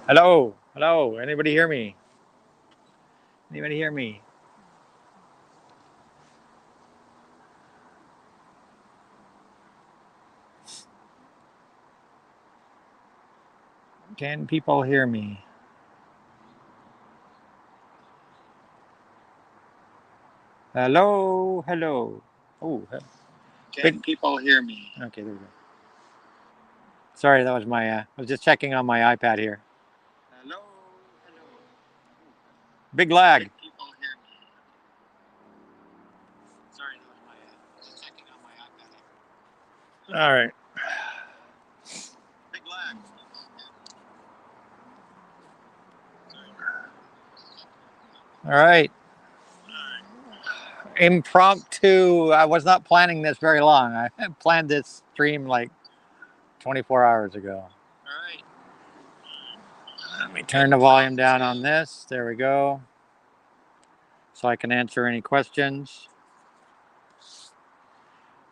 Hello, hello. Anybody hear me? Anybody hear me? Can people hear me? Hello, hello. Oh, Can people hear me? okay. There we go. Sorry, that was my. I was just checking on my iPad here. Hello, hello. Big lag. Can people hear me? Sorry, that was my. Just checking on my iPad here. All right, Big lag. all right. Impromptu. I was not planning this very long. I planned this stream like 24 hours ago. All right. Let me turn the volume down on this. There we go. So I can answer any questions.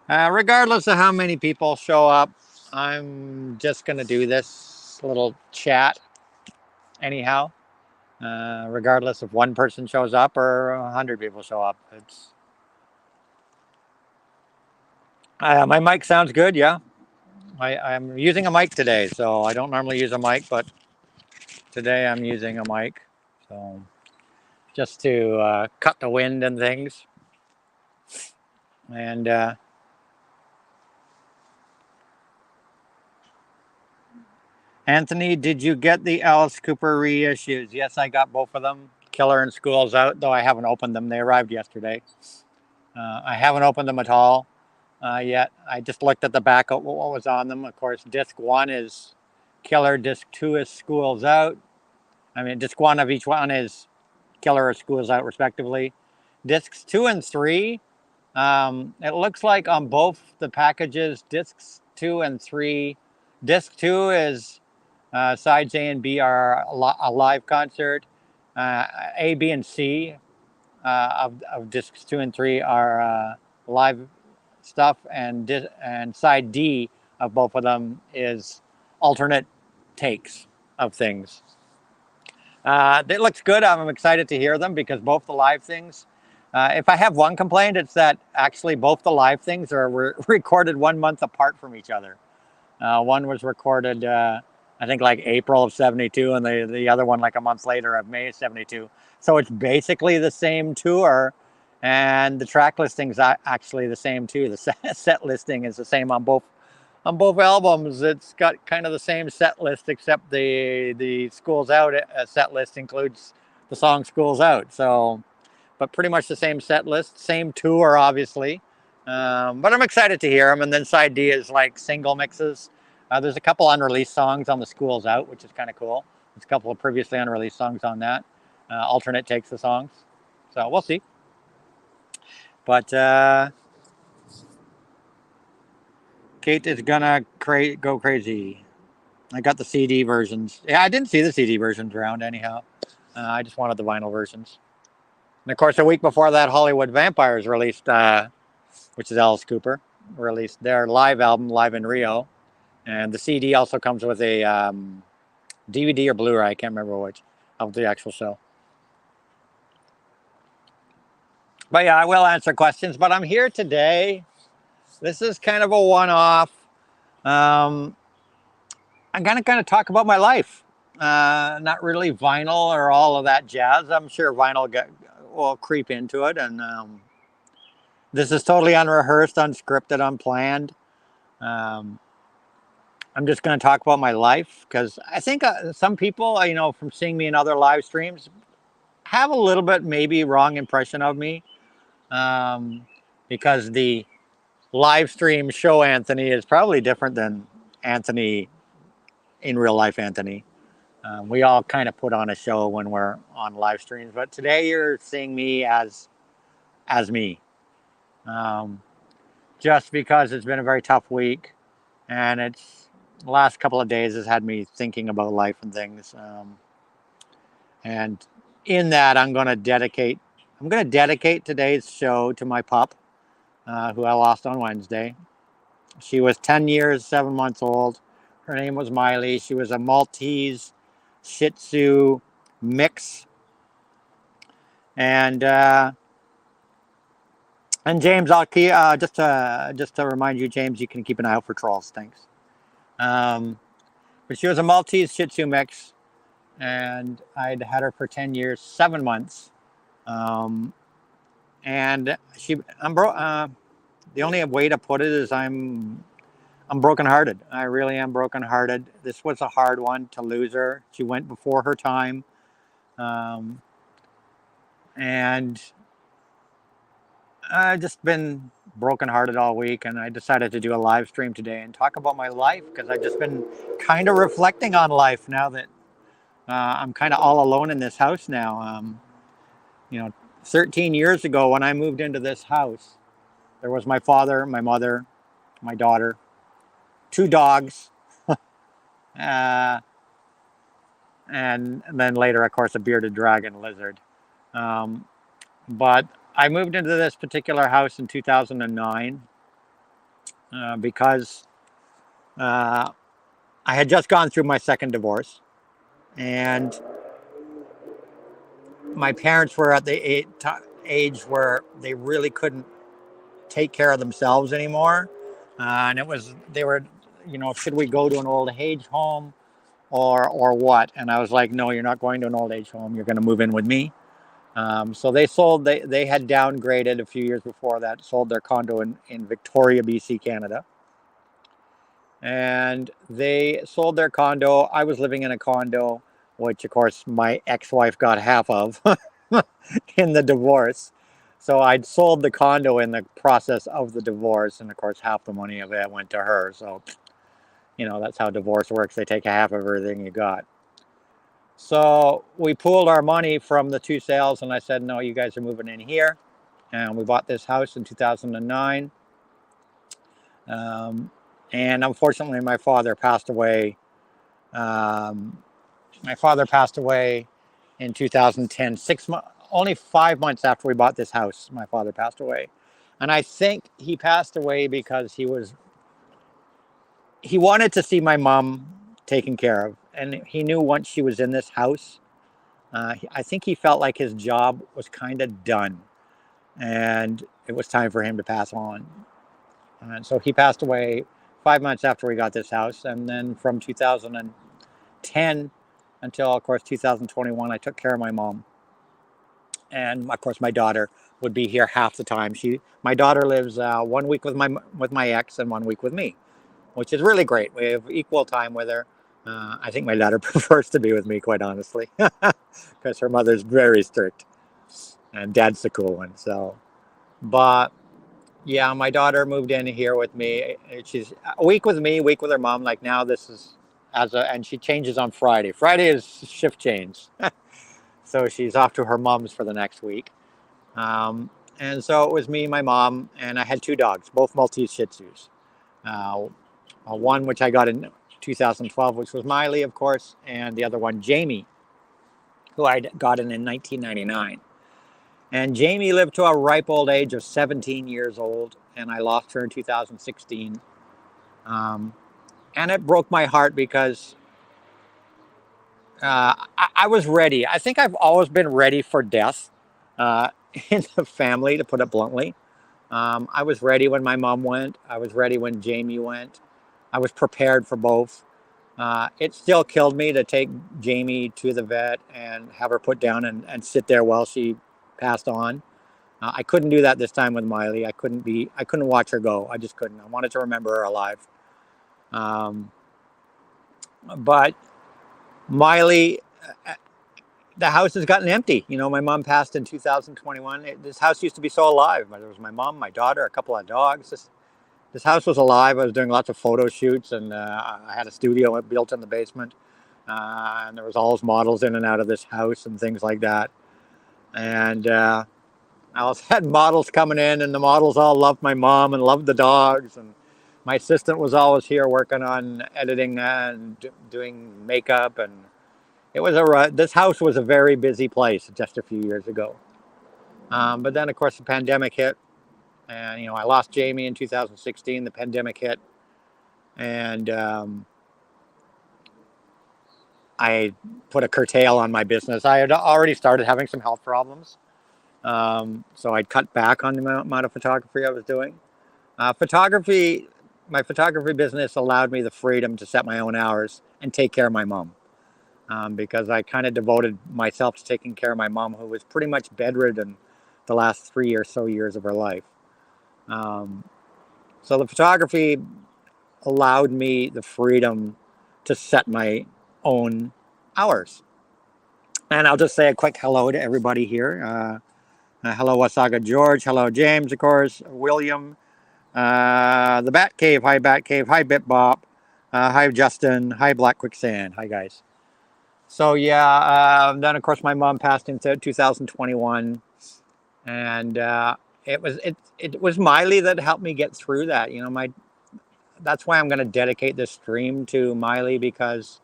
Regardless of how many people show up, I'm just going to do this little chat anyhow, regardless if one person shows up or 100 people show up. My mic sounds good, yeah. I'm using a mic today, so I don't normally use a mic, but today I'm using a mic. So just to cut the wind and things. And Anthony, did you get the Alice Cooper reissues? Yes, I got both of them. Killer and School's Out, though I haven't opened them. They arrived yesterday. I haven't opened them at all yet. I just looked at the back of what was on them. Of course, disc one is Killer, disc two is School's Out. I mean, disc one of each one is Killer or School's Out, respectively. Discs two and three, it looks like on both the packages, discs two and three. Disc two is sides A and B are a live concert. A, B, and C of discs two and three are live stuff, and side D of both of them is alternate takes of things. It looks good. I'm excited to hear them because both the live things. If I have one complaint, it's that actually both the live things are recorded 1 month apart from each other. One was recorded, I think, like April of '72, and the other one like a month later of May of '72. So it's basically the same tour, and the track listing's actually the same too. The set listing is the same on both albums. It's got kind of the same set list, except the School's Out set list includes the song School's Out. So, but pretty much the same set list, same tour, obviously. But I'm excited to hear them. And then side D is like single mixes. There's a couple unreleased songs on the School's Out, which is kind of cool. There's a couple of previously unreleased songs on that. Alternate takes the songs. So we'll see. But Kate is gonna go crazy. I got the CD versions. Yeah, I didn't see the CD versions around anyhow. I just wanted the vinyl versions. And of course, a week before that, Hollywood Vampires released, which is Alice Cooper, released their live album, Live in Rio. And the CD also comes with a DVD or Blu ray, I can't remember which, of the actual show. But yeah, I will answer questions. But I'm here today. This is kind of a one off. Um, I'm going to kind of talk about my life. Not really vinyl or all of that jazz. I'm sure vinyl will creep into it. And this is totally unrehearsed, unscripted, unplanned. Um, I'm just going to talk about my life because I think some people, from seeing me in other live streams, have a little bit maybe wrong impression of me because the live stream show Anthony is probably different than Anthony in real life Anthony. We all kind of put on a show when we're on live streams, but today you're seeing me as me. Um, just because it's been a very tough week, and it's the last couple of days has had me thinking about life and things. And in that, I'm going to dedicate today's show to my pup, who I lost on Wednesday. She was 10 years, 7 months old. Her name was Miley. She was a Maltese Shih Tzu mix. And James, I'll keep, just to remind you, James, you can keep an eye out for trolls. Thanks. But she was a Maltese Shih Tzu mix, and I'd had her for 10 years, 7 months. Um, and the only way to put it is I'm brokenhearted. I really am brokenhearted. This was a hard one to lose her. She went before her time, um, and I've just been brokenhearted all week. And I decided to do a live stream today and talk about my life because I've just been kind of reflecting on life now that I'm kind of all alone in this house now. You know, 13 years ago when I moved into this house, there was my father, my mother, my daughter, two dogs, uh, and then later, of course, a bearded dragon lizard. Um, but I moved into this particular house in 2009 because uh, I had just gone through my second divorce, and my parents were at the age where they really couldn't take care of themselves anymore. And they were, should we go to an old age home or what? And I was like, no, you're not going to an old age home. You're going to move in with me. So they had downgraded a few years before that, sold their condo in Victoria, BC, Canada. And they sold their condo. I was living in a condo, which of course my ex-wife got half of in the divorce. So I'd sold the condo in the process of the divorce, and of course half the money of it went to her. So, that's how divorce works. They take half of everything you got. So we pooled our money from the two sales, and I said, no, you guys are moving in here. And we bought this house in 2009. And unfortunately, my father passed away. My father passed away in 2010, only 5 months after we bought this house. My father passed away, and I think he passed away because he wanted to see my mom taken care of, and he knew once she was in this house, I think he felt like his job was kind of done, and it was time for him to pass on. And so he passed away 5 months after we got this house, and then from 2010 until, of course, 2021, I took care of my mom. And of course, my daughter would be here half the time. My daughter lives 1 week with my ex and 1 week with me, which is really great. We have equal time with her. I think my daughter prefers to be with me, quite honestly, because her mother's very strict, and dad's the cool one. So, but yeah, my daughter moved in here with me. She's a week with me, a week with her mom. Like now, this is and she changes on Friday. Friday is shift change. So she's off to her mom's for the next week. And so it was me, my mom, and I had two dogs, both Maltese Shih Tzus. One which I got in 2012, which was Miley, of course, and the other one, Jamie, who I got in 1999. And Jamie lived to a ripe old age of 17 years old, and I lost her in 2016. And it broke my heart because I was ready. I think I've always been ready for death in the family, to put it bluntly. I was ready when my mom went. I was ready when Jamie went. I was prepared for both. It still killed me to take Jamie to the vet and have her put down and sit there while she passed on. I couldn't do that this time with Miley. I couldn't watch her go. I just couldn't. I wanted to remember her alive. Um, but Miley, the house has gotten empty. My mom passed in 2021. This house used to be so alive. There was my mom, my daughter, a couple of dogs. This house was alive. I was doing lots of photo shoots, and I had a studio built in the basement. And there was all those models in and out of this house and things like that. And I also had models coming in, and the models all loved my mom and loved the dogs. And my assistant was always here working on editing and doing makeup. And this house was a very busy place just a few years ago. But then, of course, the pandemic hit. And, I lost Jamie in 2016. The pandemic hit. And I put a curtail on my business. I had already started having some health problems. So I'd cut back on the amount of photography I was doing. Photography, my photography business allowed me the freedom to set my own hours and take care of my mom. Because I kind of devoted myself to taking care of my mom, who was pretty much bedridden the last 3 or so years of her life. Um, so the photography allowed me the freedom to set my own hours. And I'll just say a quick hello to everybody here. Hello, Wasaga George. Hello, James, of course. William. The Bat Cave. Hi, Bat Cave. Hi, BitBop. Hi, Justin. Hi, Black Quicksand. Hi, guys. So yeah, then of course my mom passed in 2021, and it was Miley that helped me get through that. You know, that's why I'm going to dedicate this stream to Miley, because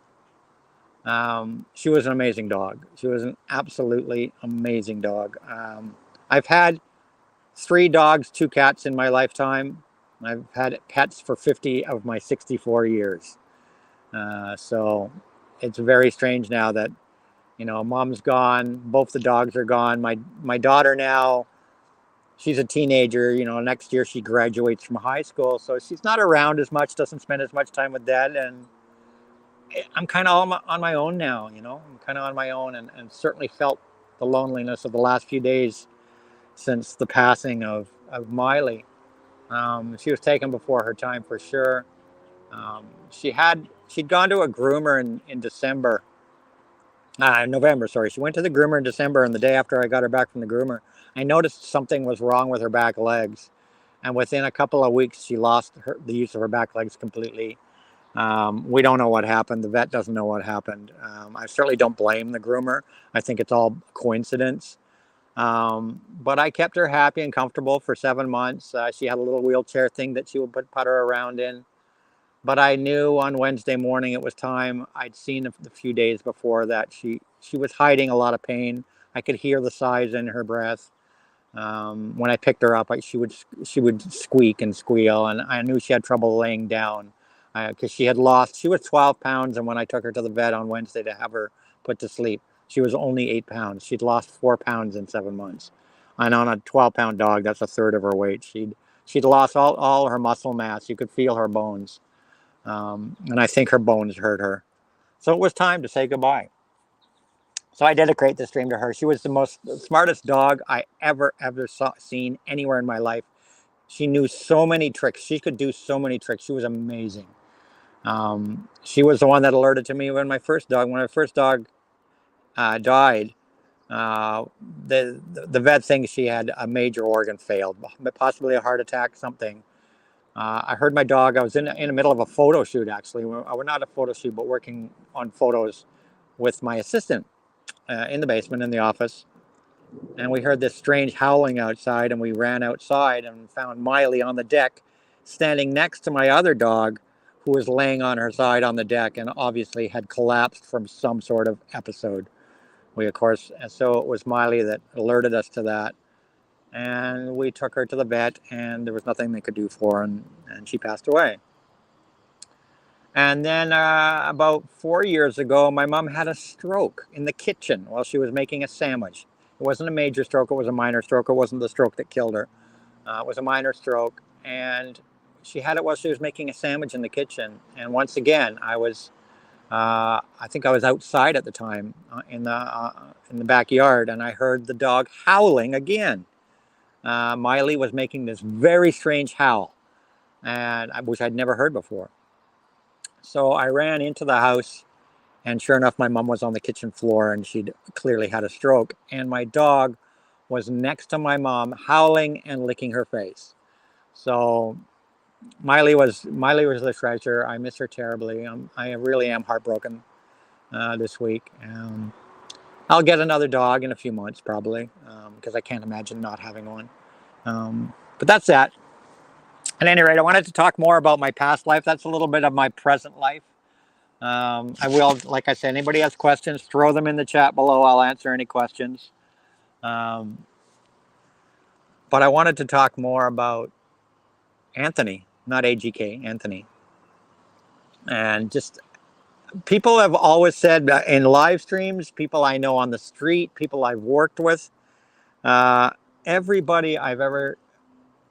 she was an amazing dog. She was an absolutely amazing dog. I've had 3 dogs, 2 cats in my lifetime. I've had pets for 50 of my 64 years. So it's very strange now that, mom's gone, both the dogs are gone. My daughter now, she's a teenager. Next year she graduates from high school, so she's not around as much, doesn't spend as much time with dad, and I'm kind of on my own now. I'm kind of on my own, and certainly felt the loneliness of the last few days since the passing of Miley. She was taken before her time for sure. She'd gone to a groomer in December. November, sorry. She went to the groomer in December, and the day after I got her back from the groomer, I noticed something was wrong with her back legs. And within a couple of weeks, she lost the use of her back legs completely. We don't know what happened. The vet doesn't know what happened. I certainly don't blame the groomer. I think it's all coincidence. But I kept her happy and comfortable for 7 months. She had a little wheelchair thing that she would put her around in. But I knew on Wednesday morning it was time. I'd seen the few days before that she was hiding a lot of pain. I could hear the sighs in her breath. When I picked her up, she would squeak and squeal, and I knew she had trouble laying down, because she was 12 pounds, and when I took her to the vet on Wednesday to have her put to sleep, she was only 8 pounds. She'd lost 4 pounds in 7 months. And on a 12-pound dog, that's a third of her weight. She'd lost all her muscle mass. You could feel her bones. And I think her bones hurt her. So it was time to say goodbye. So I dedicate this stream to her. She was the smartest dog I ever seen anywhere in my life. She knew so many tricks. She could do so many tricks. She was amazing. She was the one that alerted to me when my first dog died. Uh, the vet thinks she had a major organ failed, possibly a heart attack, something. I heard my dog. I was in the middle of a photo shoot, actually. We're not a photo shoot, but working on photos with my assistant in the basement in the office. And we heard this strange howling outside, and we ran outside and found Miley on the deck, standing next to my other dog, who was laying on her side on the deck and obviously had collapsed from some sort of episode. So it was Miley that alerted us to that. And we took her to the vet, and there was nothing they could do for her, and she passed away. And then about 4 years ago, my mom had a stroke in the kitchen while she was making a sandwich. It wasn't a major stroke, it was a minor stroke. It wasn't the stroke that killed her. It was a minor stroke, and she had it while she was making a sandwich in the kitchen. And once again, I think I was outside at the time in the backyard, and I heard the dog howling again. Miley was making this very strange howl, which I'd never heard before. So I ran into the house, and sure enough, my mom was on the kitchen floor, and she'd clearly had a stroke. And my dog was next to my mom, howling and licking her face. So Miley was the treasure. I miss her terribly. I really am heartbroken this week. I'll get another dog in a few months, probably, because I can't imagine not having one. But that's that. At any rate, I wanted to talk more about my past life. That's a little bit of my present life. I will, like I said, anybody has questions, throw them in the chat below. I'll answer any questions. But I wanted to talk more about Anthony, not AGK, Anthony. And just, people have always said in live streams, people I know on the street, people I've worked with, uh, everybody I've ever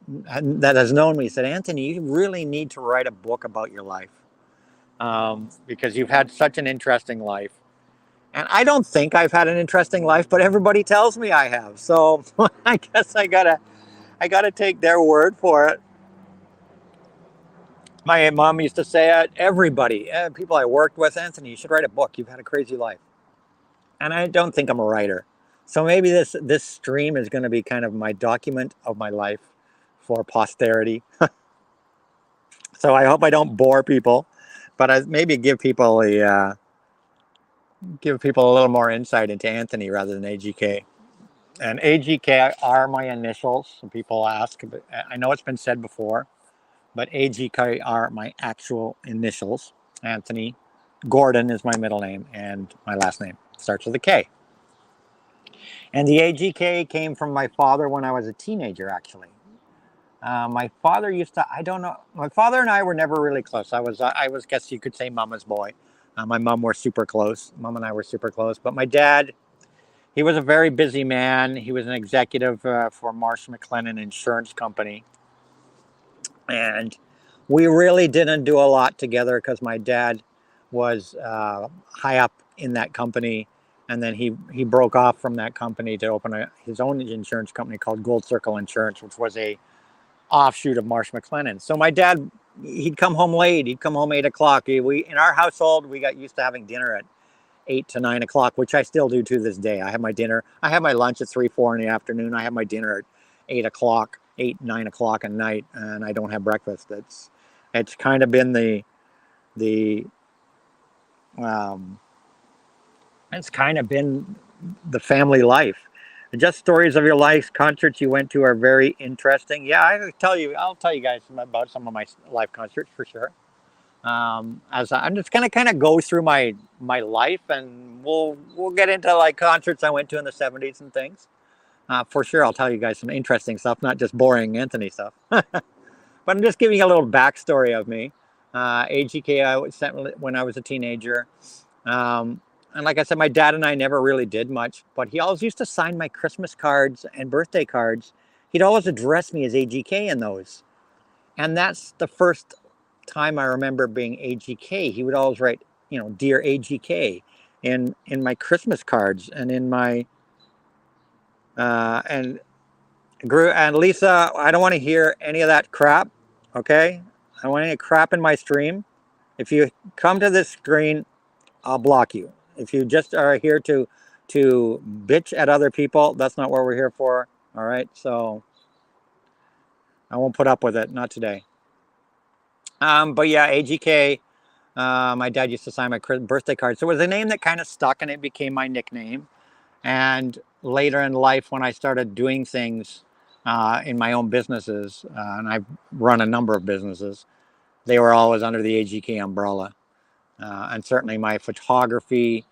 that has known me said, Anthony, you really need to write a book about your life, because you've had such an interesting life. And I don't think I've had an interesting life, but everybody tells me I have. So I guess I gotta take their word for it. My mom used to say it. Everybody, people I worked with, Anthony, you should write a book. You've had a crazy life. And I don't think I'm a writer. So maybe this stream is going to be kind of my document of my life for posterity. So I hope I don't bore people, but I maybe give people a little more insight into Anthony rather than AGK. And AGK are my initials. Some people ask, but I know it's been said before, but AGK are my actual initials. Anthony Gordon is my middle name, and my last name starts with a K. And the AGK came from my father when I was a teenager, actually. My father used to, I don't know, my father and I were never really close. I was, guess you could say, mama's boy. My mom were super close. Mom and I were super close. But my dad, he was a very busy man. He was an executive for Marsh McLennan Insurance Company. And we really didn't do a lot together because my dad was high up in that company. And then he broke off from that company to open his own insurance company called Gold Circle Insurance, which was a offshoot of Marsh McLennan. So my dad, he'd come home late. He'd come home 8 o'clock. We in our household, we got used to having dinner at 8 to 9 o'clock, which I still do to this day. I have my dinner. I have my lunch at 3, 4 in the afternoon. I have my dinner at 8 o'clock, 8, 9 o'clock at night, and I don't have breakfast. It's kind of been the um, it's kind of been the family life. Just stories of your life, concerts you went to are very interesting. Yeah, I'll tell you guys about some of my live concerts for sure. As I'm just gonna kind of go through my life, and we'll get into like concerts I went to in the '70s and things. For sure, I'll tell you guys some interesting stuff, not just boring Anthony stuff. But I'm just giving you a little backstory of me. AGK I was sent when I was a teenager. And like I said, my dad and I never really did much, but he always used to sign my Christmas cards and birthday cards. He'd always address me as AGK in those. And that's the first time I remember being AGK. He would always write, dear AGK in my Christmas cards and in my, and Lisa, I don't want to hear any of that crap. Okay. I don't want any crap in my stream. If you come to this screen, I'll block you. If you just are here to bitch at other people, that's not what we're here for. All right, so I won't put up with it. Not today. But yeah, AGK. My dad used to sign my birthday card, so it was a name that kind of stuck, and it became my nickname. And later in life, when I started doing things in my own businesses, and I've run a number of businesses, they were always under the AGK umbrella. And certainly my photography,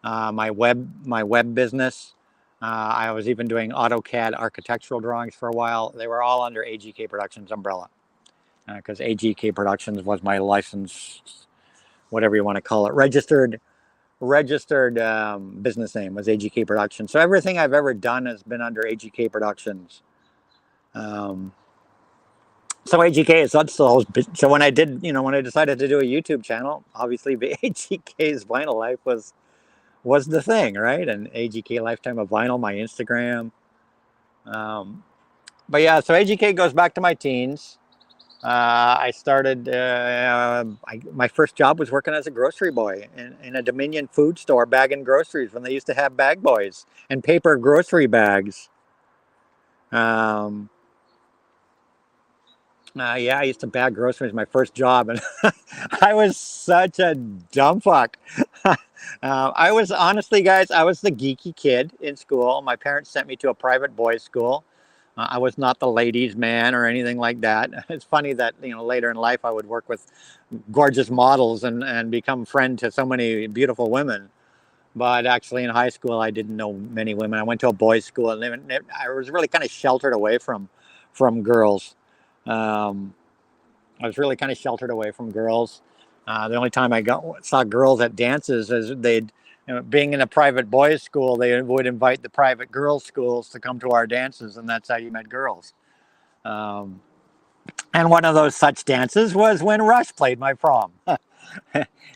my web business. I was even doing AutoCAD architectural drawings for a while. They were all under AGK Productions umbrella, because AGK Productions was my license, whatever you want to call it, registered business name was AGK Productions. So everything I've ever done has been under AGK Productions. So AGK is so when I decided to do a YouTube channel, obviously the AGK's Vinyl Life was the thing, right? And AGK Lifetime of Vinyl, my Instagram. But yeah, so AGK goes back to my teens. I started, my first job was working as a grocery boy in a Dominion food store bagging groceries when they used to have bag boys and paper grocery bags. Yeah, I used to bag groceries my first job, and I was such a dumb fuck. I was honestly, guys, I was the geeky kid in school. My parents sent me to a private boys' school. I was not the ladies' man or anything like that. It's funny that later in life I would work with gorgeous models and become friend to so many beautiful women. But actually, in high school, I didn't know many women. I went to a boys' school, and I was really kind of sheltered away from girls. Um, I was really kind of sheltered away from girls. The only time I saw girls at dances is being in a private boys' school, they would invite the private girls' schools to come to our dances, and that's how you met girls. Um, and one of those such dances was when Rush played my prom.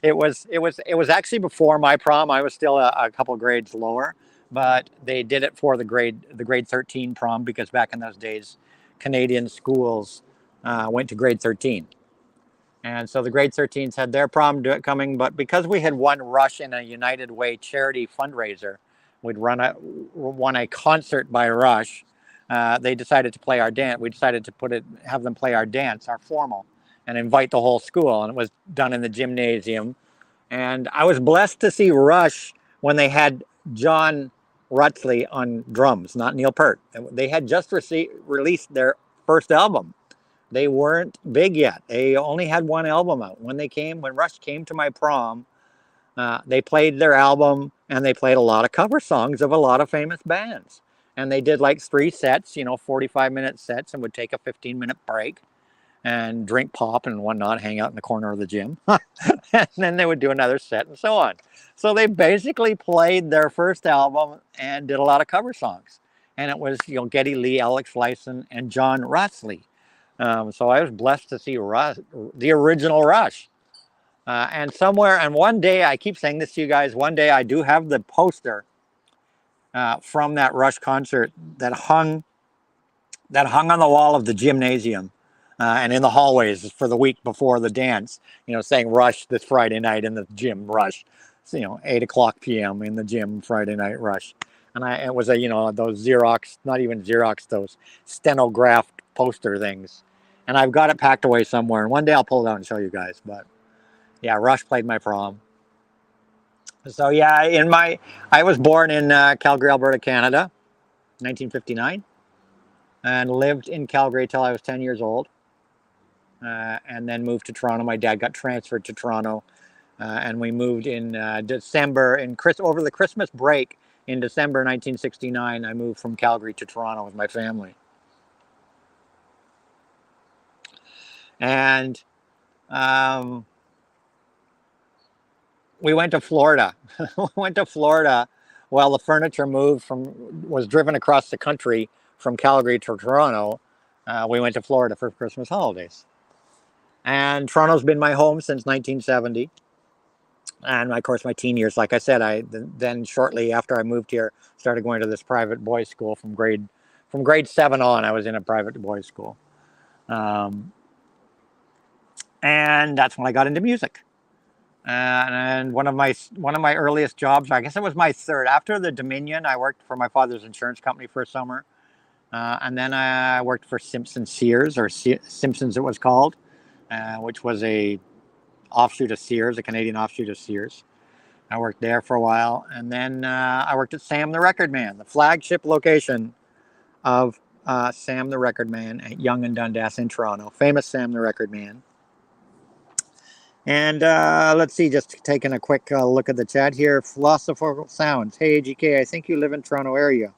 It was actually before my prom. I was still a couple grades lower, but they did it for the grade 13 prom because back in those days, Canadian schools went to grade 13. And so the grade 13s had their prom coming, but because we had won Rush in a United Way charity fundraiser, we'd won a concert by Rush. They decided to play our dance. We decided to have them play our dance, our formal, and invite the whole school. And it was done in the gymnasium. And I was blessed to see Rush when they had John Rutsley on drums, not Neil Peart. They had just released their first album. They weren't big yet. They only had one album out. When Rush came to my prom, they played their album and they played a lot of cover songs of a lot of famous bands. And they did like 3 sets, 45-minute sets, and would take a 15-minute break and drink pop and whatnot, hang out in the corner of the gym. And then they would do another set and so on. So they basically played their first album and did a lot of cover songs. And it was, Geddy Lee, Alex Lifeson, and John Rutsley. So I was blessed to see Rush, the original Rush. And one day, I keep saying this to you guys, one day I do have the poster from that Rush concert that hung on the wall of the gymnasium and in the hallways for the week before the dance, saying Rush this Friday night in the gym, Rush. So, 8 o'clock p.m. in the gym, Friday night, Rush. And it was those Xerox, not even Xerox, those stenographed poster things. And I've got it packed away somewhere. And one day I'll pull it out and show you guys. But yeah, Rush played my prom. So yeah, I was born in Calgary, Alberta, Canada, 1959, and lived in Calgary till I was 10 years old. And then moved to Toronto. My dad got transferred to Toronto, and we moved in December, over the Christmas break in December 1969. I moved from Calgary to Toronto with my family. And we went to Florida. While the furniture was driven across the country from Calgary to Toronto. We went to Florida for Christmas holidays. And Toronto's been my home since 1970. And of course, my teen years, like I said, then shortly after I moved here, started going to this private boys' school from grade 7 on. I was in a private boys' school. And that's when I got into music. And one of my earliest jobs, I guess it was my third. After the Dominion, I worked for my father's insurance company for a summer. And then I worked for Sears, or Simpsons it was called, which was a offshoot of Sears, a Canadian offshoot of Sears. I worked there for a while. And then I worked at Sam the Record Man, the flagship location of Sam the Record Man at Yonge and Dundas in Toronto. Famous Sam the Record Man. And let's see, just taking a quick look at the chat here. Philosophical Sounds. Hey, AGK, I think you live in Toronto area.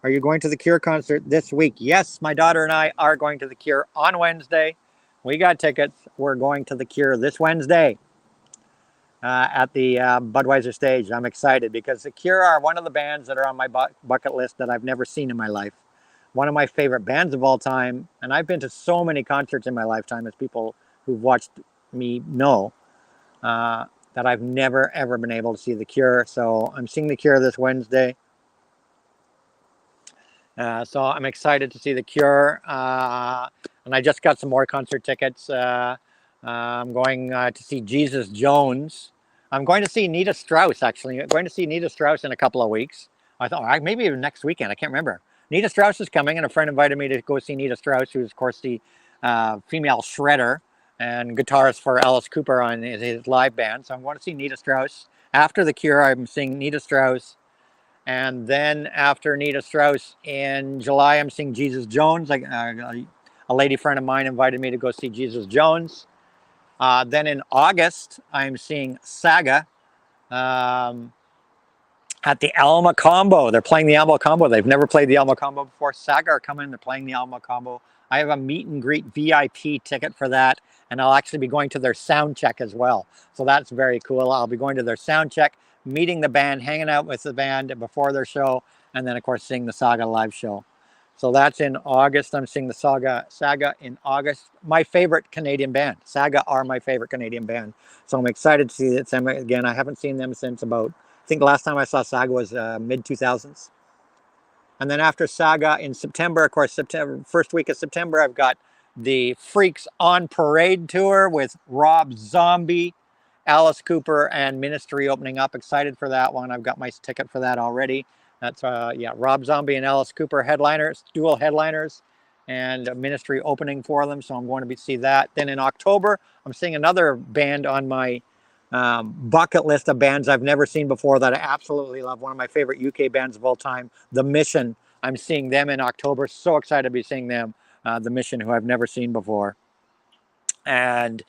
Are you going to the Cure concert this week? Yes, my daughter and I are going to the Cure on Wednesday. We got tickets. We're going to the Cure this Wednesday at the Budweiser stage. I'm excited because the Cure are one of the bands that are on my bucket list that I've never seen in my life. One of my favorite bands of all time. And I've been to so many concerts in my lifetime, as people who've watched me know, that I've never, ever been able to see the Cure. So I'm seeing the Cure this Wednesday. So I'm excited to see the Cure, and I just got some more concert tickets. I'm going to see Jesus Jones. I'm going to see Nita Strauss, actually. I'm going to see Nita Strauss in a couple of weeks. I thought maybe even next weekend. I can't remember. Nita Strauss is coming, and a friend invited me to go see Nita Strauss, who's, of course, the female shredder and guitarist for Alice Cooper on his live band. So I'm going to see Nita Strauss. After the Cure, I'm seeing Nita Strauss. And then after Nita Strauss in July, I'm seeing Jesus Jones. A lady friend of mine invited me to go see Jesus Jones. Then in August, I'm seeing Saga at the Alma Combo. They're playing the Alma Combo. They've never played the Alma Combo before. Saga are coming. They're playing the Alma Combo. I have a meet and greet VIP ticket for that and I'll actually be going to their sound check as well. So that's very cool. I'll be going to their sound check, meeting the band, hanging out with the band before their show, and then of course seeing the Saga live show. So that's in August. I'm seeing the Saga in August. My favorite Canadian band. Saga are my favorite Canadian band. So I'm excited to see them again. I haven't seen them since about, I think the last time I saw Saga was mid 2000s. And then after Saga in September, of course, September, first week of September, I've got the Freaks on Parade tour with Rob Zombie, Alice Cooper, and Ministry opening up. Excited for that one. I've got my ticket for that already. That's yeah, Rob Zombie and Alice Cooper headliners, dual headliners, and Ministry opening for them. So I'm going to see that. Then in October, I'm seeing another band on my bucket list of bands I've never seen before that I absolutely love. One of my favorite UK bands of all time, The Mission. I'm seeing them in October. So excited to be seeing them. The Mission, who I've never seen before. And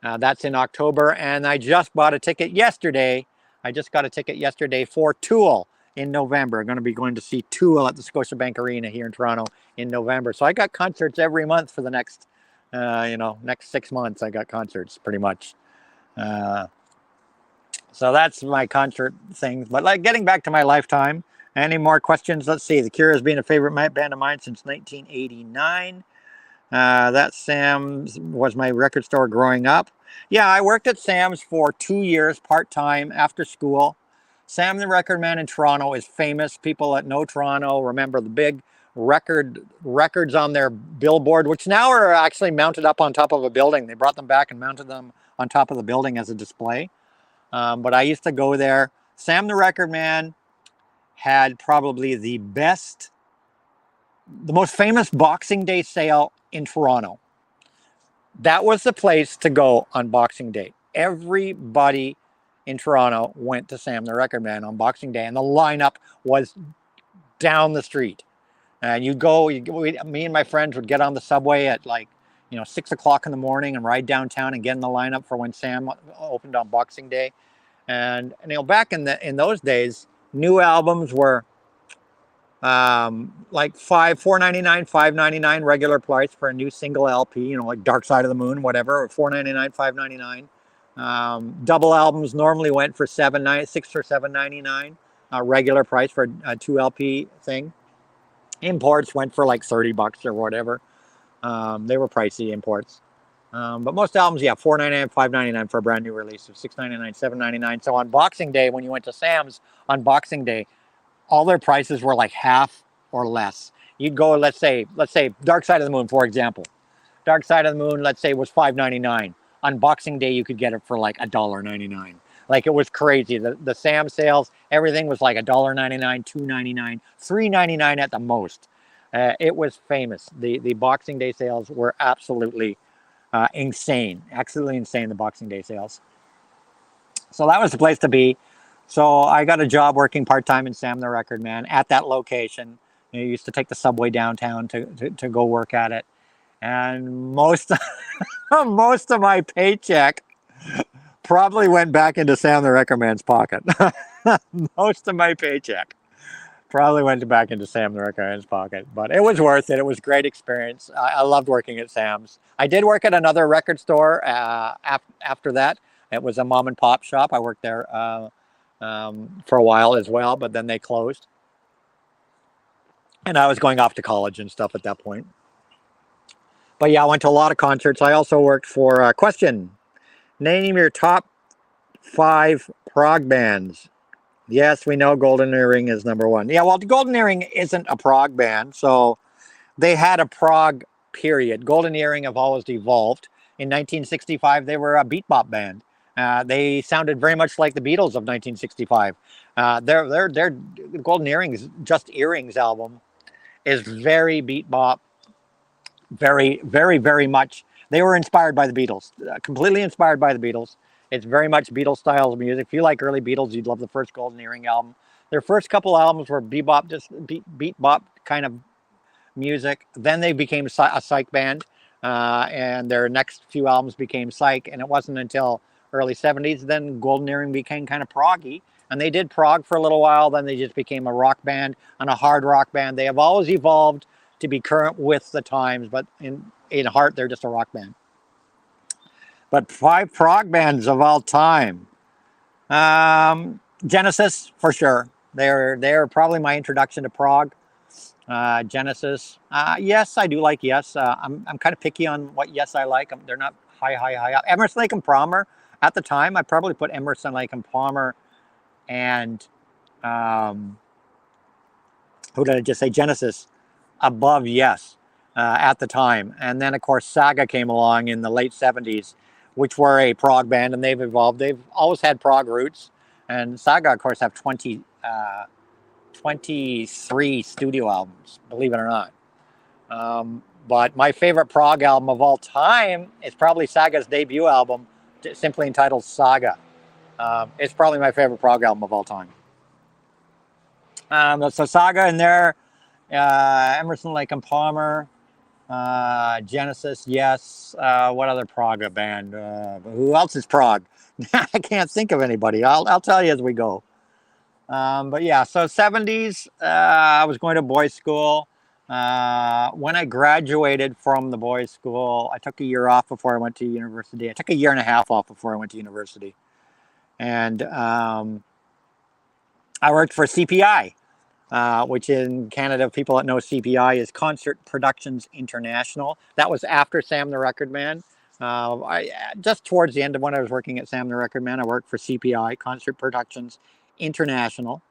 that's in October. And I just bought a ticket yesterday. I just got a ticket yesterday for Tool in November. I'm going to be going to see Tool at the Scotiabank Arena here in Toronto in November. So I got concerts every month for the next, next 6 months. I got concerts pretty much. So that's my concert thing. But like getting back to my lifetime, any more questions? Let's see. The Cure has been a favorite band of mine since 1989. That Sam's was my record store growing up. Yeah, I worked at Sam's for 2 years part-time after school. Sam the Record Man in Toronto is famous. People that know Toronto remember the big records on their billboard, which now are actually mounted up on top of a building. They brought them back and mounted them on top of the building as a display. But I used to go there. Sam the Record Man had probably the most famous Boxing Day sale in Toronto. That was the place to go on Boxing Day. Everybody in Toronto went to Sam the Record Man on Boxing Day, and the lineup was down the street. And me and my friends would get on the subway at 6 o'clock in the morning and ride downtown and get in the lineup for when Sam opened on Boxing Day. And back in those days, new albums were like $4.99, $5.99 regular price for a new single LP. Like Dark Side of the Moon, whatever, $4.99, $5.99. Double albums normally went for $6 or $7.99, regular price for a 2 LP thing. Imports went for like $30 or whatever. They were pricey imports. But most albums, yeah, $4.99, $5.99 for a brand new release, of $6.99, $7.99. So on Boxing Day, when you went to Sam's on Boxing Day, all their prices were like half or less. You'd go, let's say Dark Side of the Moon, for example. Dark Side of the Moon, let's say, was $5.99. On Boxing Day, you could get it for like $1.99. Like, it was crazy. The Sam sales, everything was like $1.99, $2.99, $3.99 at the most. It was famous. The Boxing Day sales were absolutely insane. Absolutely insane, the Boxing Day sales. So that was the place to be. So I got a job working part-time in Sam the Record Man at that location. I used to take the subway downtown to go work at it. And most of my paycheck probably went back into Sam the Record Man's pocket. Most of my paycheck probably went back into Sam the Record Man's pocket. But it was worth it. It was a great experience. I loved working at Sam's. I did work at another record store after that. It was a mom and pop shop. I worked there for a while as well, but then they closed. And I was going off to college and stuff at that point. But yeah, I went to a lot of concerts. I also worked for question. Name your top 5 prog bands. Yes, we know Golden Earring is number 1. Yeah, well, Golden Earring isn't a prog band, so they had a prog period. Golden Earring have always evolved. In 1965, they were a beat bop band. They sounded very much like the Beatles of 1965. Their Golden Earrings, Just Earrings album is very beat bop, very, very, very much. They were inspired by the Beatles, completely inspired by the Beatles. It's very much Beatles style of music. If you like early Beatles, you'd love the first Golden Earring album. Their first couple albums were bebop, just beat bop kind of music. Then they became a psych band, and their next few albums became psych. And it wasn't until early 70s then Golden Earring became kind of proggy. And they did prog for a little while. Then they just became a rock band and a hard rock band. They have always evolved to be current with the times, but in heart, they're just a rock band. But 5 prog bands of all time. Genesis for sure. They're probably my introduction to prog. Genesis. Yes, I do like Yes. I'm kind of picky on what Yes I like. They're not high up. Emerson, Lake and Palmer. At the time, I probably put Emerson, Lake and Palmer and um, who did I just say? Genesis above Yes at the time. And then, of course, Saga came along in the late 70s, which were a prog band, and they've evolved. They've always had prog roots. And Saga, of course, have 23 studio albums, believe it or not. But my favorite prog album of all time is probably Saga's debut album, simply entitled Saga. It's probably my favorite prog album of all time. So Saga in there, Emerson, Lake and Palmer, Genesis, Yes. What other prog band? Who else is prog? I can't think of anybody. I'll tell you as we go. But yeah, so 70s, I was going to boys' school. When I graduated from the boys' school, I took a year off before I went to university. I took a year and a half off before I went to university. And I worked for CPI, which in Canada, people that know CPI is Concert Productions International. That was after Sam the Record Man. Just towards the end of when I was working at Sam the Record Man, I worked for CPI, Concert Productions International,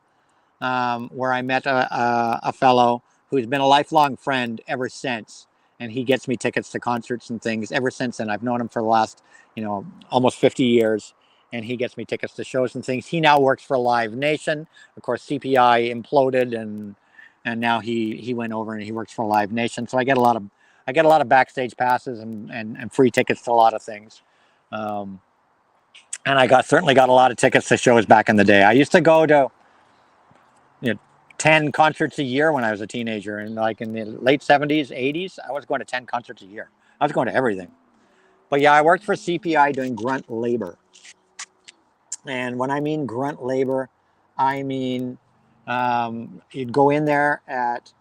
where I met a fellow who's been a lifelong friend ever since. And he gets me tickets to concerts and things ever since. And I've known him for the last, almost 50 years. And he gets me tickets to shows and things. He now works for Live Nation. Of course, CPI imploded, and now he went over and he works for Live Nation. So I get a lot of backstage passes and free tickets to a lot of things. And I certainly got a lot of tickets to shows back in the day. I used to go to 10 concerts a year when I was a teenager, and like in the late 70s, 80s, I was going to 10 concerts a year. I was going to everything. But yeah, I worked for CPI doing grunt labor. And when I mean grunt labor, I mean you'd go in there at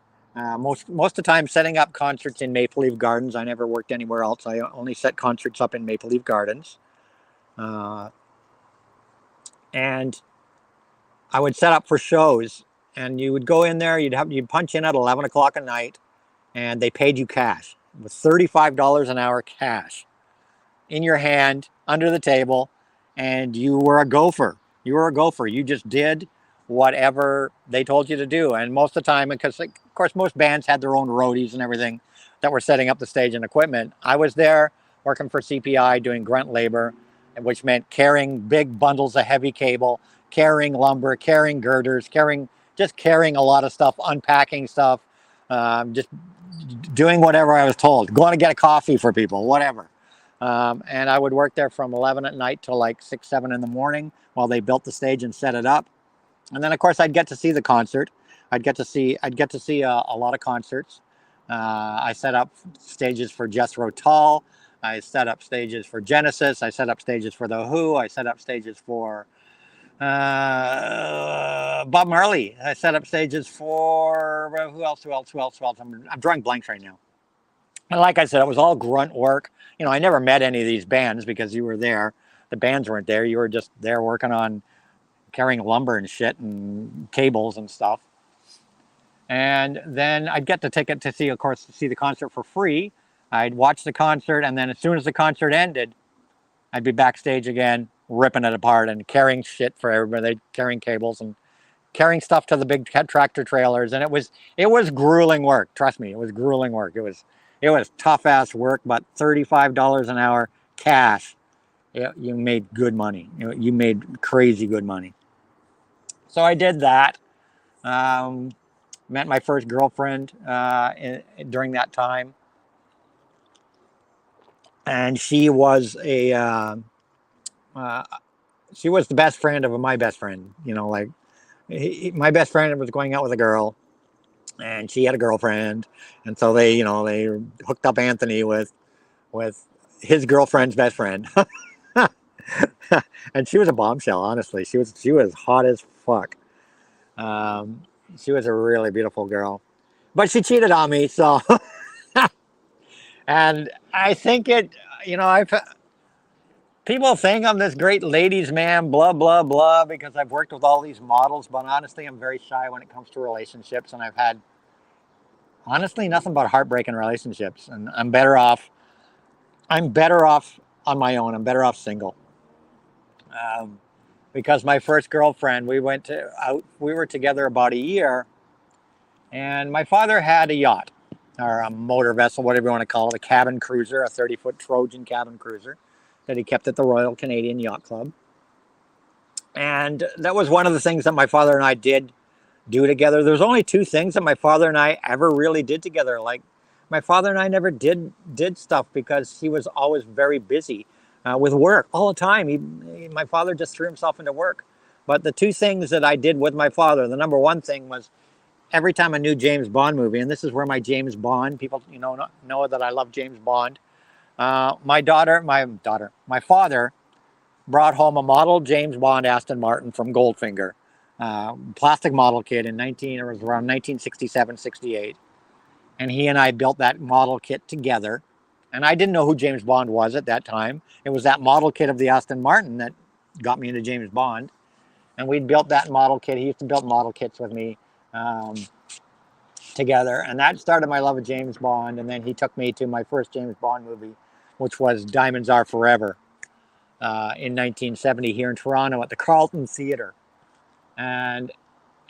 most of the time setting up concerts in Maple Leaf Gardens. I never worked anywhere else. I only set concerts up in Maple Leaf Gardens. And I would set up for shows, and you would go in there, you'd punch in at 11 o'clock at night, and they paid you cash. It was $35 an hour cash in your hand, under the table, and you were a gopher. You just did whatever they told you to do. And most of the time, because of course most bands had their own roadies and everything that were setting up the stage and equipment, I was there working for CPI doing grunt labor, which meant carrying big bundles of heavy cable, carrying lumber, carrying girders, carrying a lot of stuff, unpacking stuff, just doing whatever I was told, going to get a coffee for people, whatever. And I would work there from 11 at night till like 6, 7 in the morning while they built the stage and set it up. And then of course I'd get to see the concert. I'd get to see a lot of concerts. I set up stages for Jethro Tull. I set up stages for Genesis. I set up stages for The Who. I set up stages for Bob Marley. I set up stages for who else? I'm drawing blanks right now. And like I said, it was all grunt work. I never met any of these bands because you were there. The bands weren't there. You were just there working on carrying lumber and shit and cables and stuff. And then I'd get the ticket to see the concert for free. I'd watch the concert, and then as soon as the concert ended, I'd be backstage again, ripping it apart and carrying shit for everybody, carrying cables and carrying stuff to the big tractor trailers. And it was grueling work. Trust me, it was grueling work. It was tough ass work, but $35 an hour cash. You made good money. You made crazy good money. So I did that. Met my first girlfriend during that time, and she was the best friend of my best friend. My best friend was going out with a girl, and she had a girlfriend, and so they hooked up Anthony with his girlfriend's best friend. And she was a bombshell, honestly. She was hot as fuck. She was a really beautiful girl, but she cheated on me. So, and I think People think I'm this great ladies man, blah, blah, blah, because I've worked with all these models, but honestly, I'm very shy when it comes to relationships, and I've had, honestly, nothing but heartbreaking relationships, and I'm better off on my own. I'm better off single. Um, because my first girlfriend, we were together about a year, and my father had a yacht, or a motor vessel, whatever you want to call it, a cabin cruiser, a 30-foot Trojan cabin cruiser that he kept at the Royal Canadian Yacht Club. And that was one of the things that my father and I did do together. There's only two things that my father and I ever really did together. Like, my father and I never did stuff because he was always very busy with work all the time. My father just threw himself into work. But the two things that I did with my father, the number one thing was every time a new James Bond movie, and this is where my James Bond people, know that I love James Bond. My father brought home a model James Bond Aston Martin from Goldfinger, plastic model kit it was around 1967, 68. And he and I built that model kit together. And I didn't know who James Bond was at that time. It was that model kit of the Aston Martin that got me into James Bond. And we'd built that model kit. He used to build model kits with me um, together. And that started my love of James Bond. And then he took me to my first James Bond movie, which was Diamonds Are Forever in 1970 here in Toronto at the Carlton Theatre. And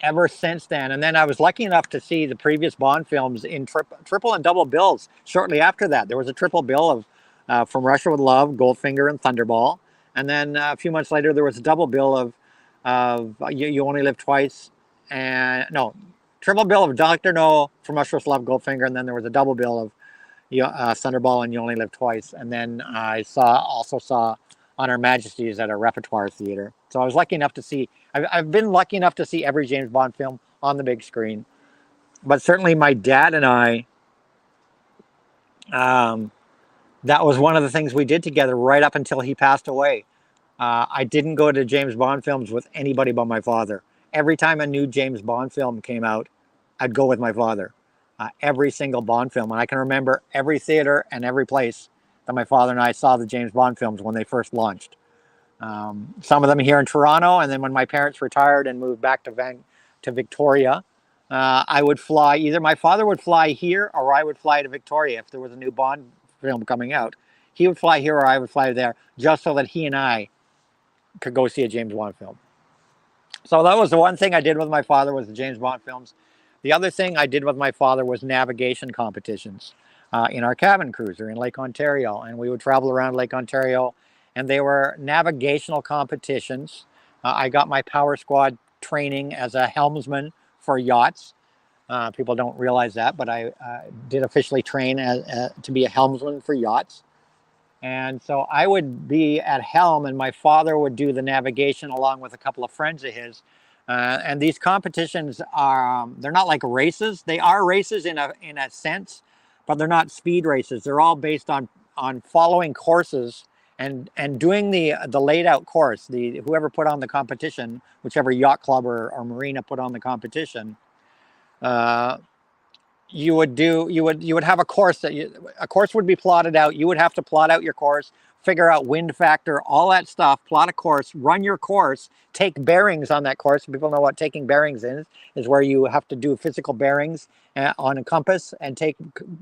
ever since then, and then I was lucky enough to see the previous Bond films in triple and double bills shortly after that. There was a triple bill of From Russia with Love, Goldfinger, and Thunderball. And then a few months later, there was a double bill of You Only Live Twice. And no, triple bill of Dr. No, From Russia with Love, Goldfinger. And then there was a double bill of Thunderball and You Only Live Twice. And then I also saw On Her Majesty's at a repertoire theater. So I was lucky enough to see, I've been lucky enough to see every James Bond film on the big screen. But certainly my dad and I, um, that was one of the things we did together right up until he passed away. I didn't go to James Bond films with anybody but my father. Every time a new James Bond film came out, I'd go with my father. Every single Bond film. And I can remember every theater and every place that my father and I saw the James Bond films when they first launched. Some of them here in Toronto, and then when my parents retired and moved back to Victoria, I would fly. Either my father would fly here, or I would fly to Victoria if there was a new Bond film coming out. He would fly here, or I would fly there, just so that he and I could go see a James Bond film. So that was the one thing I did with my father, was the James Bond films. The other thing I did with my father was navigation competitions in our cabin cruiser in Lake Ontario. And we would travel around Lake Ontario, and they were navigational competitions. I got my Power Squad training as a helmsman for yachts. People don't realize that, but I did officially train to be a helmsman for yachts. And so I would be at helm, and my father would do the navigation along with a couple of friends of his. And these competitions they're not like races. They are races in a sense, but they're not speed races. They're all based on following courses and doing the laid out course. Whoever put on the competition, whichever yacht club or marina put on the competition, uh, you would have a course a course would be plotted out. You would have to plot out your course, figure out wind factor, all that stuff, plot a course, run your course, take bearings on that course. People know what taking bearings is where you have to do physical bearings on a compass and take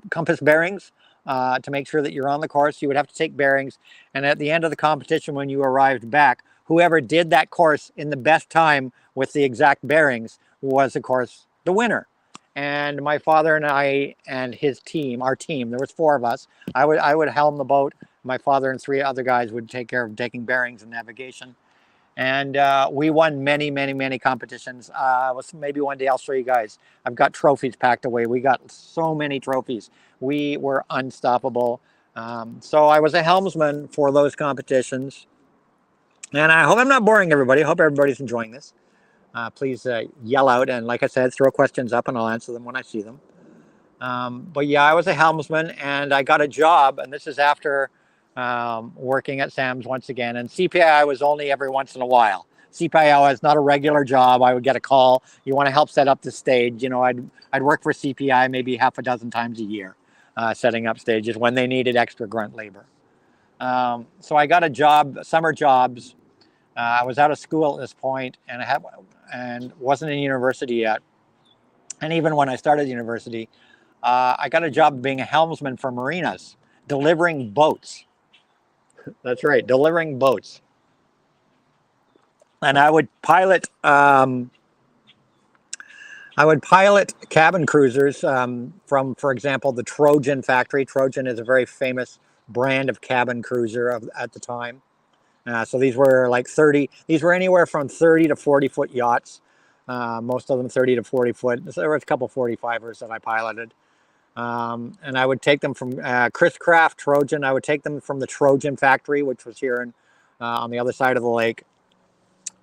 compass bearings to make sure that you're on the course. You would have to take bearings, and at the end of the competition, when you arrived back, whoever did that course in the best time with the exact bearings was, of course, the winner. And my father and I and his team, our team, there was four of us. I would helm the boat. My father and three other guys would take care of taking bearings and navigation. And we won many, many, many competitions. Maybe one day I'll show you guys. I've got trophies packed away. We got so many trophies. We were unstoppable. So I was a helmsman for those competitions. And I hope I'm not boring everybody. I hope everybody's enjoying this. Please yell out, and like I said, throw questions up and I'll answer them when I see them. But yeah, I was a helmsman, and I got a job, and this is after working at Sam's once again. And CPI was only every once in a while. CPI was not a regular job. I would get a call. You want to help set up the stage? I'd work for CPI maybe half a dozen times a year, setting up stages when they needed extra grunt labor. So I got a job, summer jobs. I was out of school at this point, and wasn't in university yet. And even when I started university, I got a job being a helmsman for marinas, delivering boats. That's right, delivering boats. And I would pilot cabin cruisers from, for example, the Trojan factory. Trojan is a very famous brand of cabin cruiser at the time. So these were like 30, these were anywhere from 30 to 40-foot yachts, most of them 30 to 40 foot. So there was a couple 45ers that I piloted. And I would take them from Chris Craft Trojan. I would take them from the Trojan factory, which was here on the other side of the lake.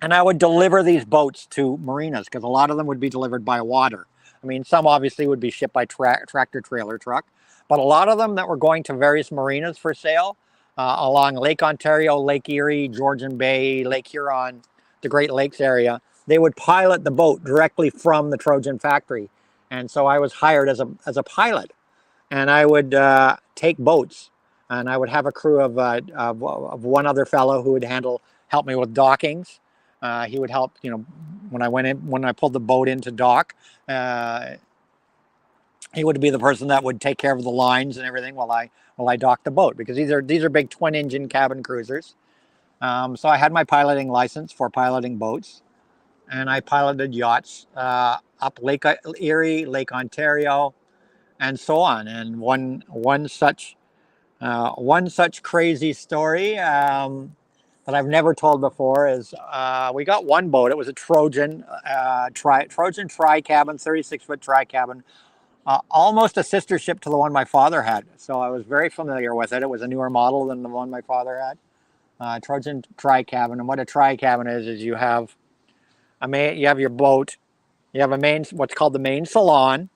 And I would deliver these boats to marinas because a lot of them would be delivered by water. I mean, some obviously would be shipped by tractor trailer truck, but a lot of them that were going to various marinas for sale along Lake Ontario, Lake Erie, Georgian Bay, Lake Huron, the Great Lakes area, they would pilot the boat directly from the Trojan factory. And so I was hired as a pilot, and I would take boats, and I would have a crew of one other fellow who would help me with dockings. He would help, when I pulled the boat into dock. He would be the person that would take care of the lines and everything while I docked the boat, because these are big twin-engine cabin cruisers. So I had my piloting license for piloting boats, and I piloted yachts up Lake Erie, Lake Ontario, and so on. And one such crazy story that I've never told before is we got one boat. It was a Trojan Trojan tri-cabin, 36-foot tri-cabin, almost a sister ship to the one my father had. So I was very familiar with it. It was a newer model than the one my father had. Trojan tri-cabin. And what a tri-cabin is you have your boat, you have what's called the main salon,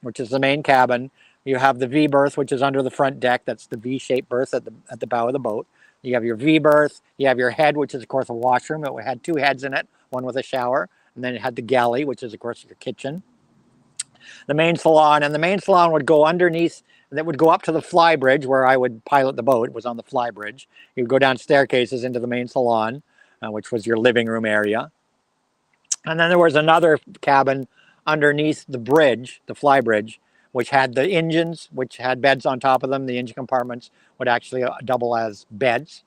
which is the main cabin. You have the V berth, which is under the front deck. That's the V-shaped berth at the bow of the boat. You have your V berth. You have your head, which is of course a washroom. It had two heads in it, one with a shower, and then it had the galley, which is of course your kitchen. The main salon, and the main salon would go underneath. That would go up to the fly bridge where I would pilot the boat. It was on the fly bridge. You would go down staircases into the main salon, which was your living room area. And then there was another cabin underneath the bridge, the fly bridge, which had the engines, which had beds on top of them. The engine compartments would actually double as beds.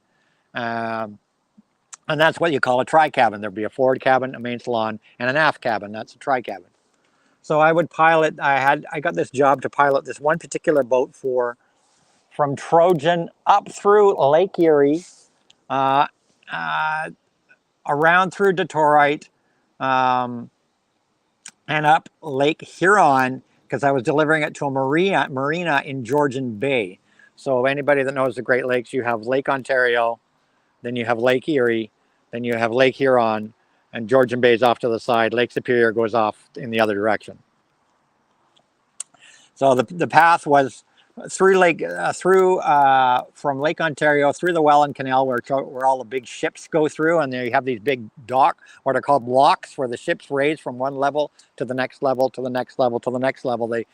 And that's what you call a tri-cabin. There'd be a forward cabin, a main salon, and an aft cabin. That's a tri-cabin. So I would pilot, I got this job to pilot this one particular boat from Trojan up through Lake Erie, around through Detroit, and up Lake Huron, because I was delivering it to a marina in Georgian Bay. So anybody that knows the Great Lakes, you have Lake Ontario, then you have Lake Erie, then you have Lake Huron, and Georgian Bay is off to the side. Lake Superior goes off in the other direction. So the path was from Lake Ontario through the Welland Canal, where all the big ships go through, and there you have these big what are called blocks, where the ships raise from one level to the next level to the next level to the next level. They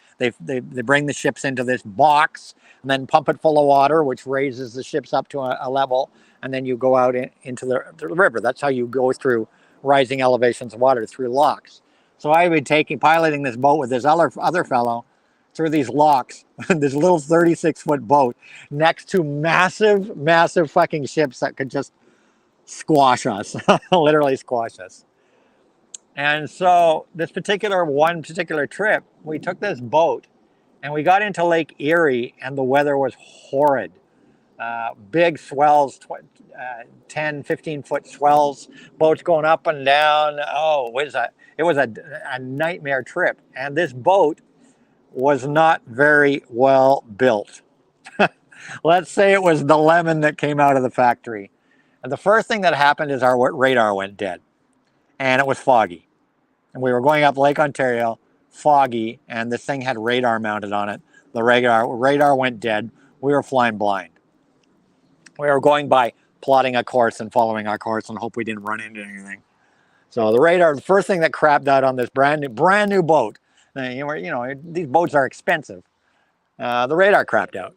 bring the ships into this box and then pump it full of water, which raises the ships up to a level, and then you go out into the river. That's how you go through rising elevations of water, through locks. So I would be piloting this boat with this other fellow through these locks, this little 36-foot boat next to massive fucking ships that could just squash us, literally squash us. And so this one particular trip, we took this boat and we got into Lake Erie, and the weather was horrid. Big swells, 10, 15-foot swells, boats going up and down. Oh, it was a nightmare trip. And this boat was not very well built. Let's say it was the lemon that came out of the factory. And the first thing that happened is our radar went dead, and it was foggy. And we were going up Lake Ontario, foggy, and this thing had radar mounted on it. The radar went dead. We were flying blind. We were going by plotting a course and following our course and hope we didn't run into anything. So the first thing that crapped out on this brand new boat, these boats are expensive. The radar crapped out.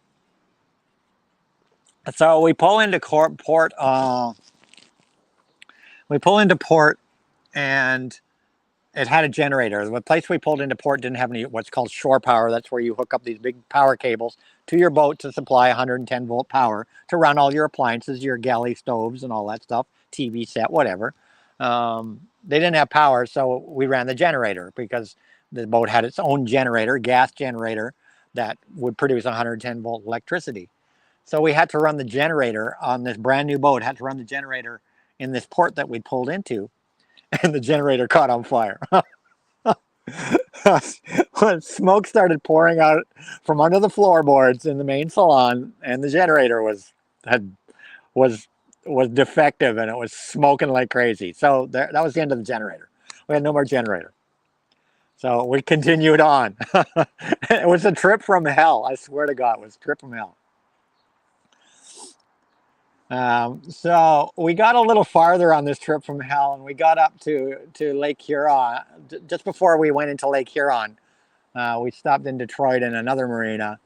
So we pull into port. We pull into port, and it had a generator. The place we pulled into port didn't have any what's called shore power. That's where you hook up these big power cables to your boat to supply 110-volt power to run all your appliances, your galley stoves, and all that stuff, TV set, whatever. They didn't have power, so we ran the generator because the boat had its own generator, gas generator, that would produce 110-volt electricity. So we had to run the generator on this brand new boat, had to run the generator in this port that we pulled into, and the generator caught on fire. When smoke started pouring out from under the floorboards in the main salon, and the generator had was was defective, and it was smoking like crazy. So that was the end of the generator. We had no more generator. So we continued on. It was a trip from hell. I swear to God, it was a trip from hell. So we got a little farther on this trip from hell, and we got up to Lake Huron. Just before we went into Lake Huron, we stopped in Detroit in another marina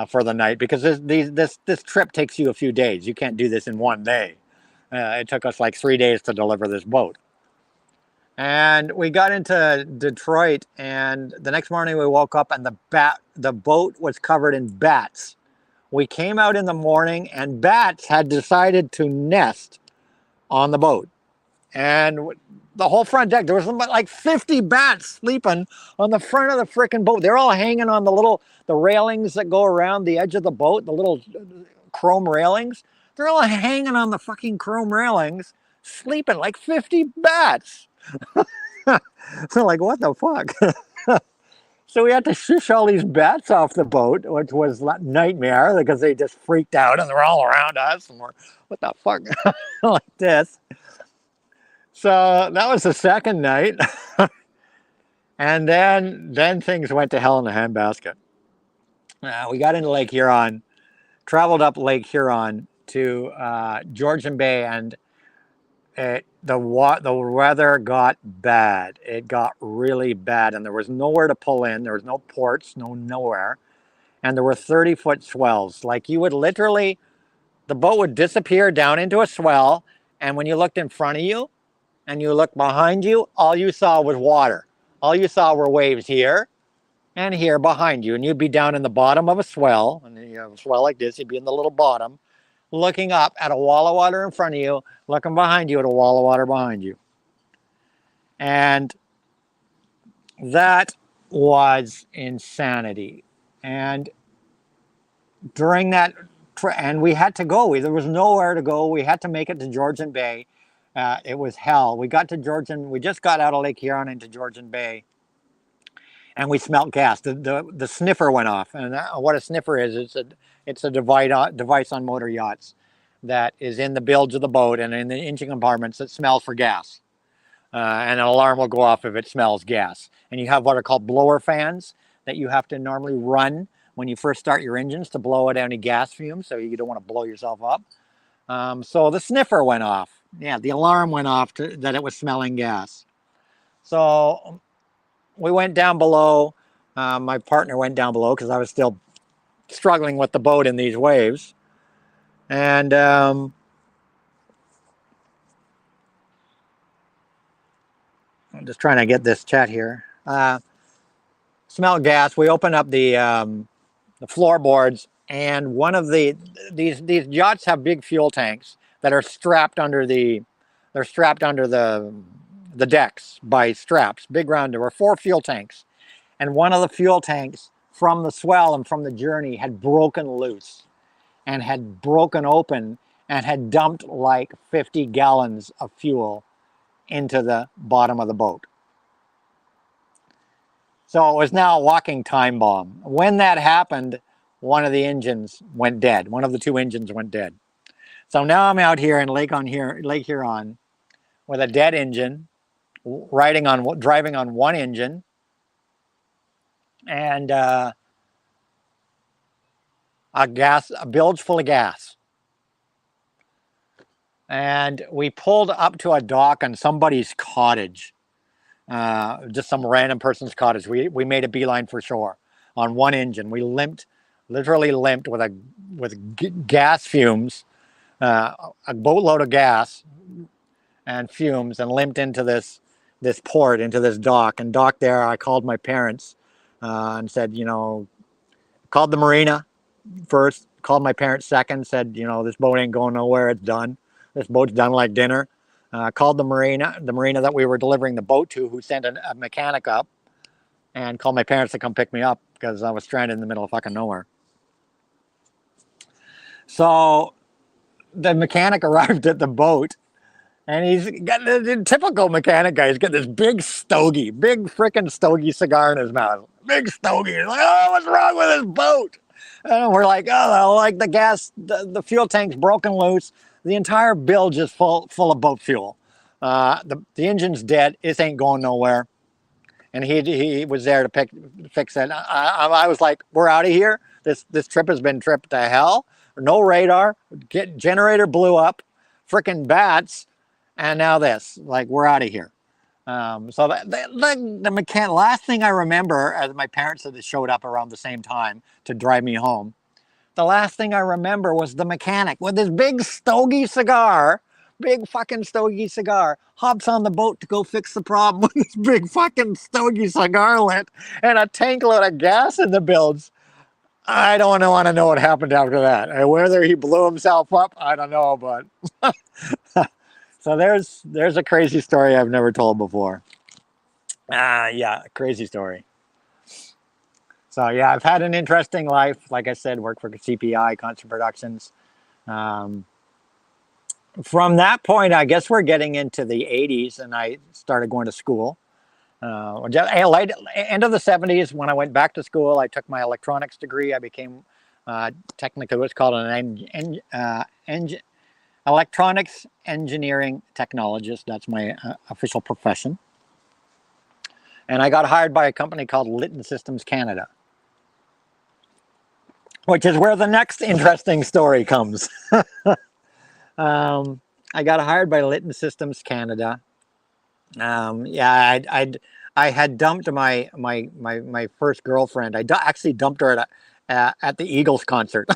for the night, because this trip takes you a few days. You can't do this in one day. It took us like 3 days to deliver this boat. And we got into Detroit, and the next morning we woke up, and the boat was covered in bats. We came out in the morning, and bats had decided to nest on the boat. And the whole front deck, there was like 50 bats sleeping on the front of the freaking boat. They're all hanging on the railings that go around the edge of the boat, the little chrome railings. They're all hanging on the fucking chrome railings, sleeping like 50 bats. So like, what the fuck? So we had to shush all these bats off the boat, which was a nightmare because they just freaked out and they're all around us, and we're, what the fuck, like this. So that was the second night. And then things went to hell in a handbasket. We got into Lake Huron, traveled up Lake Huron to Georgian Bay, and the weather got bad. It got really bad, and there was nowhere to pull in. There was no ports, nowhere, and there were 30-foot swells. Like, you would literally, the boat would disappear down into a swell, and when you looked in front of you and you looked behind you, all you saw was water. All you saw were waves here and here behind you, and you'd be down in the bottom of a swell, and you have a swell like this, you'd be in the little bottom, looking up at a wall of water in front of you, looking behind you at a wall of water behind you. And that was insanity. And during that, and we had to go. There was nowhere to go. We had to make it to Georgian Bay. It was hell. We got to Georgian. We just got out of Lake Huron into Georgian Bay, and we smelt gas. The sniffer went off. And what a sniffer is, it's a device on motor yachts that is in the bilge of the boat and in the engine compartments that smells for gas. And an alarm will go off if it smells gas. And you have what are called blower fans that you have to normally run when you first start your engines to blow out any gas fumes, so you don't want to blow yourself up. So the sniffer went off. Yeah, the alarm went off that it was smelling gas. So we went down below. My partner went down below because I was still struggling with the boat in these waves. And I'm just trying to get this chat here. Smelled gas. We opened up the floorboards, and one of these yachts have big fuel tanks that are strapped under the decks by straps, big round. There were 4 fuel tanks, and one of the fuel tanks from the swell and from the journey had broken loose and had broken open and had dumped like 50 gallons of fuel into the bottom of the boat. So it was now a walking time bomb. When that happened, one of the engines went dead. One of the 2 engines went dead. So now I'm out here in Lake Huron with a dead engine, driving on one engine, and a bilge full of gas. And we pulled up to a dock on somebody's cottage. Just some random person's cottage. We made a beeline for shore on one engine. We literally limped with a gas fumes, a boatload of gas and fumes, and limped into this port, into this dock. And docked there, I called my parents and said, called the marina first, called my parents second, said, this boat ain't going nowhere, it's done. This boat's done like dinner. Called the marina that we were delivering the boat to, who sent a mechanic up, and called my parents to come pick me up because I was stranded in the middle of fucking nowhere. So the mechanic arrived at the boat, and he's got the typical mechanic guy. He's got this big freaking stogie cigar in his mouth. Big stogie. He's like, oh, what's wrong with this boat? And we're like, oh, like the gas, the fuel tank's broken loose. The entire bilge is full of boat fuel. The engine's dead. It ain't going nowhere. And he was there to fix it. I was like, we're out of here. This trip has been tripped to hell. No radar. Generator blew up. Freaking bats. And now this. Like, we're out of here. So the last thing I remember, as my parents had showed up around the same time to drive me home, the last thing I remember was the mechanic with this big stogie cigar, big fucking stogie cigar, hops on the boat to go fix the problem with this big fucking stogie cigar lit and a tank load of gas in the bilge. I don't want to know what happened after that. And whether he blew himself up, I don't know, but so there's a crazy story I've never told before. Yeah, crazy story. So yeah, I've had an interesting life. Like I said, worked for CPI, Concert Productions. From that point, I guess we're getting into the 80s, and I started going to school. End of the 70s, when I went back to school, I took my electronics degree. I became technically what's called an electronics engineering technologist. That's my official profession. And I got hired by a company called Litton Systems Canada, which is where the next interesting story comes. I got hired by Litton Systems Canada. Yeah, I had dumped my first girlfriend. I actually dumped her at the Eagles concert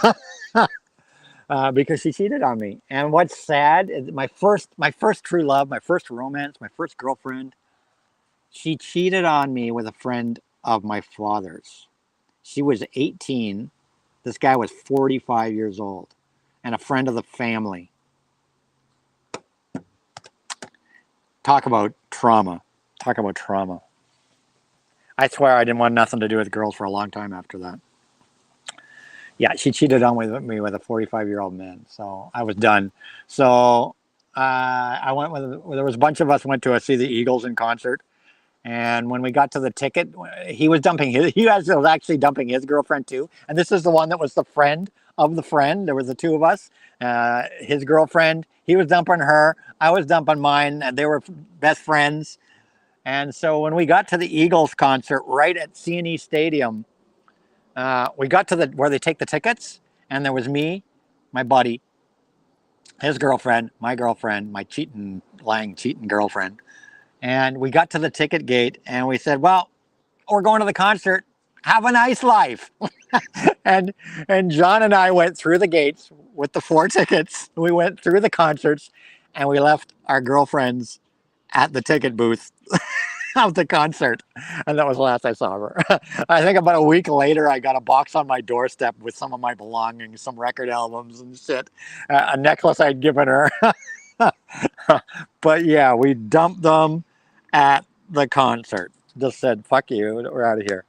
because she cheated on me. And what's sad is my first true love, my first romance, my first girlfriend, she cheated on me with a friend of my father's. She was 18. This guy was 45 years old, and a friend of the family. Talk about trauma. Talk about trauma. I swear I didn't want nothing to do with girls for a long time after that. Yeah, she cheated on me with a 45-year-old man, so I was done. So I went with, there was a bunch of us went to see the Eagles in concert. And when we got to the ticket, he was actually dumping his girlfriend too. And this is the one that was the friend of the friend. There was the two of us. His girlfriend, he was dumping her. I was dumping mine. And they were best friends. And so when we got to the Eagles concert right at C&E Stadium, we got to where they take the tickets. And there was me, my buddy, his girlfriend, my cheating girlfriend. And we got to the ticket gate and we said, well, we're going to the concert. Have a nice life. and John and I went through the gates with the 4 tickets. We went through the concerts and we left our girlfriends at the ticket booth of the concert. And that was the last I saw her. I think about a week later, I got a box on my doorstep with some of my belongings, some record albums and shit, a necklace I'd given her. But yeah, we dumped them at the concert. Just said, fuck you, we're out of here.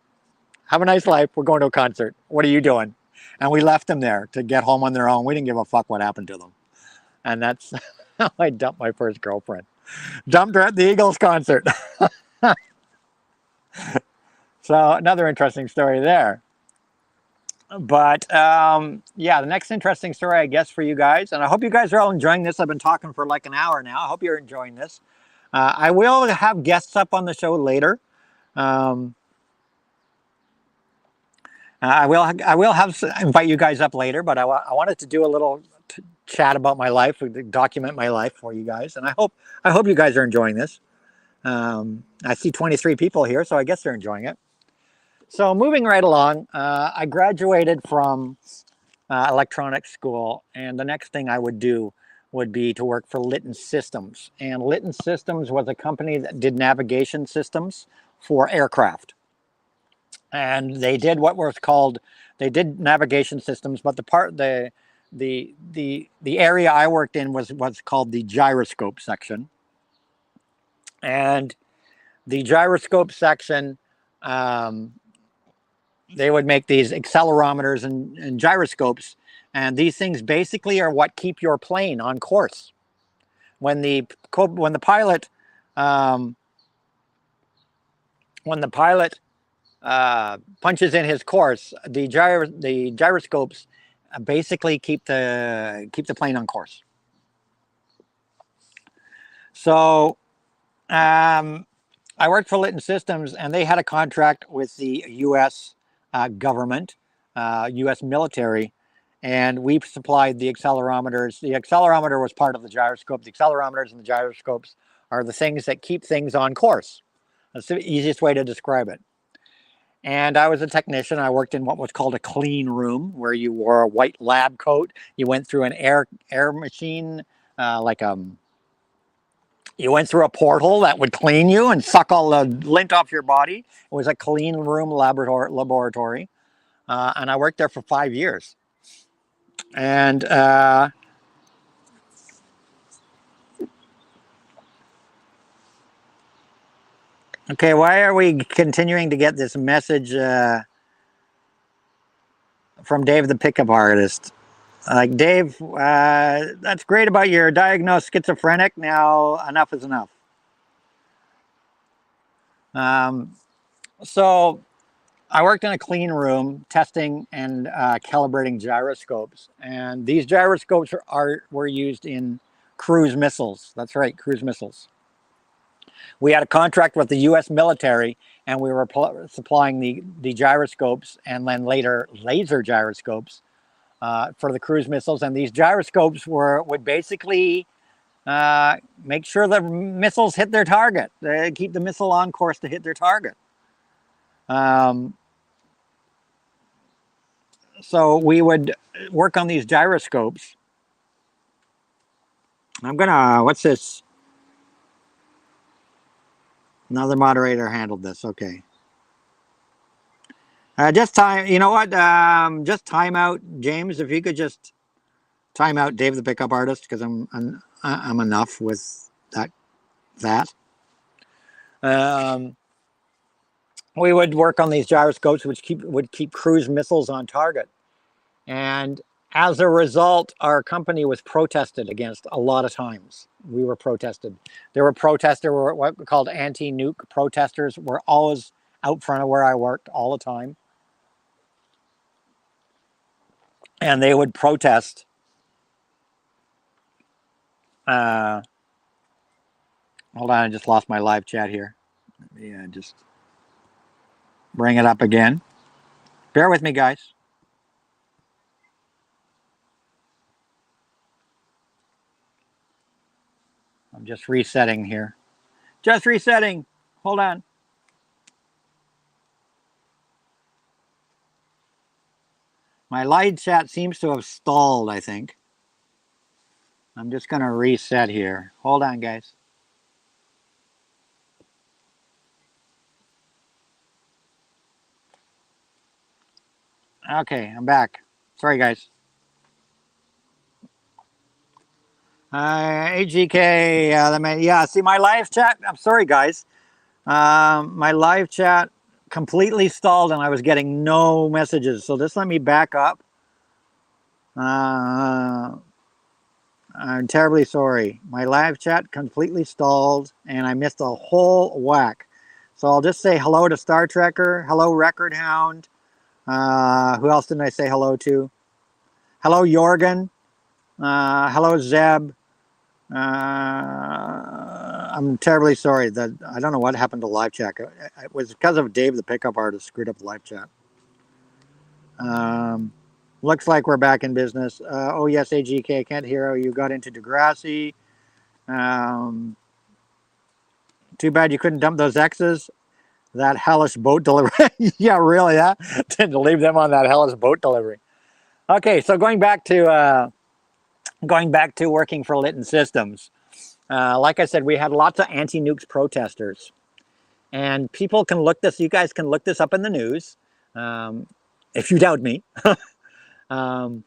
Have a nice life. We're going to a concert. What are you doing? And we left them there to get home on their own. We didn't give a fuck what happened to them. And that's how I dumped my first girlfriend. Dumped her at the Eagles concert. So another interesting story there. But yeah, the next interesting story, I guess, for you guys, and I hope you guys are all enjoying this. I've been talking for like an hour now. I hope you're enjoying this. I will have guests up on the show later. I will invite you guys up later, but I wanted to do a little chat about my life, document my life for you guys, and I hope you guys are enjoying this. I see 23 people here, so I guess they're enjoying it. So moving right along, I graduated from electronics school, and the next thing I would do would be to work for Litton Systems. And Litton Systems was a company that did navigation systems for aircraft. And they did what was called, they did navigation systems, but the area I worked in was what's called the gyroscope section. And the gyroscope section, they would make these accelerometers and gyroscopes, and these things basically are what keep your plane on course. When the pilot when the pilot punches in his course, the gyroscopes basically keep the plane on course. So I worked for Litton Systems, and they had a contract with the U.S. Government, U.S. military, and we supplied the accelerometers. The accelerometer was part of the gyroscope. The accelerometers and the gyroscopes are the things that keep things on course. That's the easiest way to describe it. And I was a technician. I worked in what was called a clean room, where you wore a white lab coat. You went through an air machine, you went through a portal that would clean you and suck all the lint off your body. It was a clean room laboratory. And I worked there for 5 years. And okay, why are we continuing to get this message from Dave the Pickup Artist? Like, Dave, that's great about your diagnosed schizophrenic. Now, enough is enough. So I worked in a clean room testing and calibrating gyroscopes. And these gyroscopes were used in cruise missiles. That's right, cruise missiles. We had a contract with the U.S. military, and we were supplying the gyroscopes and then later laser gyroscopes for the cruise missiles. And these gyroscopes would basically make sure the missiles hit their target. They keep the missile on course to hit their target. So we would work on these gyroscopes. I'm gonna, what's this? Another moderator handled this. Okay. Just time. You know what? Just time out, James. If you could just time out Dave the Pickup Artist, because I'm enough with that. We would work on these gyroscopes, which would keep cruise missiles on target, and as a result, our company was protested against a lot of times. We were protested. There were protesters, what we called anti-nuke protesters, were always out front of where I worked all the time. And they would protest. Hold on, I just lost my live chat here. Let me just bring it up again. Bear with me, guys. I'm just resetting here. Just resetting. Hold on. My live chat seems to have stalled, I think. I'm just going to reset here. Hold on, guys. Okay, I'm back. Sorry, guys. AGK, yeah, see my live chat. I'm sorry, guys. My live chat completely stalled and I was getting no messages. So just let me back up. I'm terribly sorry. My live chat completely stalled and I missed a whole whack. So I'll just say hello to Star Trekker. Hello, Record Hound. Who else didn't I say hello to? Hello, Jorgen. Hello, Zeb. I'm terribly sorry that I don't know what happened to live chat. It was because of Dave the Pickup Artist screwed up the live chat. Looks like we're back in business. Oh yes, AGK, can't hear how you got into Degrassi. Too bad you couldn't dump those X's. That hellish boat delivery. Yeah, really, huh? To leave them on that hellish boat delivery. Okay, so going back to working for Litton Systems, like I said, we had lots of anti-nukes protesters, and people can look this. You guys can look this up in the news, um, if you doubt me. um,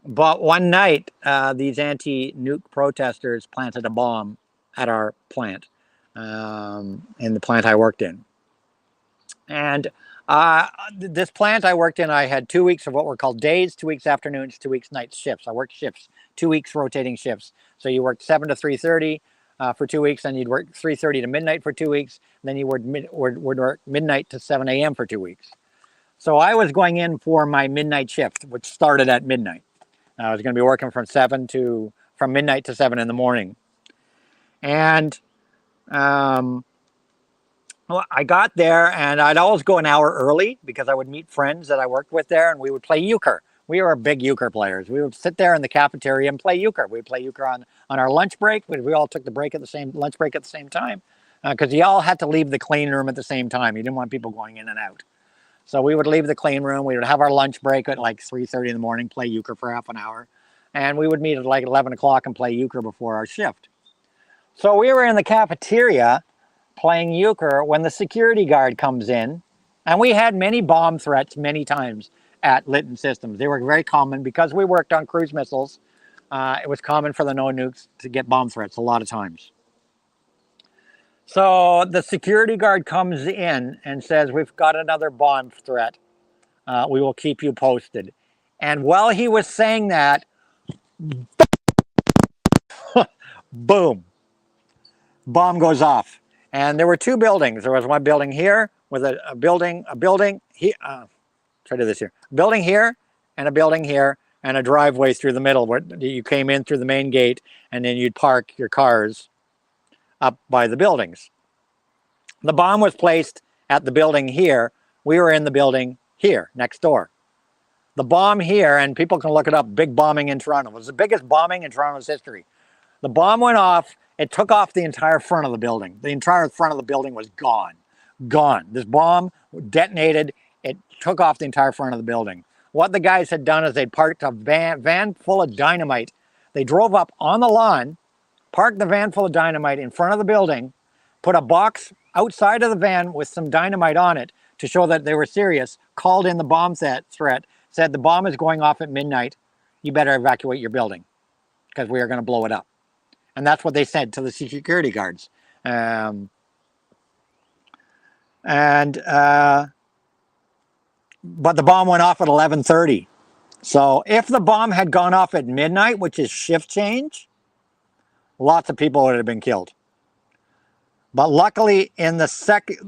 but one night, these anti-nuke protesters planted a bomb at our plant, in the plant I worked in. And this plant I worked in, I had 2 weeks of what were called days, 2 weeks afternoons, 2 weeks nights shifts. I worked shifts, 2 weeks rotating shifts. So you worked 7 to 3:30 for 2 weeks, then you'd work 3:30 to midnight for 2 weeks, then you would work midnight to 7 a.m. for 2 weeks. So I was going in for my midnight shift, which started at midnight. I was going to be working from midnight to 7 in the morning, and um, well, I got there, and I'd always go an hour early because I would meet friends that I worked with there, and we would play euchre. We were big euchre players. We would sit there in the cafeteria and play euchre. We'd play euchre on our lunch break. We all took the lunch break at the same time, because you all had to leave the clean room at the same time. You didn't want people going in and out. So we would leave the clean room. We would have our lunch break at like 3:30 in the morning, play euchre for half an hour, and we would meet at like 11 o'clock and play euchre before our shift. So we were in the cafeteria playing euchre when the security guard comes in, and we had many bomb threats many times at Litton Systems. They were very common because we worked on cruise missiles. It was common for the no nukes to get bomb threats a lot of times. So the security guard comes in and says, "We've got another bomb threat. We will keep you posted." And while he was saying that, boom, bomb goes off. And there were two buildings. There was one building here with a building here. Try to do this here. A building here and a building here and a driveway through the middle where you came in through the main gate, and then you'd park your cars up by the buildings. The bomb was placed at the building here. We were in the building here next door. The bomb here, and people can look it up, big bombing in Toronto. It was the biggest bombing in Toronto's history. The bomb went off. It took off the entire front of the building. The entire front of the building was gone. Gone. This bomb detonated. It took off the entire front of the building. What the guys had done is they'd parked a van full of dynamite. They drove up on the lawn, parked the van full of dynamite in front of the building, put a box outside of the van with some dynamite on it to show that they were serious, called in the bomb threat, said the bomb is going off at midnight. You better evacuate your building because we are going to blow it up. And that's what they said to the security guards. But the bomb went off at 11:30. So if the bomb had gone off at midnight, which is shift change, lots of people would have been killed. But luckily, in the section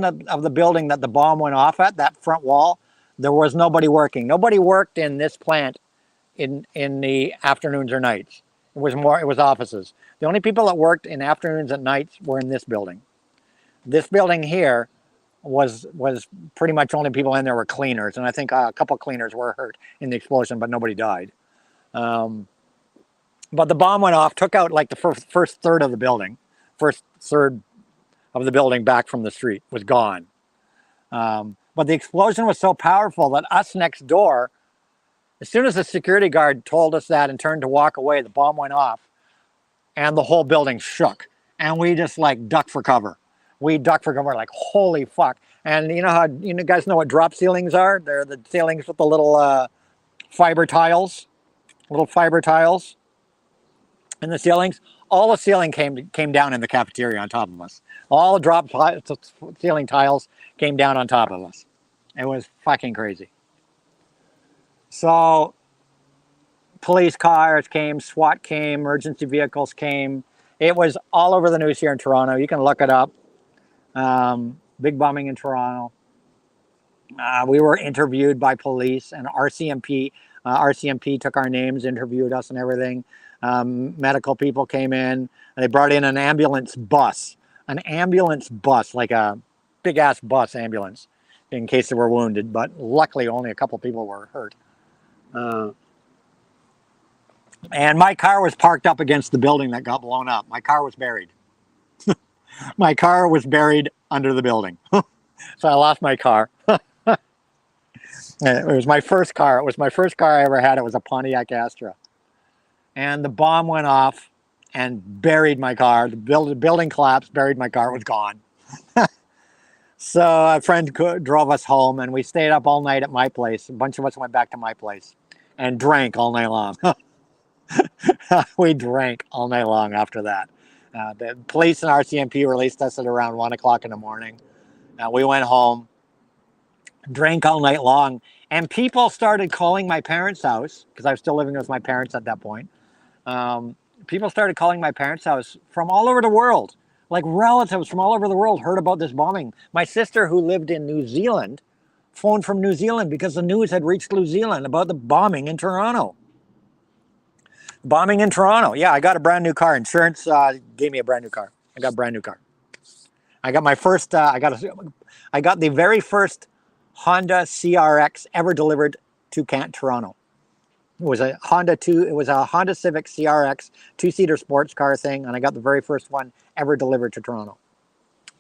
of the building that the bomb went off at, that front wall, there was nobody working. Nobody worked in this plant in the afternoons or nights. It was offices. The only people that worked in afternoons and nights were in this building. This building here was pretty much only people in there were cleaners, and I think a couple of cleaners were hurt in the explosion, but nobody died. But the bomb went off, took out like the first third of the building. First third of the building back from the street was gone. But the explosion was so powerful that us next door, as soon as the security guard told us that and turned to walk away, the bomb went off and the whole building shook. And we just like ducked for cover. We ducked for cover like, holy fuck. And you know how, you guys know what drop ceilings are? They're the ceilings with the little fiber tiles in the ceilings. All the ceiling came down in the cafeteria on top of us. All the drop ceiling tiles came down on top of us. It was fucking crazy. So police cars came, SWAT came, emergency vehicles came. It was all over the news here in Toronto. You can look it up. Big bombing in Toronto. We were interviewed by police and RCMP. RCMP took our names, interviewed us and everything. Medical people came in. They brought in an ambulance bus, like a big ass bus ambulance in case they were wounded, but luckily only a couple people were hurt. And my car was parked up against the building that got blown up. My car was buried. My car was buried under the building. So I lost my car. It was my first car. It was my first car I ever had. It was a Pontiac Astra. And the bomb went off and buried my car. The building collapsed, buried my car. It was gone. So a friend drove us home, and we stayed up all night at my place. A bunch of us went back to my place and drank all night long. We drank all night long after that. The police and RCMP released us at around 1 o'clock in the morning. We went home, drank all night long, and people started calling my parents' house, because I was still living with my parents at that point. People started calling my parents' house from all over the world. Like relatives from all over the world heard about this bombing. My sister, who lived in New Zealand, phoned from New Zealand because the news had reached New Zealand about the bombing in Toronto. Bombing in Toronto. Yeah, I got a brand new car. Insurance gave me a brand new car. I got a brand new car. I got my first. I got the very first Honda CRX ever delivered to Toronto. It was a Honda Civic CRX two-seater sports car thing, and I got the very first one ever delivered to Toronto.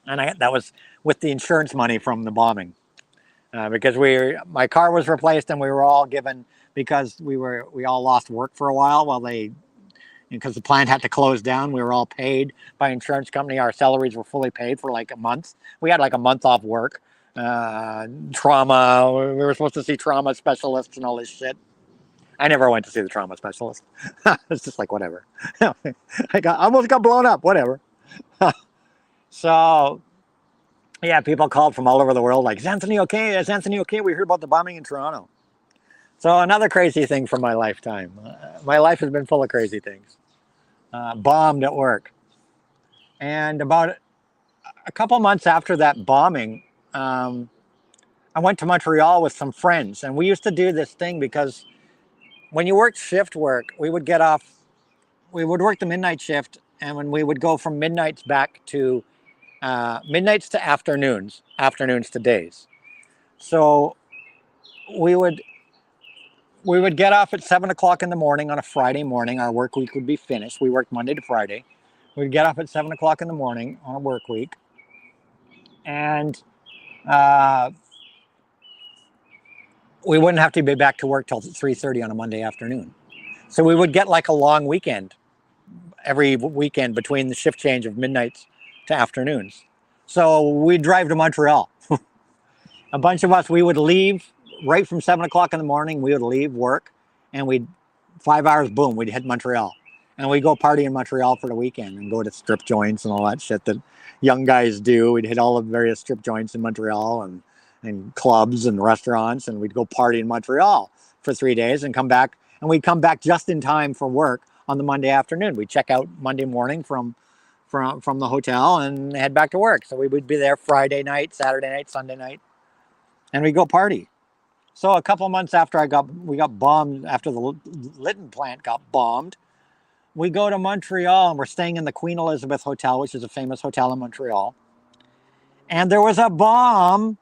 And that was with the insurance money from the bombing, because my car was replaced, and we were all given, because we all lost work for a while because the plant had to close down. We were all paid by insurance company. Our salaries were fully paid for like a month. We had like a month off work. Trauma. We were supposed to see trauma specialists and all this shit. I never went to see the trauma specialist. It's just like, whatever. I almost got blown up. Whatever. So, yeah, people called from all over the world like, is Anthony okay? Is Anthony okay? We heard about the bombing in Toronto. So another crazy thing from my lifetime. My life has been full of crazy things. Bombed at work. And about a couple months after that bombing, I went to Montreal with some friends. And we used to do this thing because when you worked shift work, we would work the midnight shift, and when we would go from midnights back to midnights to afternoons to days. So we would get off at 7 o'clock in the morning on a Friday morning. Our work week would be finished. We worked Monday to Friday. We'd get off at 7 o'clock in the morning on a work week, and we wouldn't have to be back to work till 3:30 on a Monday afternoon. So we would get like a long weekend every weekend between the shift change of midnights to afternoons. So we'd drive to Montreal. A bunch of us, we would leave right from 7 o'clock in the morning. We would leave work, and 5 hours, boom, we'd hit Montreal. And we'd go party in Montreal for the weekend and go to strip joints and all that shit that young guys do. We'd hit all the various strip joints in Montreal and clubs and restaurants, and we'd go party in Montreal for 3 days and come back. And we'd come back just in time for work on the Monday afternoon. We'd check out Monday morning from the hotel and head back to work. So we would be there Friday night, Saturday night, Sunday night, and we'd go party. So a couple of months after we got bombed, after the Lytton plant got bombed, we go to Montreal, and we're staying in the Queen Elizabeth Hotel, which is a famous hotel in Montreal. And there was a bomb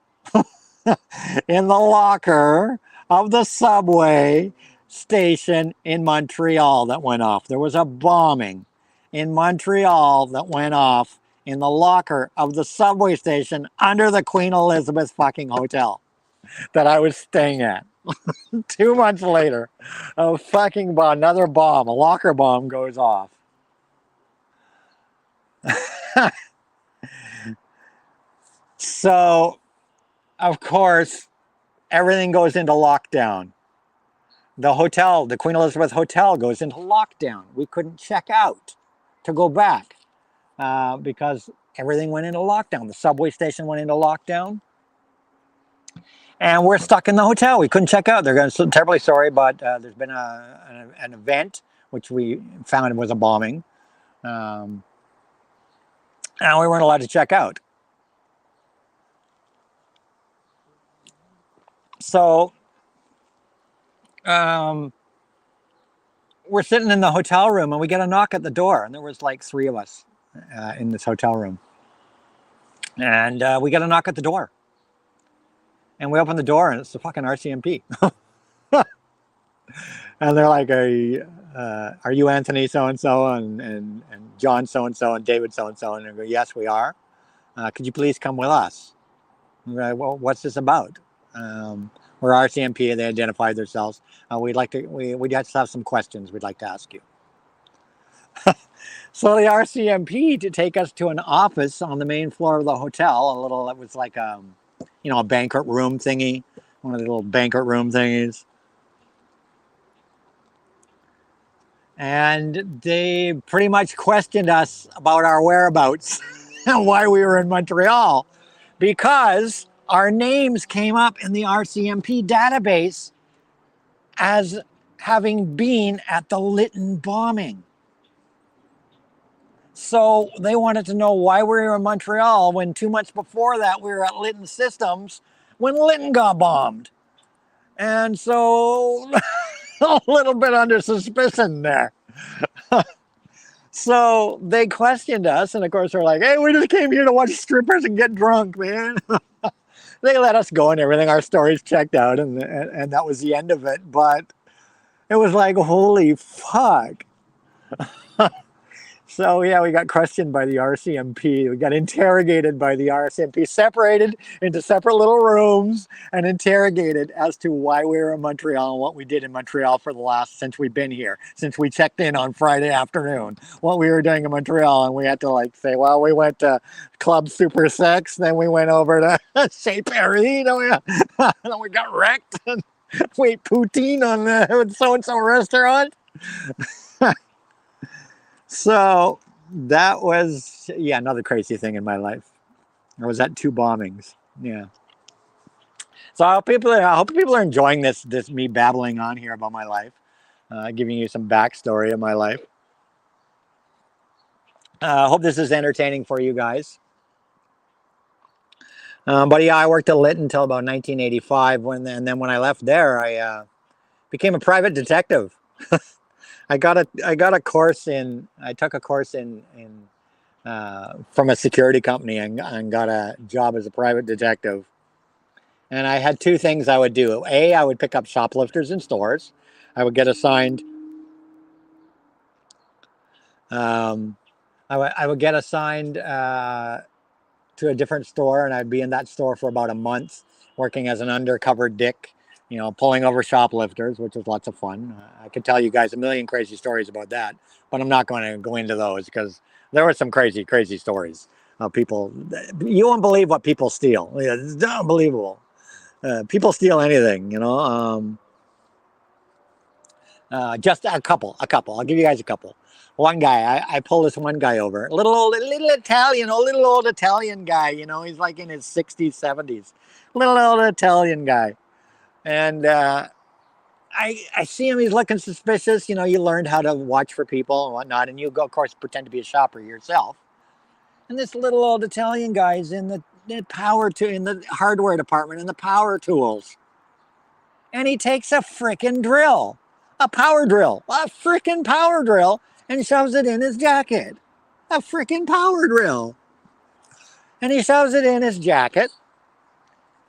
in the locker of the subway station in Montreal that went off. There was a bombing in Montreal that went off in the locker of the subway station under the Queen Elizabeth fucking hotel that I was staying at. 2 months later, another bomb, a locker bomb goes off. So, of course, everything goes into lockdown. The hotel, the Queen Elizabeth Hotel, goes into lockdown. We couldn't check out to go back because everything went into lockdown. The subway station went into lockdown. And we're stuck in the hotel. We couldn't check out. They're terribly sorry, but there's been an event, which we found was a bombing. And we weren't allowed to check out. So we're sitting in the hotel room, and we get a knock at the door. And there was like 3 of us in this hotel room. And we get a knock at the door. And we open the door, and it's the fucking RCMP. And they're like, are you Anthony so-and-so and John so-and-so and David so-and-so? And I go, yes, we are. Could you please come with us? And we're like, well, what's this about? We're RCMP, and they identified themselves. We just have some questions we'd like to ask you. So the RCMP to take us to an office on the main floor of the hotel. It was like a banquet room thingy, one of the little banquet room thingies. And they pretty much questioned us about our whereabouts and why we were in Montreal, because our names came up in the RCMP database as having been at the Lytton bombing. So they wanted to know why we were in Montreal when 2 months before that we were at Lytton Systems when Lytton got bombed. And so a little bit under suspicion there. So they questioned us, and of course we're like, hey, we just came here to watch strippers and get drunk, man. They let us go and everything. Our stories checked out, and that was the end of it. But it was like, holy fuck. So yeah, we got questioned by the RCMP. We got interrogated by the RCMP, separated into separate little rooms and interrogated as to why we were in Montreal and what we did in Montreal since we've been here, since we checked in on Friday afternoon, what we were doing in Montreal. And we had to say, well, we went to Club Super Sex, then we went over to Chez Paris, then we got wrecked, and we ate poutine on the so-and-so restaurant. So that was, another crazy thing in my life. I was at 2 bombings. Yeah. So I hope people are enjoying this me babbling on here about my life, giving you some backstory of my life. I hope this is entertaining for you guys. But yeah, I worked at Lytton until about 1985, and then when I left there, I became a private detective. I took a course in from a security company and got a job as a private detective. And I had 2 things I would do. A, I would pick up shoplifters in stores. I would get assigned. I would get assigned to a different store, and I'd be in that store for about a month, working as an undercover dick, pulling over shoplifters, which was lots of fun. I could tell you guys a million crazy stories about that, but I'm not going to go into those because there were some crazy, crazy stories of people. You won't believe what people steal. It's unbelievable. People steal anything, just a couple. I'll give you guys a couple. One guy, I pulled this one guy over, little old Italian guy, he's like in his 60s, 70s, little old Italian guy. And I see him, he's looking suspicious. You learned how to watch for people and whatnot, and you go, of course, pretend to be a shopper yourself. And this little old Italian guy is in the hardware department in the power tools. And he takes a frickin' drill, a frickin' power drill, and shoves it in his jacket. A frickin' power drill. And he shoves it in his jacket,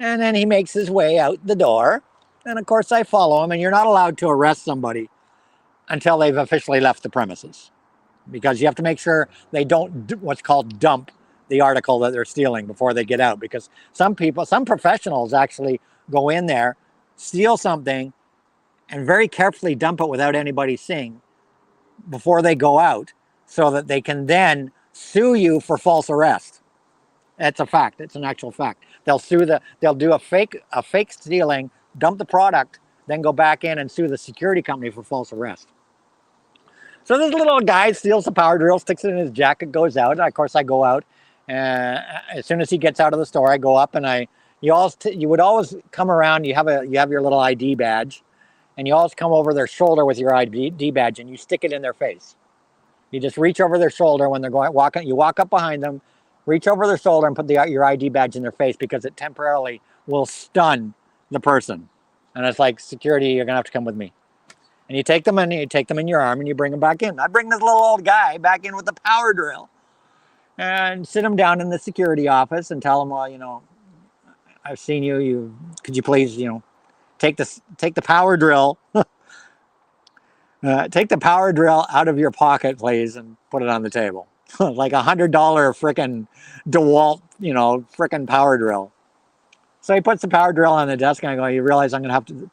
and then he makes his way out the door. And of course I follow him, and you're not allowed to arrest somebody until they've officially left the premises, because you have to make sure they don't what's called dump the article that they're stealing before they get out. Because some professionals actually go in there, steal something, and very carefully dump it without anybody seeing before they go out, so that they can then sue you for false arrest. It's a fact. It's an actual fact. They'll do a fake stealing, dump the product, then go back in and sue the security company for false arrest. So this little guy steals the power drill, sticks it in his jacket, goes out. And of course, I go out. As soon as he gets out of the store, I go up, and you would always come around. You have your little ID badge, and you always come over their shoulder with your ID badge, and you stick it in their face. You just reach over their shoulder when they're walking. You walk up behind them, reach over their shoulder, and put your ID badge in their face, because it temporarily will stun the person. And it's like, security, you're gonna have to come with me. And you take them in your arm, and you bring them back in. I bring this little old guy back in with the power drill, and sit him down in the security office and tell him, well, I've seen you. Could you please, take the power drill. Take the power drill out of your pocket, please, and put it on the table. Like $100 frickin' DeWalt, frickin' power drill. So he puts the power drill on the desk, and I go, you realize I'm going to have to,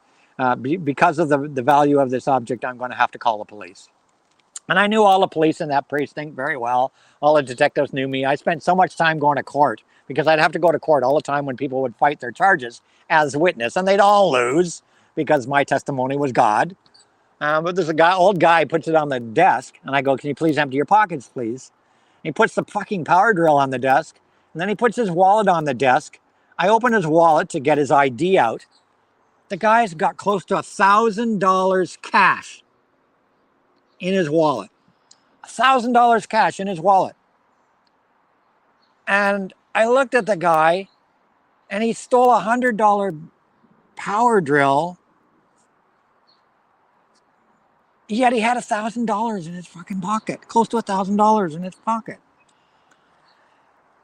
because of the value of this object, I'm going to have to call the police. And I knew all the police in that precinct very well. All the detectives knew me. I spent so much time going to court because I'd have to go to court all the time when people would fight their charges as witness, and they'd all lose because my testimony was God. But there's old guy puts it on the desk, and I go, can you please empty your pockets, please? And he puts the fucking power drill on the desk, and then he puts his wallet on the desk. I open his wallet to get his ID out. The guy's got close to $1,000 cash in his wallet. $1,000 cash in his wallet. And I looked at the guy, and he stole a $100 power drill. Yet he had $1,000 in his fucking pocket, close to $1,000 in his pocket.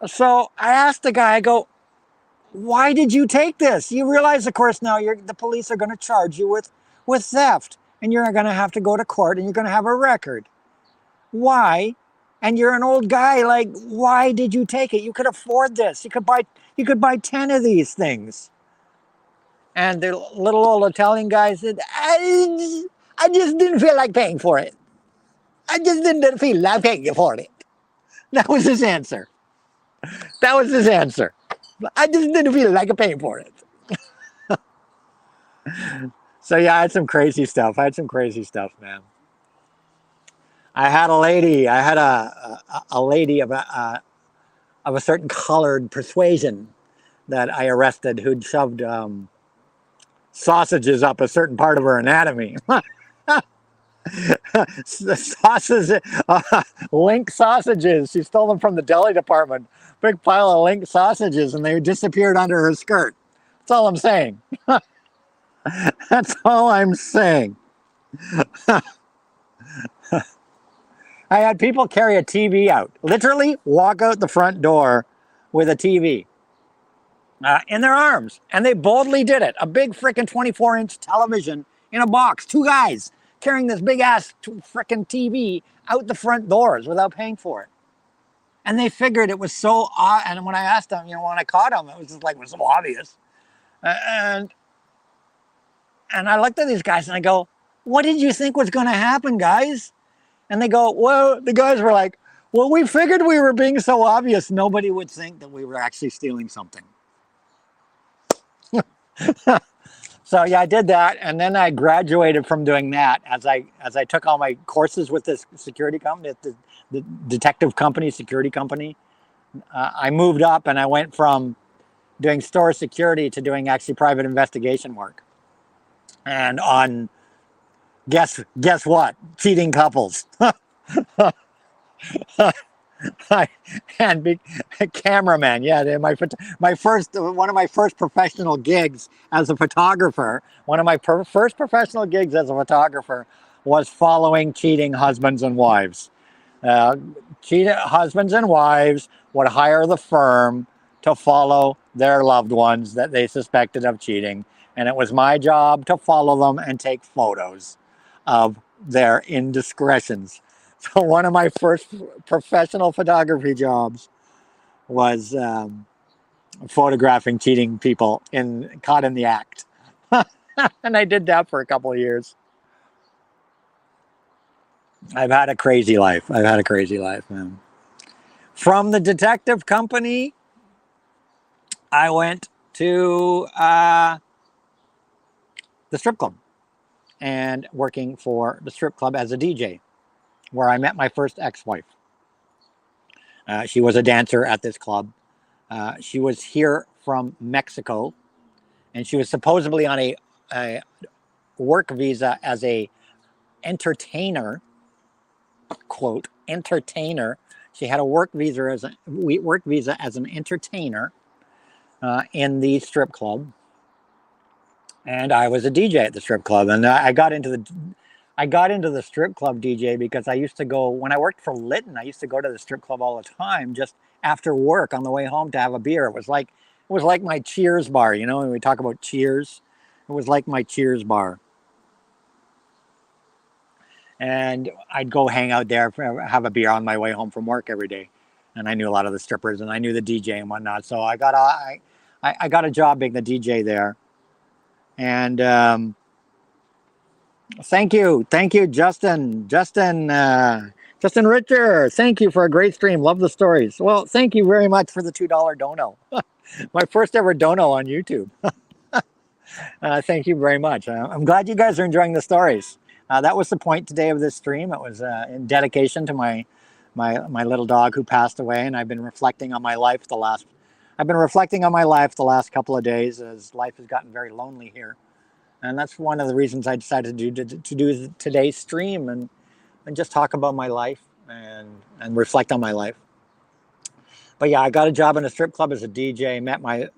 So I asked the guy, I go, why did you take this? You realize, of course, now the police are going to charge you with theft, and you're going to have to go to court, and you're going to have a record. Why? And you're an old guy. Like, why did you take it? You could afford this. You could buy 10 of these things. And the little old Italian guy said, I just didn't feel like paying for it. I just didn't feel like paying for it. That was his answer. That was his answer. I just didn't feel like paying for it. So yeah, I had some crazy stuff. Man. I had a lady of a certain colored persuasion that I arrested who'd shoved sausages up a certain part of her anatomy. Sausages, link sausages. She stole them from the deli department. Big pile of link sausages, and they disappeared under her skirt. That's all I'm saying. That's all I'm saying. I had people carry a TV out, literally walk out the front door with a TV in their arms, and they boldly did it. A big freaking 24-inch television in a box. Two guys carrying this big ass freaking TV out the front doors without paying for it. And they figured it was so odd. And when I asked them, when I caught them, it was just like, it was so obvious. And I looked at these guys and I go, what did you think was going to happen, guys? And they go, well, the guys were like, well, we figured we were being so obvious, nobody would think that we were actually stealing something. So yeah, I did that, and then I graduated from doing that as I took all my courses with this security company, the detective company, security company. I moved up, and I went from doing store security to doing actually private investigation work. And on guess what? Cheating couples. And big cameraman. Yeah, one of my first professional gigs as a photographer. One of my first professional gigs as a photographer was following cheating husbands and wives. Cheating husbands and wives would hire the firm to follow their loved ones that they suspected of cheating, and it was my job to follow them and take photos of their indiscretions. So one of my first professional photography jobs was photographing cheating people caught in the act. And I did that for a couple of years. I've had a crazy life, man. From the detective company, I went to the strip club and working for the strip club as a DJ, where I met my first ex-wife. She was a dancer at this club. She was here from Mexico, and she was supposedly on a work visa as a entertainer, quote, entertainer. She had a work visa as an entertainer in the strip club, and I was a DJ at the strip club. And I got into the strip club DJ because I used to go, when I worked for Lytton, I used to go to the strip club all the time, just after work on the way home to have a beer. It was like my Cheers bar, when we talk about Cheers, it was like my Cheers bar. And I'd go hang out there, have a beer on my way home from work every day. And I knew a lot of the strippers, and I knew the DJ and whatnot. So I I got a job being the DJ there. And thank you, Justin Richer. Thank you for a great stream. Love the stories. Well, thank you very much for the $2 dono. My first ever dono on YouTube. Thank you very much. I'm glad you guys are enjoying the stories. That was the point today of this stream. It was in dedication to my little dog who passed away, and I've been reflecting on my life the last. I've been reflecting on my life the last couple of days as life has gotten very lonely here, and that's one of the reasons I decided to do today's stream and just talk about my life and reflect on my life. But yeah, I got a job in a strip club as a DJ. Met my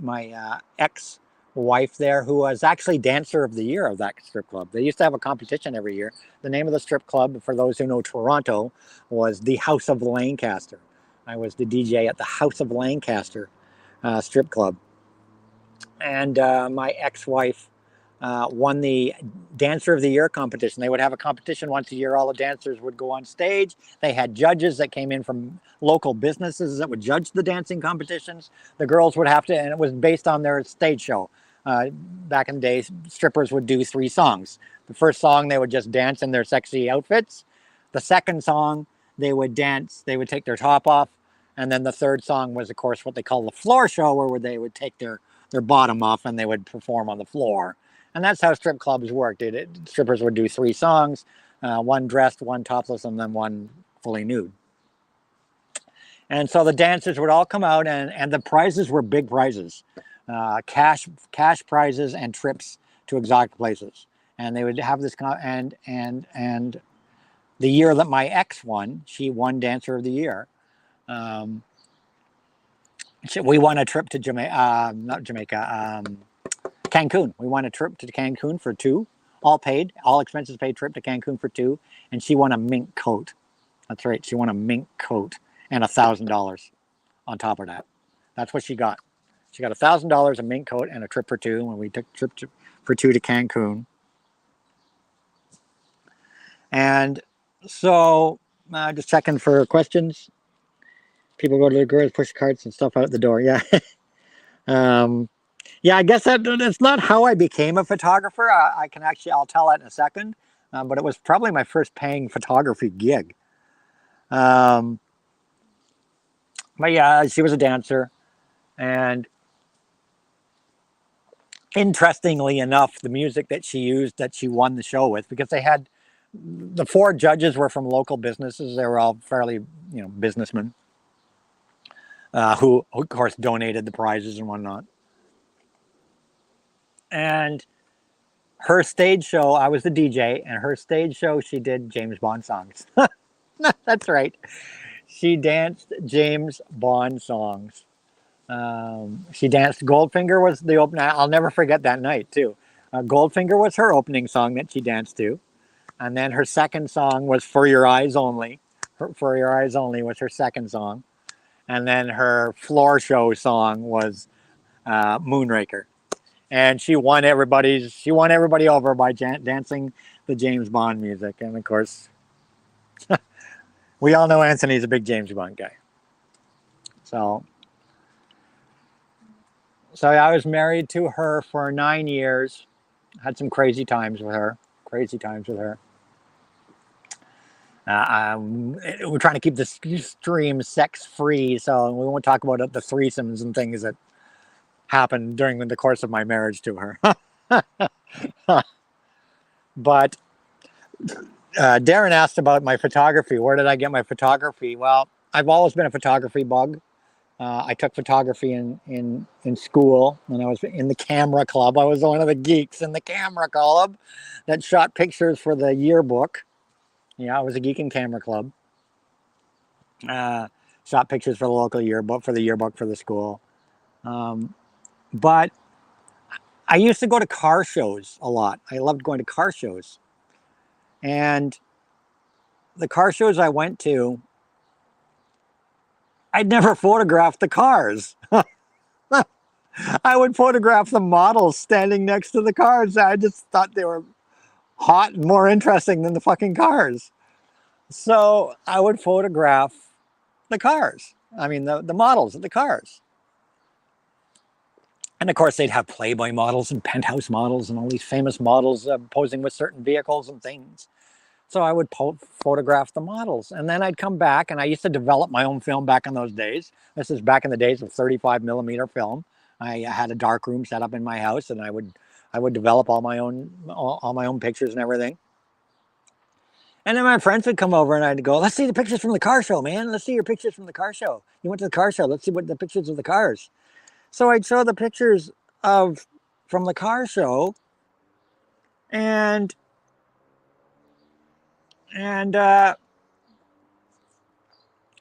ex-wife there, who was actually dancer of the year of that strip club. They used to have a competition every year. The name of the strip club, for those who know Toronto, was the House of Lancaster. I was the DJ at the House of Lancaster strip club, and my ex-wife won the Dancer of the Year competition. They would have a competition once a year. All the dancers would go on stage. They had judges that came in from local businesses that would judge the dancing competitions. The girls would have to, and it was based on their stage show. Back in the days, strippers would do 3 songs. The first song, they would just dance in their sexy outfits. The second song, they would dance, they would take their top off. And then the third song was, of course, what they call the floor show, where they would take their bottom off and they would perform on the floor. And that's how strip clubs worked. Strippers would do 3 songs, one dressed, one topless, and then one fully nude. And so the dancers would all come out, and the prizes were big prizes, cash prizes and trips to exotic places. And they would have this, and the year that my ex won, she won Dancer of the Year. We won a trip to Cancun. We won a trip to Cancun for 2, all paid, all expenses paid trip to Cancun for 2, and she won a mink coat. That's right, she won a mink coat and $1,000 on top of that. That's what she got. She got $1,000, a mink coat, and a trip for 2 when we took a trip for 2 to Cancun. And so, just checking for questions. People go to the girls, push carts and stuff out the door. Yeah. Yeah, I guess that's not how I became a photographer. I'll tell that in a second. But it was probably my first paying photography gig. But yeah, she was a dancer. And interestingly enough, the music that she used, that she won the show with, because the 4 judges were from local businesses. They were all fairly, businessmen who, of course, donated the prizes and whatnot. And her stage show, I was the DJ, and her stage show, she did James Bond songs. That's right. She danced James Bond songs. She danced Goldfinger was the opening. I'll never forget that night, too. Goldfinger was her opening song that she danced to. And then her second song was For Your Eyes Only. For Your Eyes Only was her second song. And then her floor show song was Moonraker. And she won everybody over by dancing the James Bond music. And of course, we all know Anthony's a big James Bond guy. So I was married to her for 9 years. Had some crazy times with her. We're trying to keep the stream sex free, so we won't talk about the threesomes and things that happened during the course of my marriage to her. But Darren asked about my photography. Where did I get my photography? Well, I've always been a photography bug. I took photography in school when I was in the camera club. I was one of the geeks in the camera club that shot pictures for the yearbook. Yeah, I was a geek in camera club. Shot pictures for the local yearbook, for the school. But I used to go to car shows a lot. I loved going to car shows. And the car shows I went to, I'd never photographed the cars. I would photograph the models standing next to the cars. I just thought they were hot and more interesting than the fucking cars. So I would photograph the cars. I mean, the models of the cars. And of course, they'd have Playboy models and penthouse models and all these famous models posing with certain vehicles and things. So I would photograph the models, and then I'd come back, and I used to develop my own film back in those days. This is back in the days of 35 millimeter film. I had a dark room set up in my house, and I would develop all my own pictures and everything. And then my friends would come over, and I'd go, "Let's see the pictures from the car show, man. Let's see your pictures from the car show. You went to the car show. Let's see what the pictures of the cars." So I'd show the pictures of from the car show, and and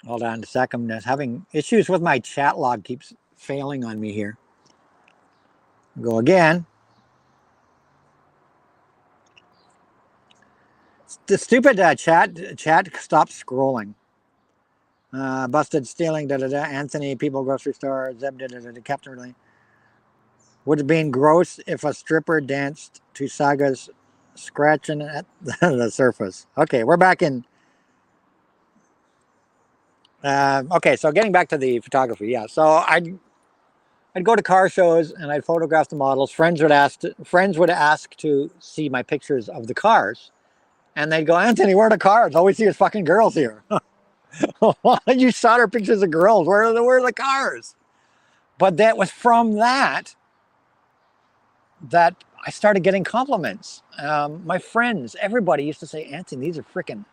hold on a second. I'm having issues with my chat log. Keeps failing on me here. Go again. The stupid chat stopped scrolling. Busted stealing. Da da da. Anthony, people grocery store. Zeb. Da da da. Kept early. Would have been gross if a stripper danced to Saga's scratching at the surface. Okay, we're back in. Okay, so getting back to the photography, yeah. So I'd go to car shows and I'd photograph the models. Friends would ask to see my pictures of the cars, and they'd go, "Anthony, where are the cars? All we see is fucking girls here." You shot our pictures of girls. Where are the cars? But that was from that I started getting compliments. My friends, everybody used to say, "Anthony, these are freaking,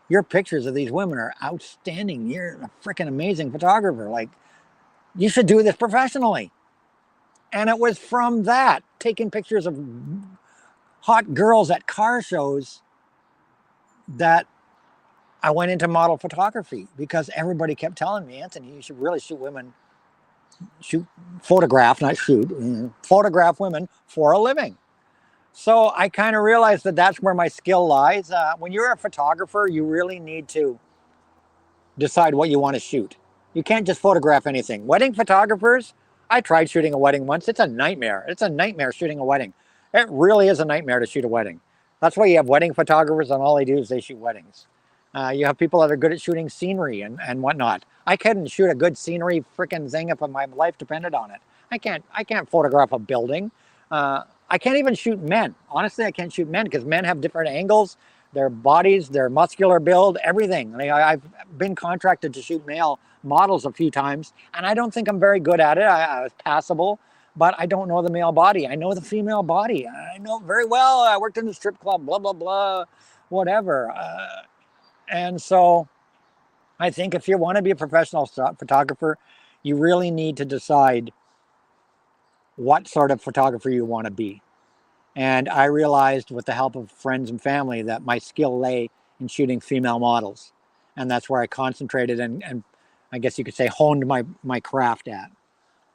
your pictures of these women are outstanding. You're a freaking amazing photographer. Like, you should do this professionally." And it was from that, taking pictures of hot girls at car shows, that I went into model photography, because everybody kept telling me, "Anthony, you should really shoot women, photograph, not shoot, photograph women for a living." So I kind of realized that that's where my skill lies. When you're a photographer, you really need to decide what you want to shoot. You can't just photograph anything. Wedding photographers, I tried shooting a wedding once. It's a nightmare. It's a nightmare shooting a wedding. It really is a nightmare to shoot a wedding. That's why you have wedding photographers, and all they do is they shoot weddings. You have people that are good at shooting scenery and whatnot. I couldn't shoot a good scenery freaking thing if my life depended on it. I can't photograph a building. I can't even shoot men. Honestly, I can't shoot men, because men have different angles, their bodies, their muscular build, everything. I've been contracted to shoot male models a few times, and I don't think I'm very good at it. I was passable, but I don't know the male body. I know the female body. I know it very well. I worked in the strip club, blah, blah, blah, whatever. And so I think if you want to be a professional photographer, you really need to decide what sort of photographer you want to be. And I realized, with the help of friends and family, that my skill lay in shooting female models. And that's where I concentrated and I guess you could say honed my craft at.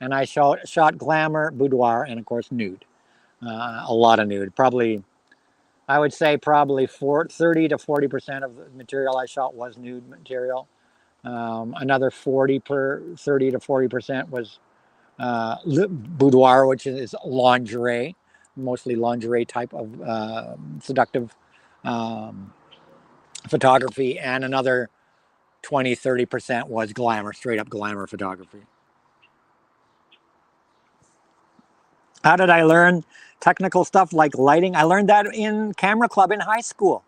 And I shot glamour, boudoir, and of course nude. A lot of nude. Probably, I would say probably 30 to 40% of the material I shot was nude material. Another 30 to 40% was boudoir, which is lingerie, mostly lingerie type of seductive photography, and another 20-30% was glamour, straight up glamour photography. How did I learn technical stuff like lighting? I learned that in camera club in high school.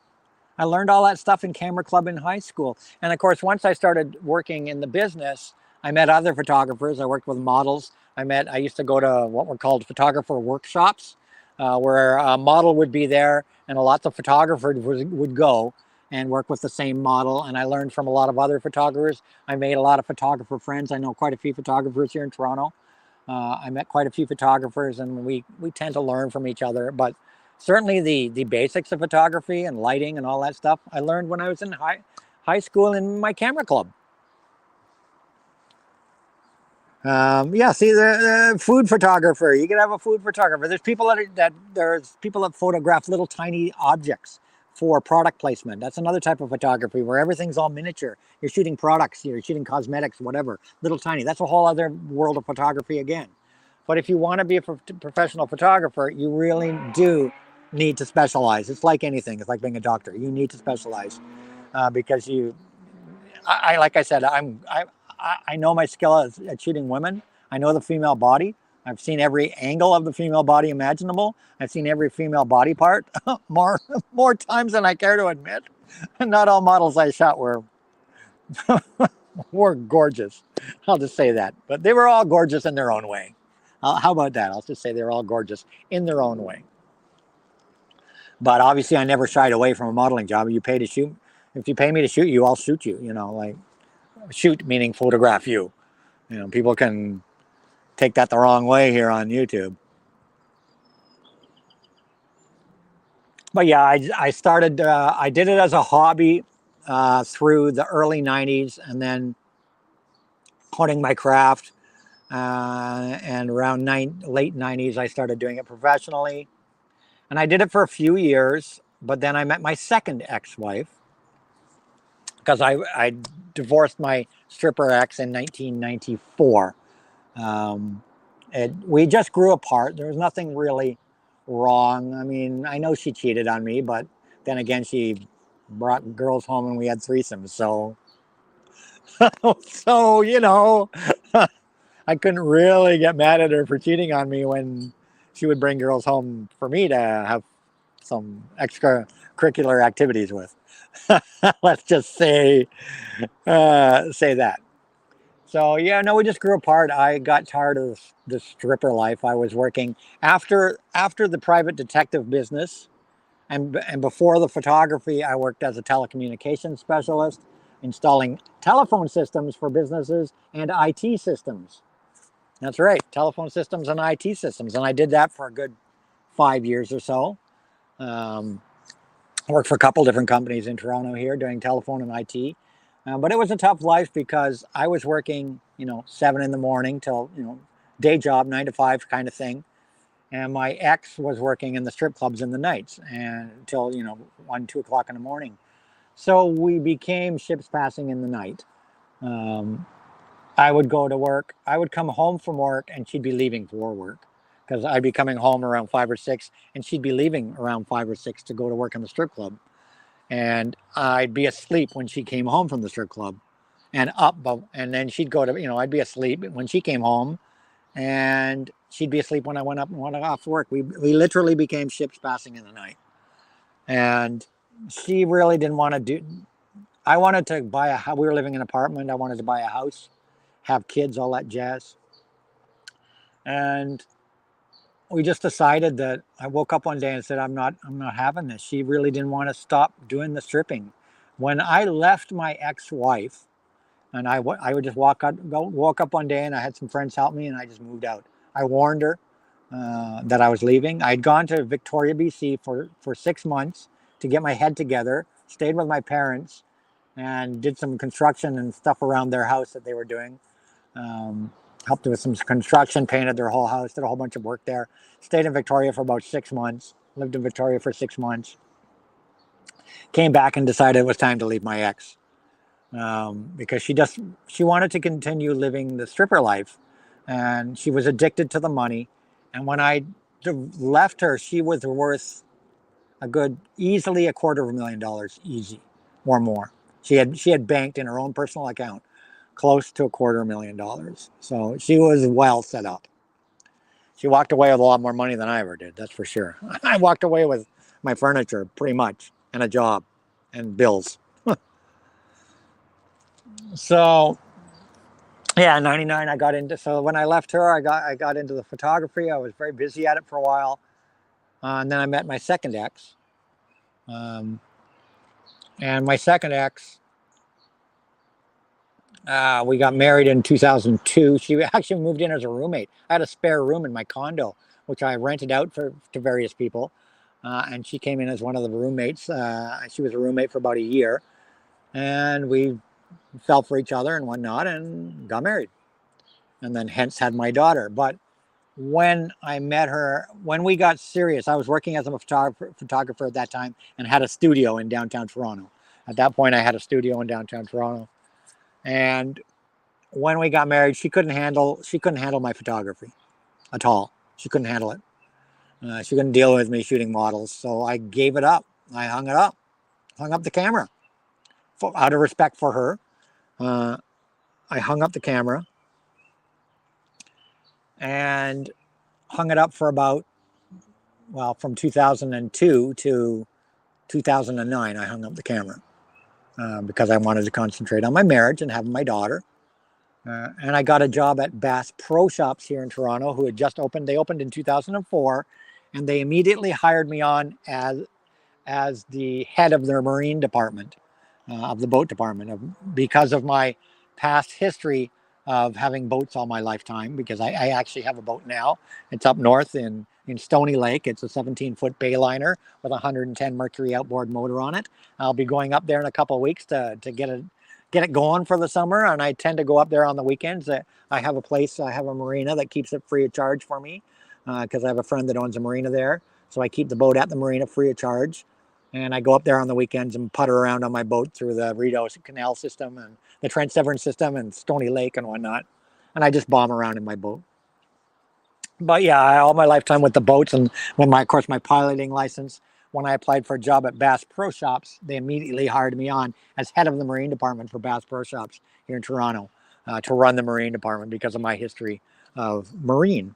I learned all that stuff in camera club in high school. And of course, once I started working in the business, I met other photographers. I worked with models. I used to go to what were called photographer workshops, where a model would be there and lots of photographers would go and work with the same model. And I learned from a lot of other photographers. I made a lot of photographer friends. I know quite a few photographers here in Toronto. I met quite a few photographers, and we tend to learn from each other. But certainly the basics of photography and lighting and all that stuff I learned when I was in high school in my camera club. Yeah, see, the food photographer, you could have a food photographer. There's people that photograph little tiny objects for product placement. That's another type of photography, where everything's all miniature. You're shooting products, you're shooting cosmetics, whatever, little tiny. That's a whole other world of photography again. But if you want to be a professional photographer, you really do need to specialize. It's like anything. It's like being a doctor. You need to specialize, because like I said, I know my skill at shooting women. I know the female body. I've seen every angle of the female body imaginable. I've seen every female body part more times than I care to admit. Not all models I shot were gorgeous. I'll just say that. But they were all gorgeous in their own way. How about that? I'll just say they were all gorgeous in their own way. But obviously, I never shied away from a modeling job. You pay to shoot. If you pay me to shoot you, I'll shoot you. You know, like shoot meaning photograph you. You know, people can take that the wrong way here on YouTube. But yeah, I started. I did it as a hobby through the early '90s, and then honing my craft. And around late '90s, I started doing it professionally, and I did it for a few years. But then I met my second ex-wife because I divorced my stripper ex in 1994. We just grew apart. There was nothing really wrong. I mean, I know she cheated on me, but then again, she brought girls home and we had threesomes. So, so you know, I couldn't really get mad at her for cheating on me when she would bring girls home for me to have some extracurricular activities with. Let's just say that. So yeah, no, we just grew apart. I got tired of the stripper life. I was working after the private detective business, and before the photography, I worked as a telecommunications specialist, installing telephone systems for businesses and IT systems. That's right, telephone systems and IT systems, and I did that for a good 5 years or so. Um, I worked for a couple different companies in Toronto here doing telephone and IT. But it was a tough life because I was working, 7 in the morning till, day job, 9 to 5 kind of thing. And my ex was working in the strip clubs in the nights and until, 1, 2 o'clock in the morning. So we became ships passing in the night. Um, I would go to work. I would come home from work and she'd be leaving for work because I'd be coming home around 5 or 6 and she'd be leaving around 5 or 6 to go to work in the strip club. And I'd be asleep when she came home from the strip club and and then she'd go to, I'd be asleep when she came home and she'd be asleep when I went up and went off work. We literally became ships passing in the night. And she really didn't want to I wanted to buy a house. We were living in an apartment. I wanted to buy a house, have kids, all that jazz. And we just decided that I woke up one day and said, I'm not having this. She really didn't want to stop doing the stripping. When I left my ex-wife, and I would just woke up one day and I had some friends help me and I just moved out. I warned her that I was leaving. I'd gone to Victoria, BC for 6 months to get my head together, stayed with my parents and did some construction and stuff around their house that they were doing. Helped with some construction, painted their whole house, did a whole bunch of work there. Stayed in Victoria for about 6 months, lived in Victoria for 6 months. Came back and decided it was time to leave my ex. Because she wanted to continue living the stripper life and she was addicted to the money. And when I left her, she was worth easily $250,000 easy or more. She had banked in her own personal account close to $250,000. So she was well set up. She walked away with a lot more money than I ever did, that's for sure. I walked away with my furniture pretty much and a job and bills. So yeah, 99 I got into. So when I left her, I got into the photography. I was very busy at it for a while. And then I met my second ex. Um, and my second ex, we got married in 2002. She actually moved in as a roommate. I had a spare room in my condo, which I rented out to various people. And she came in as one of the roommates. She was a roommate for about a year. And we fell for each other and whatnot and got married. And then hence had my daughter. But when I met her, when we got serious, I was working as a photographer at that time and had a studio in downtown Toronto. At that point, I had a studio in downtown Toronto. And when we got married, she couldn't handle my photography at all. She couldn't handle it. She couldn't deal with me shooting models. So I gave it up. I hung up the camera. Out of respect for her, I hung up the camera. and hung it up for about, well, from 2002 to 2009. I hung up the camera because I wanted to concentrate on my marriage and having my daughter. And I got a job at Bass Pro Shops here in Toronto, who had just opened. They opened in 2004, and they immediately hired me on as the head of their marine department, of the boat department, because of my past history of having boats all my lifetime, because I actually have a boat now. It's up north in Stony Lake. It's a 17-foot Bayliner with a 110 Mercury outboard motor on it. I'll be going up there in a couple of weeks to get it going for the summer, and I tend to go up there on the weekends. I have a marina that keeps it free of charge for me, because I have a friend that owns a marina there. So I keep the boat at the marina free of charge. And I go up there on the weekends and putter around on my boat through the Rideau Canal system and the Trent Severn system and Stony Lake and whatnot. And I just bomb around in my boat. But yeah, all my lifetime with the boats, and of course, my piloting license, when I applied for a job at Bass Pro Shops, they immediately hired me on as head of the marine department for Bass Pro Shops here in Toronto, to run the marine department because of my history of marine.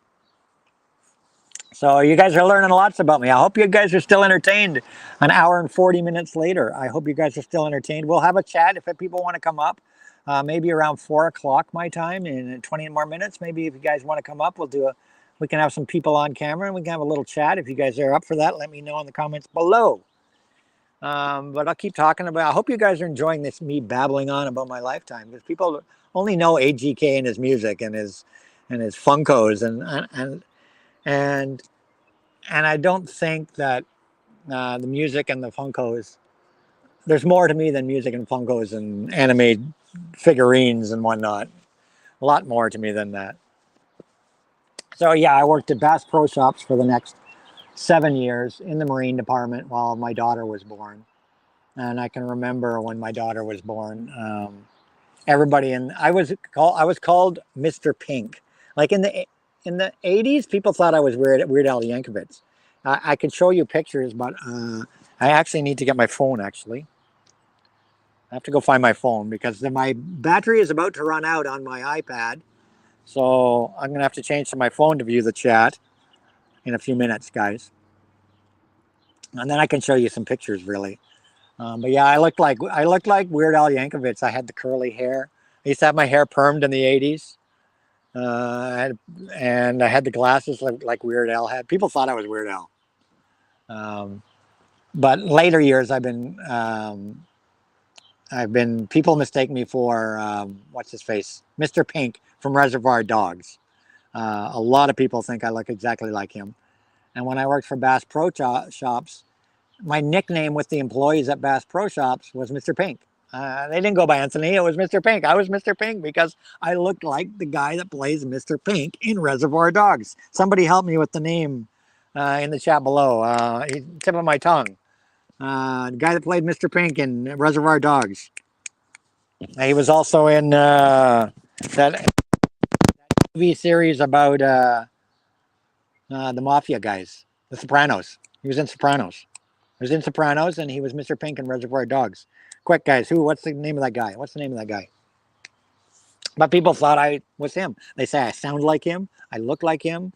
So you guys are learning lots about me. I hope you guys are still entertained an hour and 40 minutes later. I hope you guys are still entertained. We'll have a chat if people want to come up, maybe around 4 o'clock my time in 20 more minutes. Maybe if you guys want to come up, we can have some people on camera and we can have a little chat. If you guys are up for that, let me know in the comments below. But I'll keep talking about, I hope you guys are enjoying this, me babbling on about my lifetime, because people only know AGK and his music and his Funkos and I don't think that the music and the Funkos, there's more to me than music and Funkos and anime figurines and whatnot. A lot more to me than that. So yeah, I worked at Bass Pro Shops for the next 7 years in the marine department while my daughter was born. And I can remember when my daughter was born, I was called Mr. Pink. Like in the 80s, people thought I was Weird Al Yankovic. I could show you pictures, but I actually need to get my phone. Actually, I have to go find my phone because my battery is about to run out on my iPad. So I'm gonna have to change to my phone to view the chat in a few minutes, guys. And then I can show you some pictures, really. But yeah, I looked like Weird Al Yankovic. I had the curly hair. I used to have my hair permed in the 80s. And I had the glasses like Weird Al had. People thought I was Weird Al. But later years, people mistake me for, what's his face? Mr. Pink from Reservoir Dogs. A lot of people think I look exactly like him. And when I worked for Bass Pro Shops, my nickname with the employees at Bass Pro Shops was Mr. Pink. They didn't go by Anthony, it was Mr. Pink. I was Mr. Pink because I looked like the guy that plays Mr. Pink in Reservoir Dogs. Somebody help me with the name in the chat below. Tip of my tongue. The guy that played Mr. Pink in Reservoir Dogs. He was also in that TV series about the mafia guys, The Sopranos. He was in Sopranos. He was in Sopranos, and he was Mr. Pink in Reservoir Dogs. Quick, guys, what's the name of that guy? What's the name of that guy? But people thought I was him. They say I sound like him. I look like him.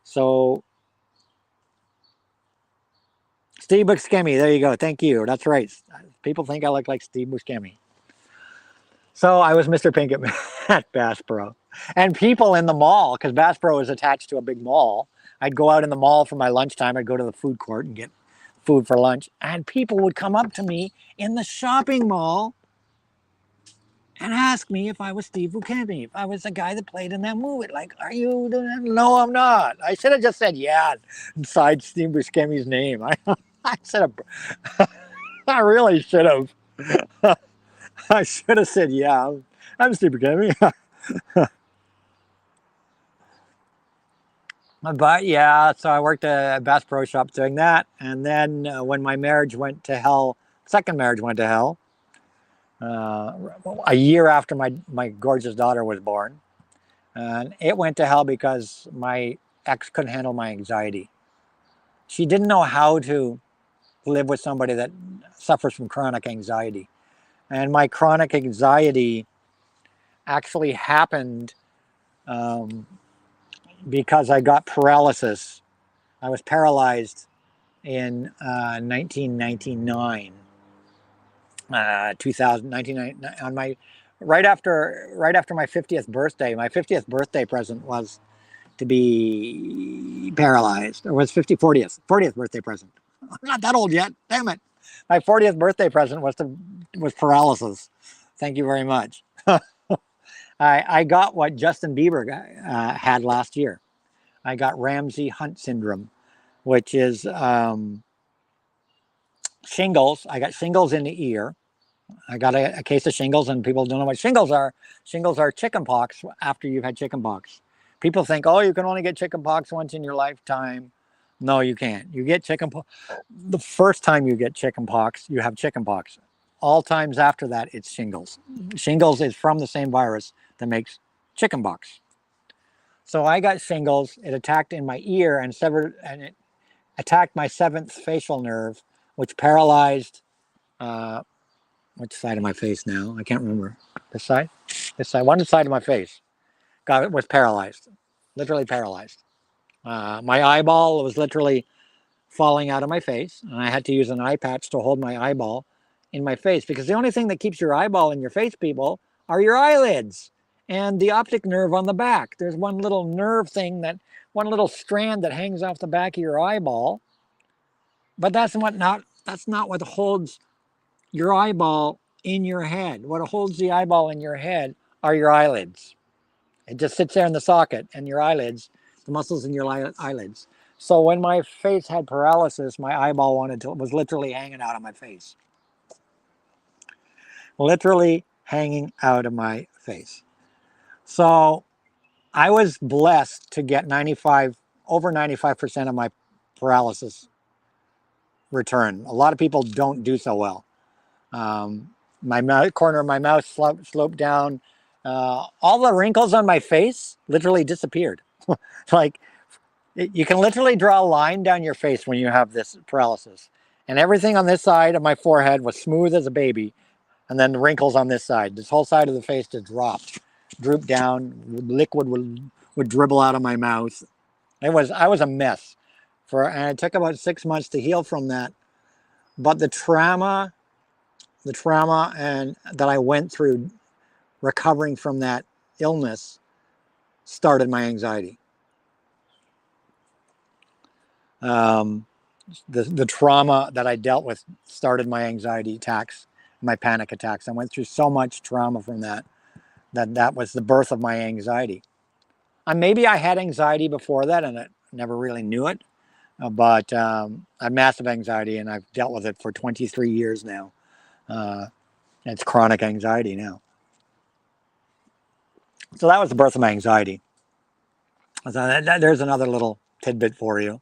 So, Steve Buscemi, there you go. Thank you. That's right. People think I look like Steve Buscemi. So I was Mr. Pink at Bass Pro. And people in the mall, because Bass Pro is attached to a big mall, I'd go out in the mall for my lunchtime. I'd go to the food court and get food for lunch. And people would come up to me in the shopping mall and ask me if I was Steve Buscemi, if I was the guy that played in that movie. Like, are you doing that? No, I'm not. I should have just said yeah inside Steve Buscemi's name. I should have. I really should have. I should have said yeah. I'm Steve Buscemi. But yeah, so I worked at Bass Pro Shops doing that. And then when my marriage went to hell, second marriage went to hell, a year after my gorgeous daughter was born. And it went to hell because my ex couldn't handle my anxiety. She didn't know how to live with somebody that suffers from chronic anxiety. And my chronic anxiety actually happened because I got paralysis. I was paralyzed in 1999, 1999, on my right after my 50th birthday. My 50th birthday present was to be paralyzed. Or was 40th birthday present. I'm not that old yet. Damn it. My 40th birthday present was paralysis. Thank you very much. I got what Justin Bieber had last year. I got Ramsay Hunt syndrome, which is shingles. I got shingles in the ear. I got a case of shingles, and people don't know what shingles are. Shingles are chicken pox after you've had chicken pox. People think, oh, you can only get chicken pox once in your lifetime. No, you can't. You get chicken pox. The first time you get chicken pox, you have chicken pox. All times after that, it's shingles. Shingles is from the same virus that makes chicken pox. So I got shingles. It attacked in my ear and it attacked my seventh facial nerve, which paralyzed which side of my face now? I can't remember. This side? This side. One side of my face was paralyzed, literally paralyzed. My eyeball was literally falling out of my face, and I had to use an eye patch to hold my eyeball in my face, because the only thing that keeps your eyeball in your face, people, are your eyelids and the optic nerve on the back. There's one little nerve thing, one little strand that hangs off the back of your eyeball, but that's not what holds your eyeball in your head. What holds the eyeball in your head are your eyelids. It just sits there in the socket, and your eyelids, the muscles in your eyelids. So when my face had paralysis, my eyeball was literally hanging out of my face. Literally hanging out of my face. So I was blessed to get over 95% of my paralysis return. A lot of people don't do so well. My corner of my mouth sloped down. All the wrinkles on my face literally disappeared. Like, you can literally draw a line down your face when you have this paralysis. And everything on this side of my forehead was smooth as a baby. And then the wrinkles on this side. This whole side of the face just drooped down. Liquid would dribble out of my mouth. I was a mess. And it took about 6 months to heal from that. But the trauma and that I went through recovering from that illness started my anxiety. The trauma that I dealt with started my anxiety attacks, my panic attacks. I went through so much trauma from that was the birth of my anxiety. Maybe I had anxiety before that and I never really knew it, but I had massive anxiety, and I've dealt with it for 23 years now. It's chronic anxiety now. So that was the birth of my anxiety. So there's another little tidbit for you.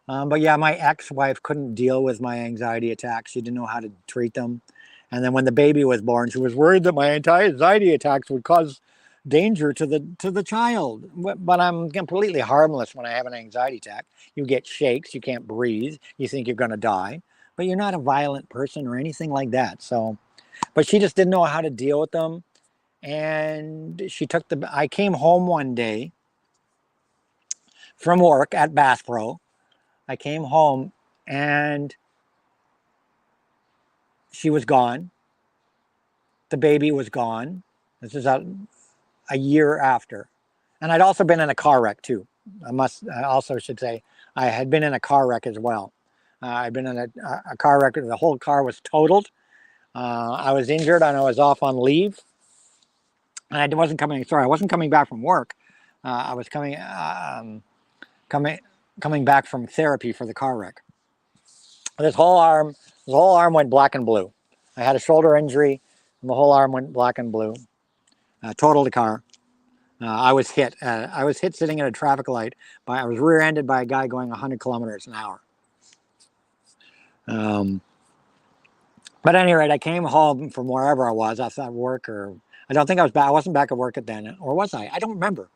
But yeah, my ex-wife couldn't deal with my anxiety attacks. She didn't know how to treat them. And then when the baby was born, she was worried that my anxiety attacks would cause danger to the child. But I'm completely harmless when I have an anxiety attack. You get shakes, you can't breathe, you think you're going to die, but you're not a violent person or anything like that. So, but she just didn't know how to deal with them. And I came home one day from work at Bass Pro. I came home and she was gone. The baby was gone. This is a year after. And I'd also been in a car wreck too. I also should say I had been in a car wreck as well. I'd been in a car wreck. The whole car was totaled. I was injured and I was off on leave. And I wasn't coming back from work. I was coming back from therapy for the car wreck. This whole arm went black and blue. I had a shoulder injury, and the whole arm went black and blue. Totaled the car. I was hit. I was hit sitting at a traffic light. I was rear-ended by a guy going 100 kilometers an hour. But at any rate, I came home from wherever I was. I was at work, or I don't think I was back. I wasn't back at work at then, or was I? I don't remember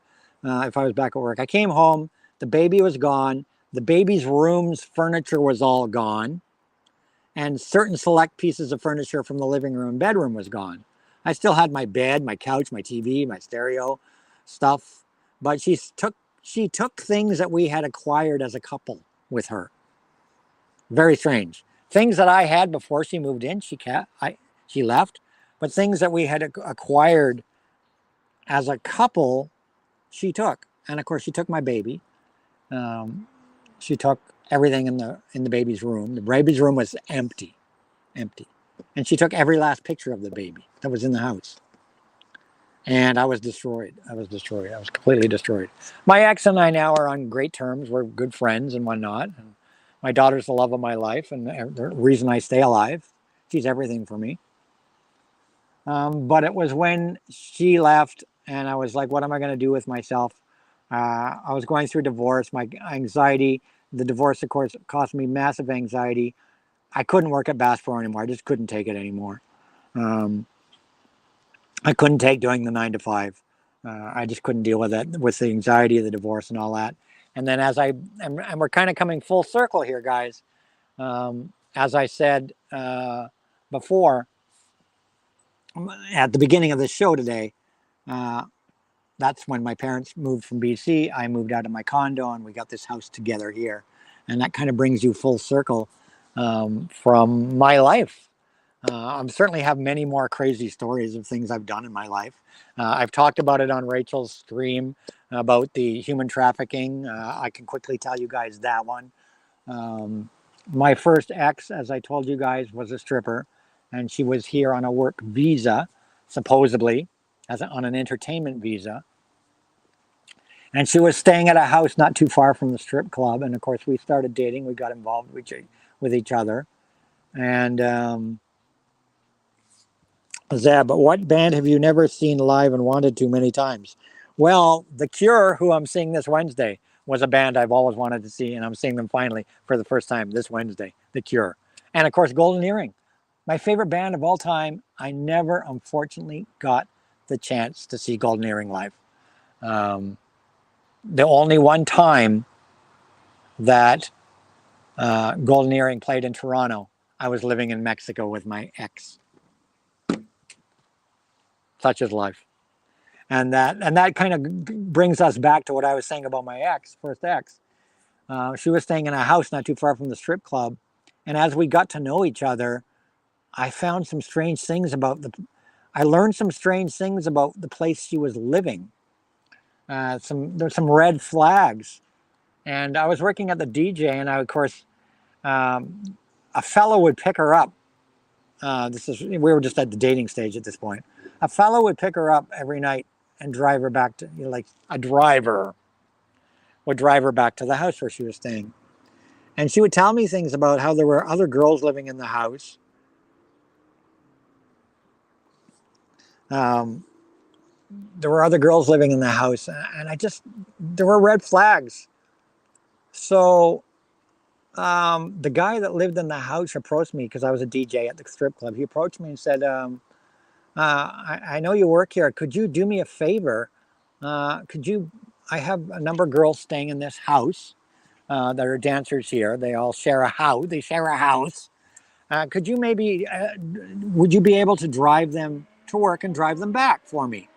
if I was back at work. I came home. The baby was gone. The baby's room's furniture was all gone. And certain select pieces of furniture from the living room and bedroom was gone. I still had my bed, my couch, my TV, my stereo stuff. But she took she took things that we had acquired as a couple with her. Very strange. Things that I had before she moved in, she left, but things that we had acquired as a couple, she took. And of course, she took my baby. She took everything in the baby's room. The baby's room was empty, and she took every last picture of the baby that was in the house. And I was destroyed. I was completely destroyed. My ex and I now are on great terms. We're good friends and whatnot. And my daughter's the love of my life and the reason I stay alive. She's everything for me. But it was when she left and I was like, what am I going to do with myself? I was going through divorce, my anxiety. The divorce, of course, caused me massive anxiety. I couldn't work at Bass Pro anymore. I just couldn't take it anymore. I couldn't take doing the 9 to 5. I just couldn't deal with it, with the anxiety of the divorce and all that. And then and we're kind of coming full circle here, guys. As I said before, at the beginning of the show today, that's when my parents moved from BC. I moved out of my condo and we got this house together here. And that kind of brings you full circle from my life. I certainly have many more crazy stories of things I've done in my life. I've talked about it on Rachel's stream about the human trafficking. I can quickly tell you guys that one. My first ex, as I told you guys, was a stripper, and she was here on a work visa, supposedly, on an entertainment visa. And she was staying at a house not too far from the strip club. And of course, we started dating. We got involved with each other. And Zeb, what band have you never seen live and wanted to many times? Well, The Cure, who I'm seeing this Wednesday, was a band I've always wanted to see, and I'm seeing them finally for the first time this Wednesday, The Cure. And of course, Golden Earring, my favorite band of all time. I never, unfortunately, got the chance to see Golden Earring live. The only one time that Golden Earring played in Toronto, I was living in Mexico with my ex. Such is life. And that kind of brings us back to what I was saying about my first ex. She was staying in a house not too far from the strip club. And as we got to know each other, I found some strange things I learned some strange things about the place she was living. There's some red flags. And I was working at the DJ, and of course, a fellow would pick her up. We were just at the dating stage at this point. A fellow would pick her up every night and drive her back to, like a driver would drive her back to the house where she was staying. And she would tell me things about how there were other girls living in the house. There were other girls living in the house, and there were red flags. So the guy that lived in the house approached me because I was a DJ at the strip club. He approached me and said, I know you work here. Could you do me a favor? I have a number of girls staying in this house that are dancers here. They all share a house. Could you would you be able to drive them to work and drive them back for me?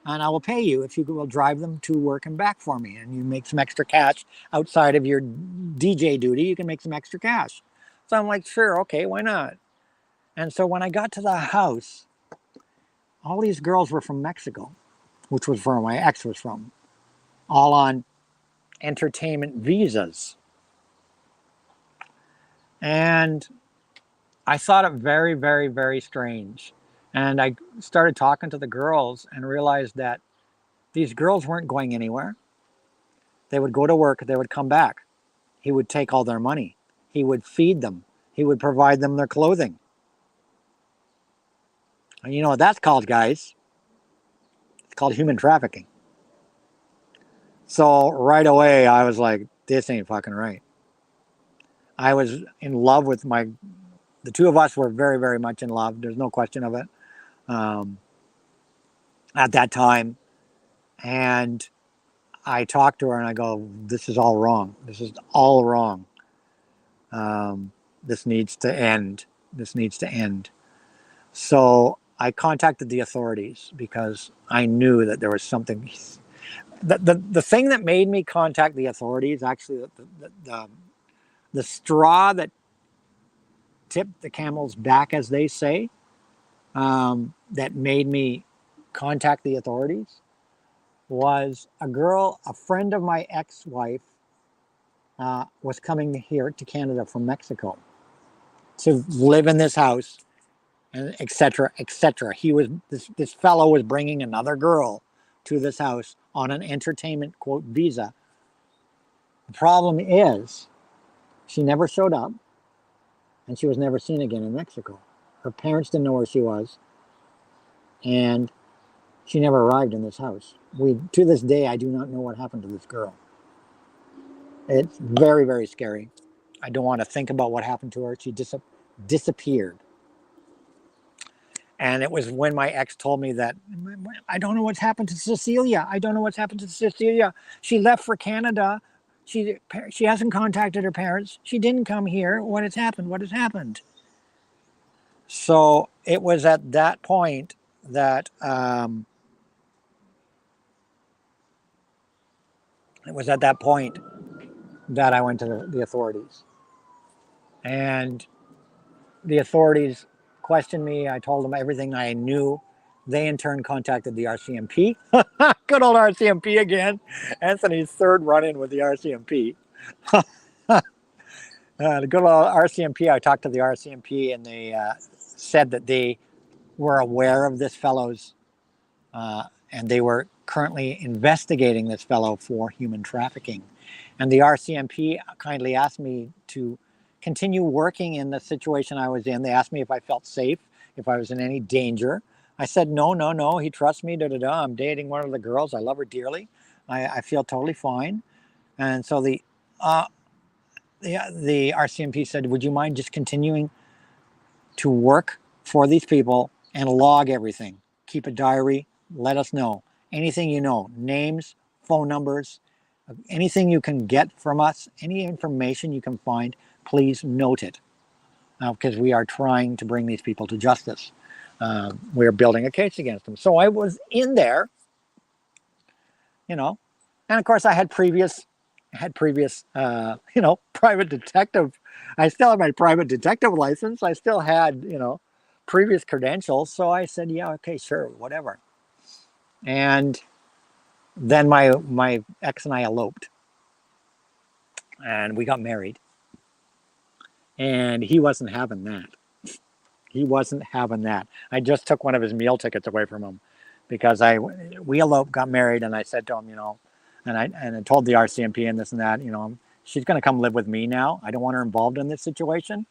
And I will pay you if you will drive them to work and back for me. And you make some extra cash outside of your DJ duty. You can make some extra cash. So I'm like, sure, okay, why not? And so when I got to the house, all these girls were from Mexico, which was where my ex was from, all on entertainment visas. And I thought it very, very, very strange. And I started talking to the girls and realized that these girls weren't going anywhere. They would go to work, they would come back. He would take all their money. He would feed them. He would provide them their clothing. And you know what that's called, guys? It's called human trafficking. So right away, I was like, this ain't fucking right. I was in love with the two of us were very, very much in love. There's no question of it at that time. And I talked to her and I go, this is all wrong. This is all wrong. This needs to end. This needs to end. So I contacted the authorities because I knew that there was something. the thing that made me contact the authorities, actually, the straw that tipped the camel's back, as they say, that made me contact the authorities was a friend of my ex-wife was coming here to Canada from Mexico to live in this house, and etc. etc. This fellow was bringing another girl to this house on an entertainment quote visa. The problem is she never showed up, and she was never seen again in Mexico. Her parents didn't know where she was, and she never arrived in this house. To this day, I do not know what happened to this girl. It's very, very scary. I don't want to think about what happened to her. She disappeared. And it was when my ex told me that, I don't know what's happened to Cecilia. I don't know what's happened to Cecilia. She left for Canada. She hasn't contacted her parents. She didn't come here. What has happened? What has happened? So it was at that point that I went to the authorities. And the authorities questioned me. I told them everything I knew. They in turn contacted the RCMP. Good old RCMP again. Anthony's third run-in with the RCMP. The good old RCMP, I talked to the RCMP and they said that they were aware of this fellow's, and they were currently investigating this fellow for human trafficking. And the RCMP kindly asked me to continue working in the situation I was in. They asked me if I felt safe, if I was in any danger. I said, no, no, no. He trusts me. I'm dating one of the girls. I love her dearly. I feel totally fine. And so the RCMP said, would you mind just continuing to work for these people and log everything? Keep a diary. Let us know. Anything you know, names, phone numbers, anything you can get from us, any information you can find, please note it. Because we are trying to bring these people to justice. We're building a case against them. So I was in there, and of course I had previous, private detective. I still have my private detective license. I still had, previous credentials. So I said, yeah, okay, sure, whatever. And then my ex and I eloped, and we got married. And he wasn't having that. He wasn't having that. I just took one of his meal tickets away from him because we eloped, got married, and I said to him, and I told the RCMP and this and that, she's going to come live with me now. I don't want her involved in this situation.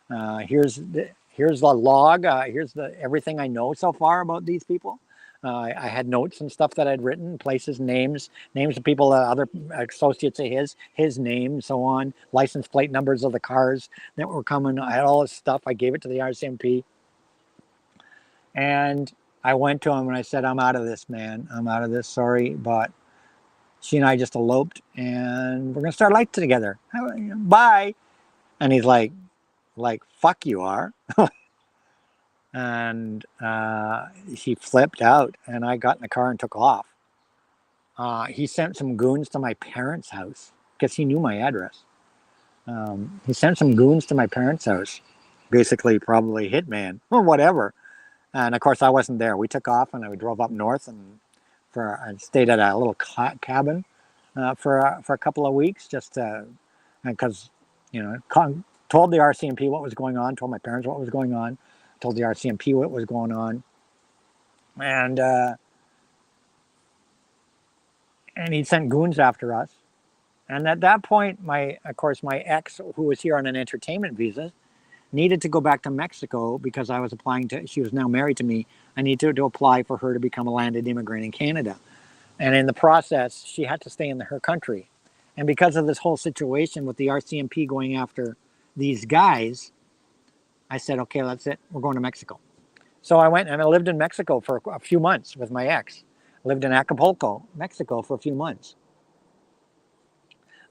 Here's the log. Here's everything I know so far about these people. I had notes and stuff that I'd written, places, names of people, other associates of his name, so on, license plate numbers of the cars that were coming. I had all this stuff. I gave it to the RCMP. And I went to him and I said, I'm out of this, man. I'm out of this. Sorry, but she and I just eloped and we're going to start life together. Bye. And he's like, fuck you are. And he flipped out, and I got in the car and took off. He sent some goons to my parents' house because he knew my address. He sent some goons to my parents' house, basically probably hitman or whatever. And of course, I wasn't there. We took off and we drove up north and I stayed at a little cabin for a couple of weeks just because, told the RCMP what was going on, told my parents what was going on, told the RCMP what was going on. And he sent goons after us. And at that point, my ex, who was here on an entertainment visa, needed to go back to Mexico because I was she was now married to me. I needed to apply for her to become a landed immigrant in Canada. And in the process, she had to stay in her country. And because of this whole situation with the RCMP going after these guys, I said, okay, that's it. We're going to Mexico. So I went and I lived in Mexico for a few months with my ex. I lived in Acapulco, Mexico for a few months.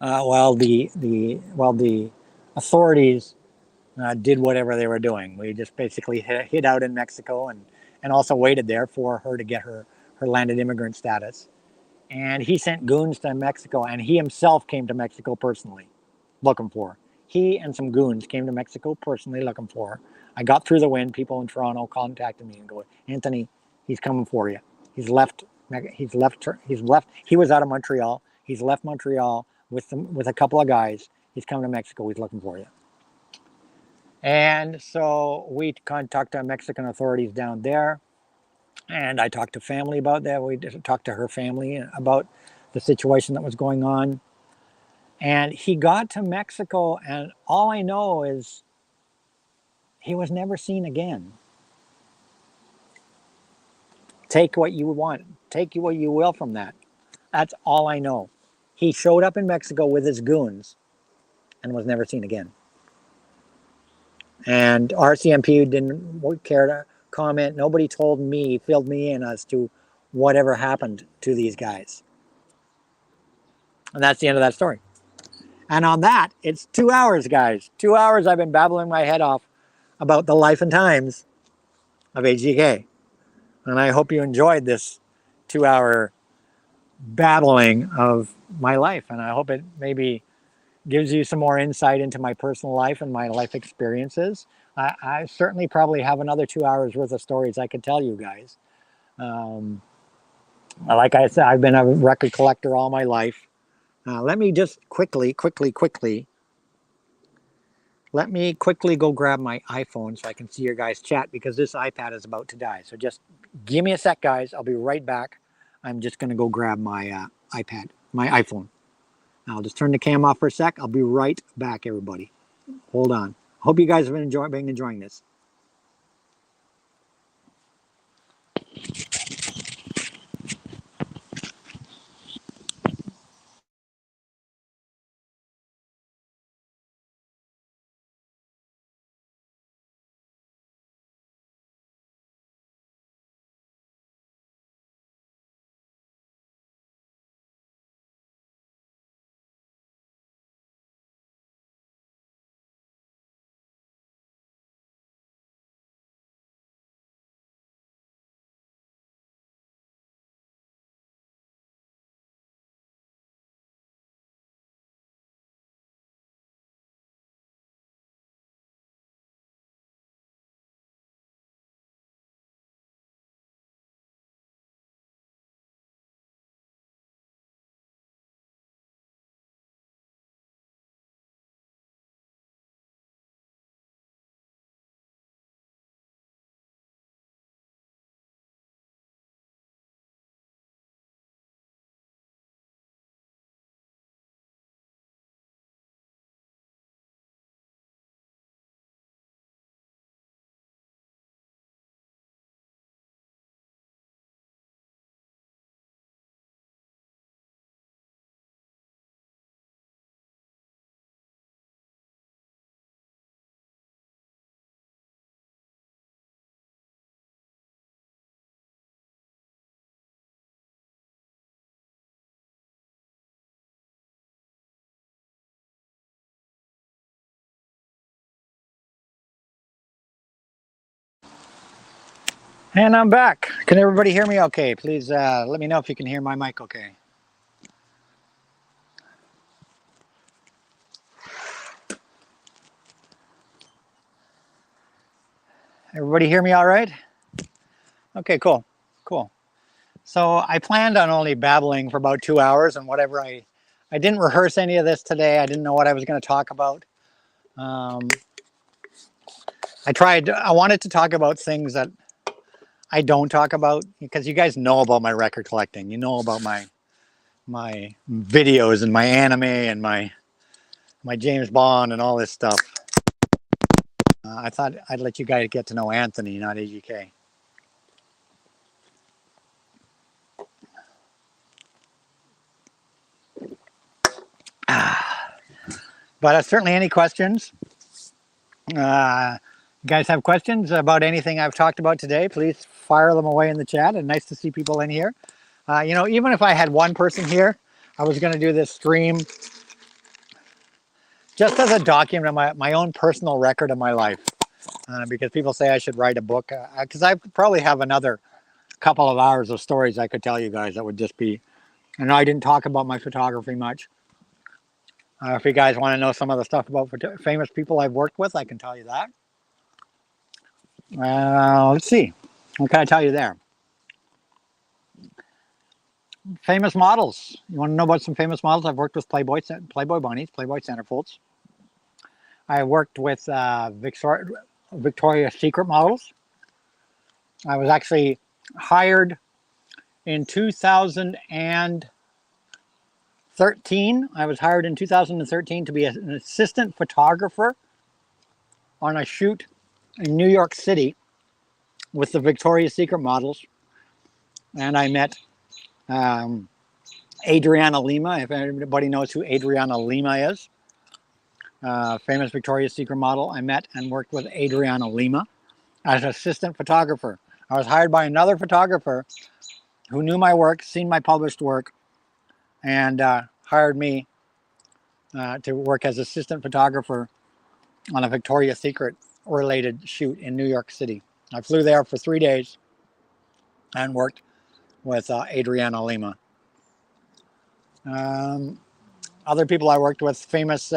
While the authorities did whatever they were doing. We just basically hid out in Mexico and also waited there for her to get her landed immigrant status. And he sent goons to Mexico, and he himself came to Mexico personally looking for her. He and some goons came to Mexico personally looking for her. I got through the wind. People in Toronto contacted me and go, Anthony, he's coming for you. He's left. He's left. He's left. He was out of Montreal. He's left Montreal with a couple of guys. He's coming to Mexico. He's looking for you. And so we talked to Mexican authorities down there, and I talked to family about that. We talked to her family about the situation that was going on. And he got to Mexico, and all I know is he was never seen again. Take what you want. Take what you will from that. That's all I know. He showed up in Mexico with his goons and was never seen again. And RCMP didn't care to comment. Nobody told me, filled me in as to whatever happened to these guys. And that's the end of that story. And on that, it's 2 hours, guys. 2 hours I've been babbling my head off about the life and times of AGK. And I hope you enjoyed this 2 hour babbling of my life. And I hope it maybe gives you some more insight into my personal life and my life experiences. I certainly probably have another 2 hours worth of stories I could tell you guys. Like I said, I've been a record collector all my life. Let me just quickly, let me quickly go grab my iPhone so I can see your guys' chat, because this iPad is about to die. So just give me a sec, guys. I'll be right back. I'm just going to go grab my iPad, my iPhone. I'll just turn the cam off for a sec. I'll be right back, everybody. Hold on. Hope you guys have been enjoying this. And I'm back. Can everybody hear me okay? Please let me know if you can hear my mic okay. Everybody hear me all right? Okay, cool. Cool. So I planned on only babbling for about 2 hours, and whatever I didn't rehearse any of this today. I didn't know what I was going to talk about. I wanted to talk about things that I don't talk about, because you guys know about my record collecting. You know about my videos and my anime and my James Bond and all this stuff. I thought I'd let you guys get to know Anthony, not AGK. But certainly any questions? You guys have questions about anything I've talked about today, please fire them away in the chat. And nice to see people in here. You know, even if I had one person here, I was going to do this stream just as a document of my own personal record of my life. Because people say I should write a book. Because I probably have another couple of hours of stories I could tell you guys that would just be I know I didn't talk about my photography much. If you guys want to know some of the stuff about famous people I've worked with, I can tell you that. Let's see. What can I tell you there? Famous models. You want to know about some famous models? I've worked with Playboy bunnies, Playboy centerfolds. I worked with Victoria's Secret models. I was actually hired in 2013. I was hired in 2013 to be an assistant photographer on a shoot in New York City with the Victoria's Secret models. And I met Adriana Lima, if anybody knows who Adriana Lima is. Famous Victoria's Secret model. I met and worked with Adriana Lima as an assistant photographer. I was hired by another photographer who knew my work, seen my published work, and hired me to work as assistant photographer on a Victoria's Secret related shoot in New York City. I flew there for 3 days and worked with Adriana Lima. Other people I worked with, famous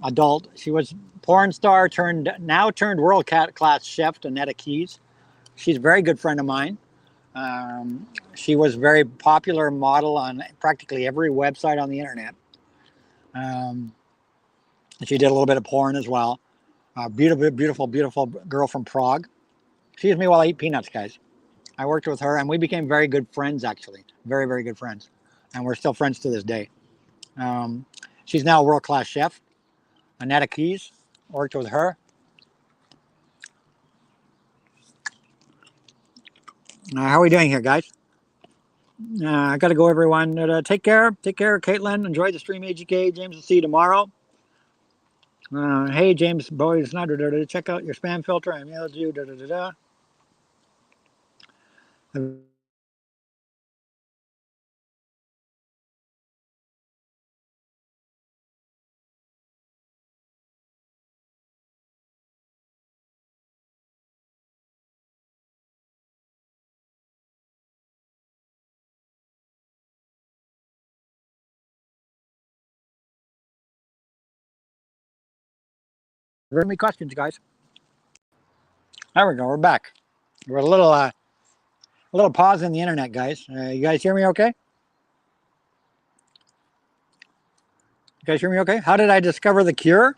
adult. She was porn star now turned world class chef, Annetta Keys. She's a very good friend of mine. She was a very popular model on practically every website on the internet. She did a little bit of porn as well. Beautiful, beautiful, beautiful girl from Prague. Excuse me while I eat peanuts, guys. I worked with her and we became very good friends, actually. Very, very good friends. And we're still friends to this day. She's now a world class chef. Annetta Keys, worked with her. How are we doing here, guys? I got to go, everyone. Take care. Take care, Caitlin. Enjoy the stream, AGK. James will see you tomorrow. Hey, James, boys, not check out your spam filter. I mailed you. Very many questions, guys. There we go. We're back. We're a little pause in the internet, guys. You guys hear me okay? You guys hear me okay? How did I discover the Cure?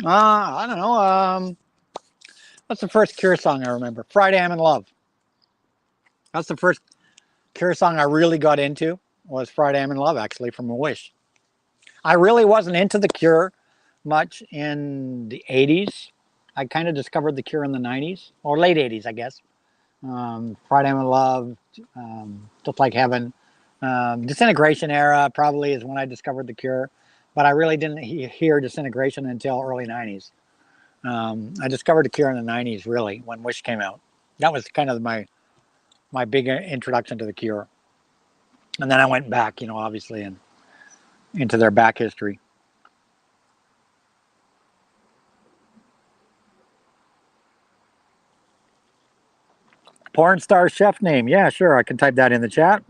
I don't know. What's the first Cure song I remember? Friday I'm in Love. That's the first Cure song I really got into, was Friday I'm in Love, actually, from a Wish. I really wasn't into the Cure much in the 80s. I kind of discovered the Cure in the 90s, or late 80s, I guess. Friday I'm in Love, Just Like Heaven. Disintegration era probably is when I discovered the Cure, but I really didn't hear Disintegration until early 90s. I discovered the Cure in the 90s, really, when Wish came out. That was kind of my big introduction to the Cure. And then I went back, obviously, and into their back history. Porn star chef name. Yeah, sure. I can type that in the chat.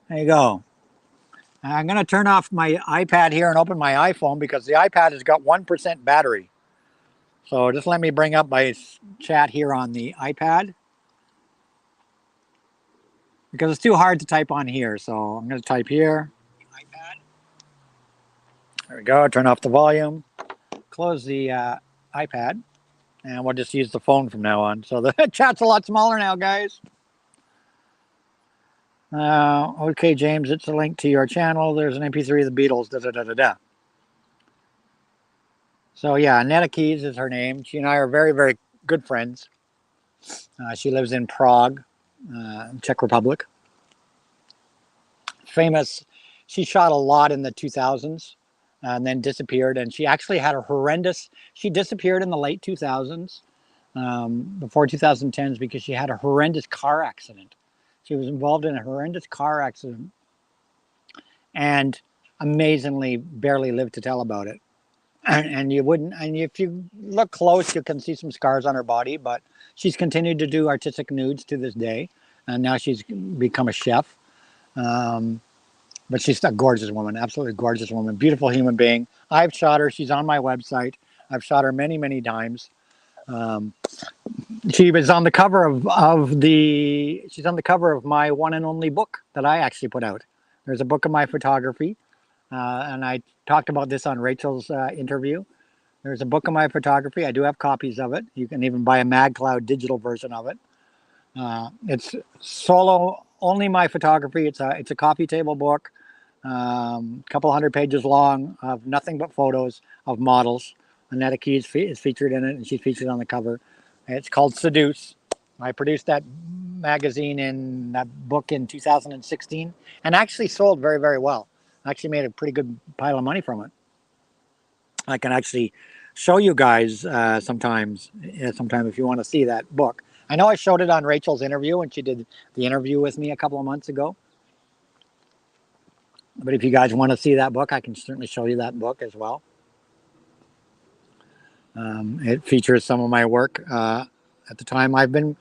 There you go. I'm going to turn off my iPad here and open my iPhone because the iPad has got 1% battery. So just let me bring up my chat here on the iPad because it's too hard to type on here. So I'm going to type here. iPad. There we go. Turn off the volume. Close the iPad. And we'll just use the phone from now on. So the chat's a lot smaller now, guys. Okay, James, it's a link to your channel. There's an MP3 of the Beatles. Da, da, da, da, da. So yeah, Annetta Keys is her name. She and I are very, very good friends. She lives in Prague, Czech Republic. Famous. She shot a lot in the 2000s and then disappeared. And she actually had a horrendous, she disappeared in the late 2000s, before 2010s, because she had a horrendous car accident. She was involved in a horrendous car accident and amazingly barely lived to tell about it. and you wouldn't. And if you look close, you can see some scars on her body. But she's continued to do artistic nudes to this day, and now she's become a chef. Um, but she's a gorgeous woman, absolutely gorgeous woman, beautiful human being. I've shot her. She's on my website. I've shot her many, many times. Um, she was on the cover of the. She's on the cover of my one and only book that I actually put out. There's a book of my photography, and I talked about this on Rachel's interview. There's a book of my photography. I do have copies of it. You can even buy a MagCloud digital version of it. It's solo only my photography. It's a coffee table book, a couple hundred pages long of nothing but photos of models. Annette Key is featured in it, and she's featured on the cover. It's called Seduce. I produced that magazine in that book in 2016, and actually sold very, very well. I actually made a pretty good pile of money from it. I can actually show you guys sometime if you want to see that book. I know I showed it on Rachel's interview when she did the interview with me a couple of months ago. But if you guys want to see that book, I can certainly show you that book as well. It features some of my work. At the time, I've been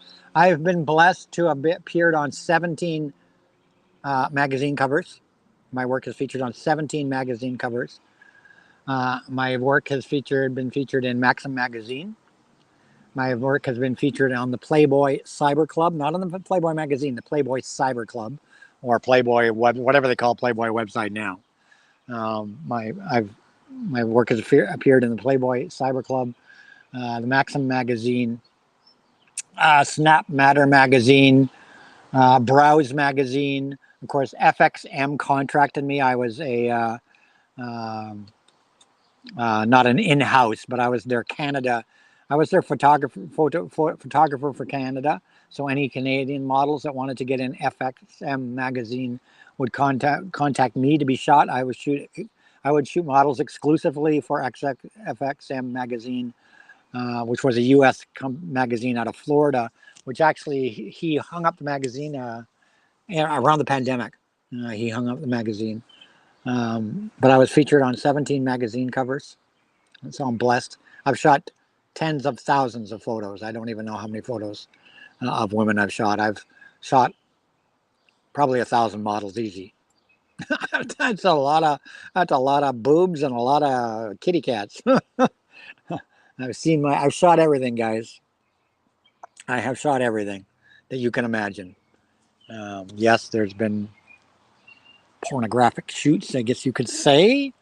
blessed to have appeared on 17 magazine covers. My work is featured on 17 magazine covers. My work has been featured in Maxim magazine. My work has been featured on the Playboy Cyber Club, not on the Playboy magazine, the Playboy Cyber Club, or Playboy whatever they call Playboy website now. My work has appeared in the Playboy Cyber Club, the Maxim magazine, Snap Matter magazine, Browse magazine. Of course, FXM contracted me. I was um, not an in-house, but I was their Canada. I was their photographer for Canada. So any Canadian models that wanted to get in FXM magazine would contact me to be shot. I would shoot models exclusively for FXM magazine, which was a U.S. magazine out of Florida. Which actually he hung up the magazine around the pandemic. He hung up the magazine. But I was featured on 17 magazine covers. So I'm blessed. I've shot tens of thousands of photos. I don't even know how many photos of women I've shot. I've shot probably 1,000 models easy. that's a lot of that's a lot of boobs and a lot of kitty cats. I've shot everything, guys. I have shot everything that you can imagine. Yes, there's been pornographic shoots, I guess you could say.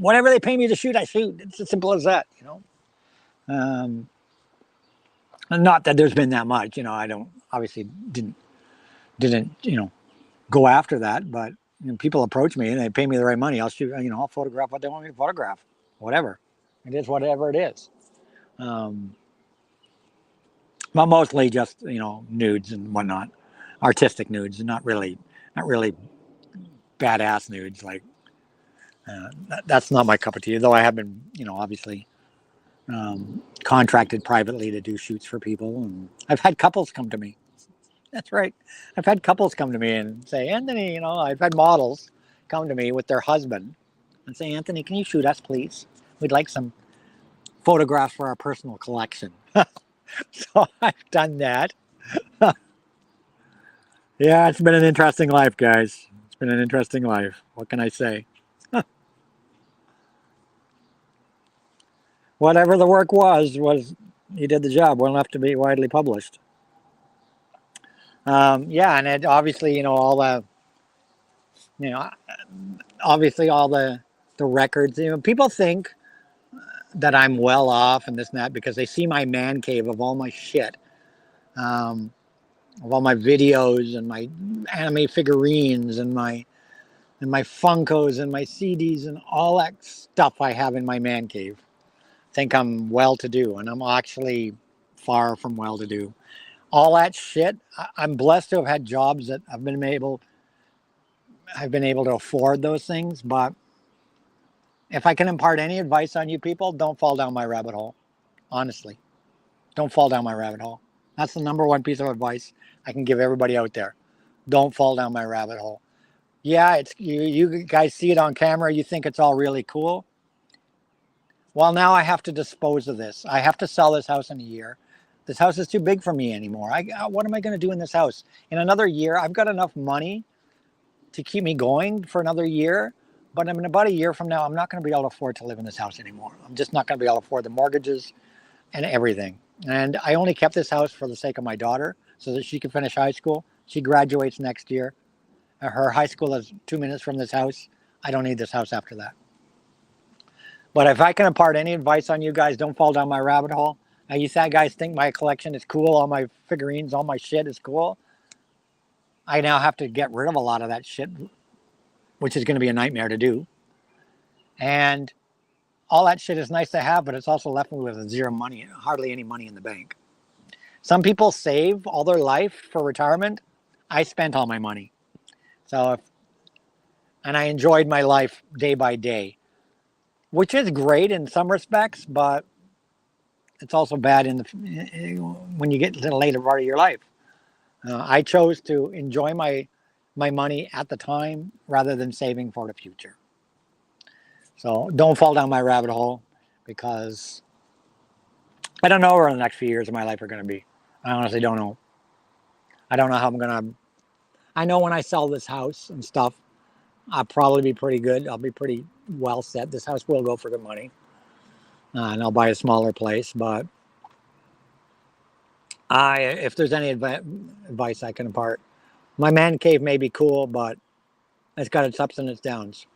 Whatever they pay me to shoot, I shoot. It's as simple as that. Um, not that there's been that much. I don't obviously didn't go after that, but people approach me and they pay me the right money. I'll shoot. I'll photograph what they want me to photograph. Whatever it is, whatever it is. But mostly just nudes and whatnot, artistic nudes, not really badass nudes. Like that's not my cup of tea. Though I have been, obviously contracted privately to do shoots for people, and I've had couples come to me. That's right. I've had couples come to me and say, Anthony, I've had models come to me with their husband and say, Anthony, can you shoot us, please? We'd like some photographs for our personal collection. So I've done that. Yeah, it's been an interesting life, guys. It's been an interesting life. What can I say? Whatever the work was he did the job well enough to be widely published. Yeah, and it obviously, you know, obviously all the records. People think that I'm well off and this and that because they see my man cave of all my shit, um, of all my videos and my anime figurines and my Funkos and my CDs and all that stuff I have in my man cave. Think I'm well to do, and I'm actually far from well to do. All that shit. I'm blessed to have had jobs that I've been able to afford those things. But if I can impart any advice on you people, don't fall down my rabbit hole. Honestly, don't fall down my rabbit hole. That's the number one piece of advice I can give everybody out there. Don't fall down my rabbit hole. Yeah, it's you guys see it on camera, you think it's all really cool. Well, now I have to dispose of this. I have to sell this house in a year. This house is too big for me anymore. What am I going to do in this house? In another year, I've got enough money to keep me going for another year. But in about a year from now, I'm not going to be able to afford to live in this house anymore. I'm just not going to be able to afford the mortgages and everything. And I only kept this house for the sake of my daughter so that she can finish high school. She graduates next year. Her high school is 2 minutes from this house. I don't need this house after that. But if I can impart any advice on you guys, don't fall down my rabbit hole. Now, you guys think my collection is cool, all my figurines, all my shit is cool. I now have to get rid of a lot of that shit, which is going to be a nightmare to do. And all that shit is nice to have, but it's also left me with zero money, hardly any money in the bank. Some people save all their life for retirement. I spent all my money. And I enjoyed my life day by day, which is great in some respects, but it's also bad when you get to the later part of your life. I chose to enjoy my money at the time rather than saving for the future. So don't fall down my rabbit hole, because I don't know where the next few years of my life are going to be. I honestly don't know. I don't know how I'm going to. I know when I sell this house and stuff, I'll probably be pretty good. I'll be pretty well set. This house will go for good money. And I'll buy a smaller place. But if there's any advice I can impart, my man cave may be cool, but it's got its ups and its downs,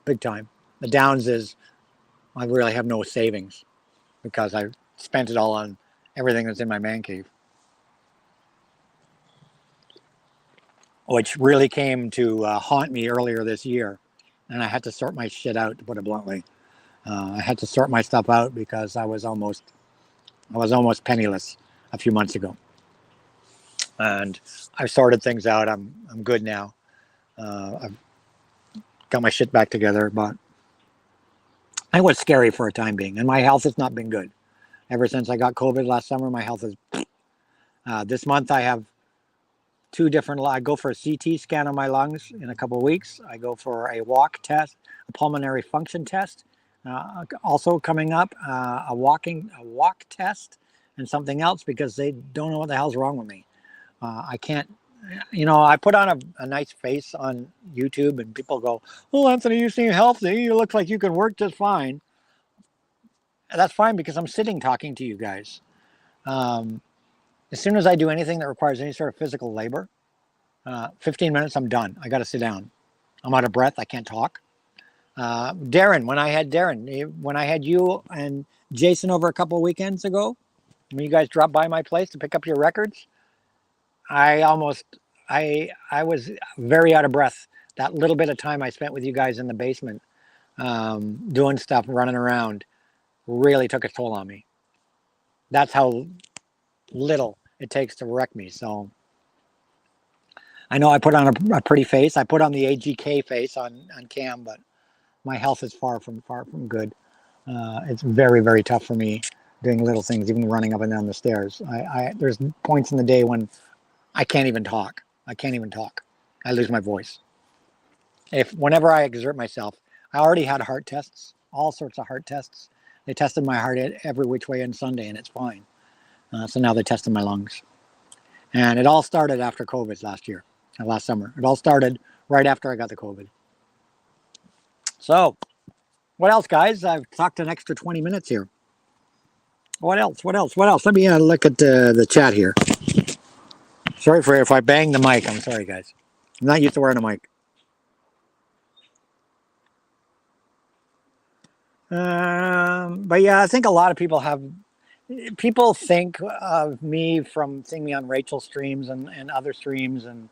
big time. The downs is I really have no savings because I spent it all on everything that's in my man cave, which really came to haunt me earlier this year. And I had to sort my shit out, to put it bluntly. I had to sort my stuff out because I was almost penniless a few months ago, and I've sorted things out. I'm good now. I've got my shit back together, but it was scary for a time being, and my health has not been good ever since I got COVID last summer. My health is. This month I have two different. I go for a CT scan on my lungs in a couple of weeks. I go for a walk test, a pulmonary function test. Also coming up, a walk test, and something else, because they don't know what the hell's wrong with me. I can't, I put on a nice face on YouTube, and people go, "Oh, Anthony, you seem healthy. You look like you can work just fine." That's fine because I'm sitting talking to you guys. As soon as I do anything that requires any sort of physical labor, 15 minutes, I'm done. I got to sit down. I'm out of breath. I can't talk. Darren, when I had you and Jason over a couple of weekends ago, when you guys dropped by my place to pick up your records, I was very out of breath. That little bit of time I spent with you guys in the basement, doing stuff, running around, really took a toll on me. That's how little it takes to wreck me. So I know I put on a pretty face. I put on the AGK face on cam, but my health is far from good. It's very, very tough for me doing little things, even running up and down the stairs. There's points in the day when I can't even talk. I lose my voice. Whenever I exert myself, I already had heart tests, all sorts of heart tests. They tested my heart every which way on Sunday, and it's fine. So now they tested my lungs. And it all started after COVID last summer. It all started right after I got the COVID. So, what else, guys? I've talked an extra 20 minutes here. What else? Let me look at the chat here. Sorry for if I bang the mic. I'm sorry, guys. I'm not used to wearing a mic. But yeah, I think a lot of people think of me from seeing me on Rachel's streams and other streams. And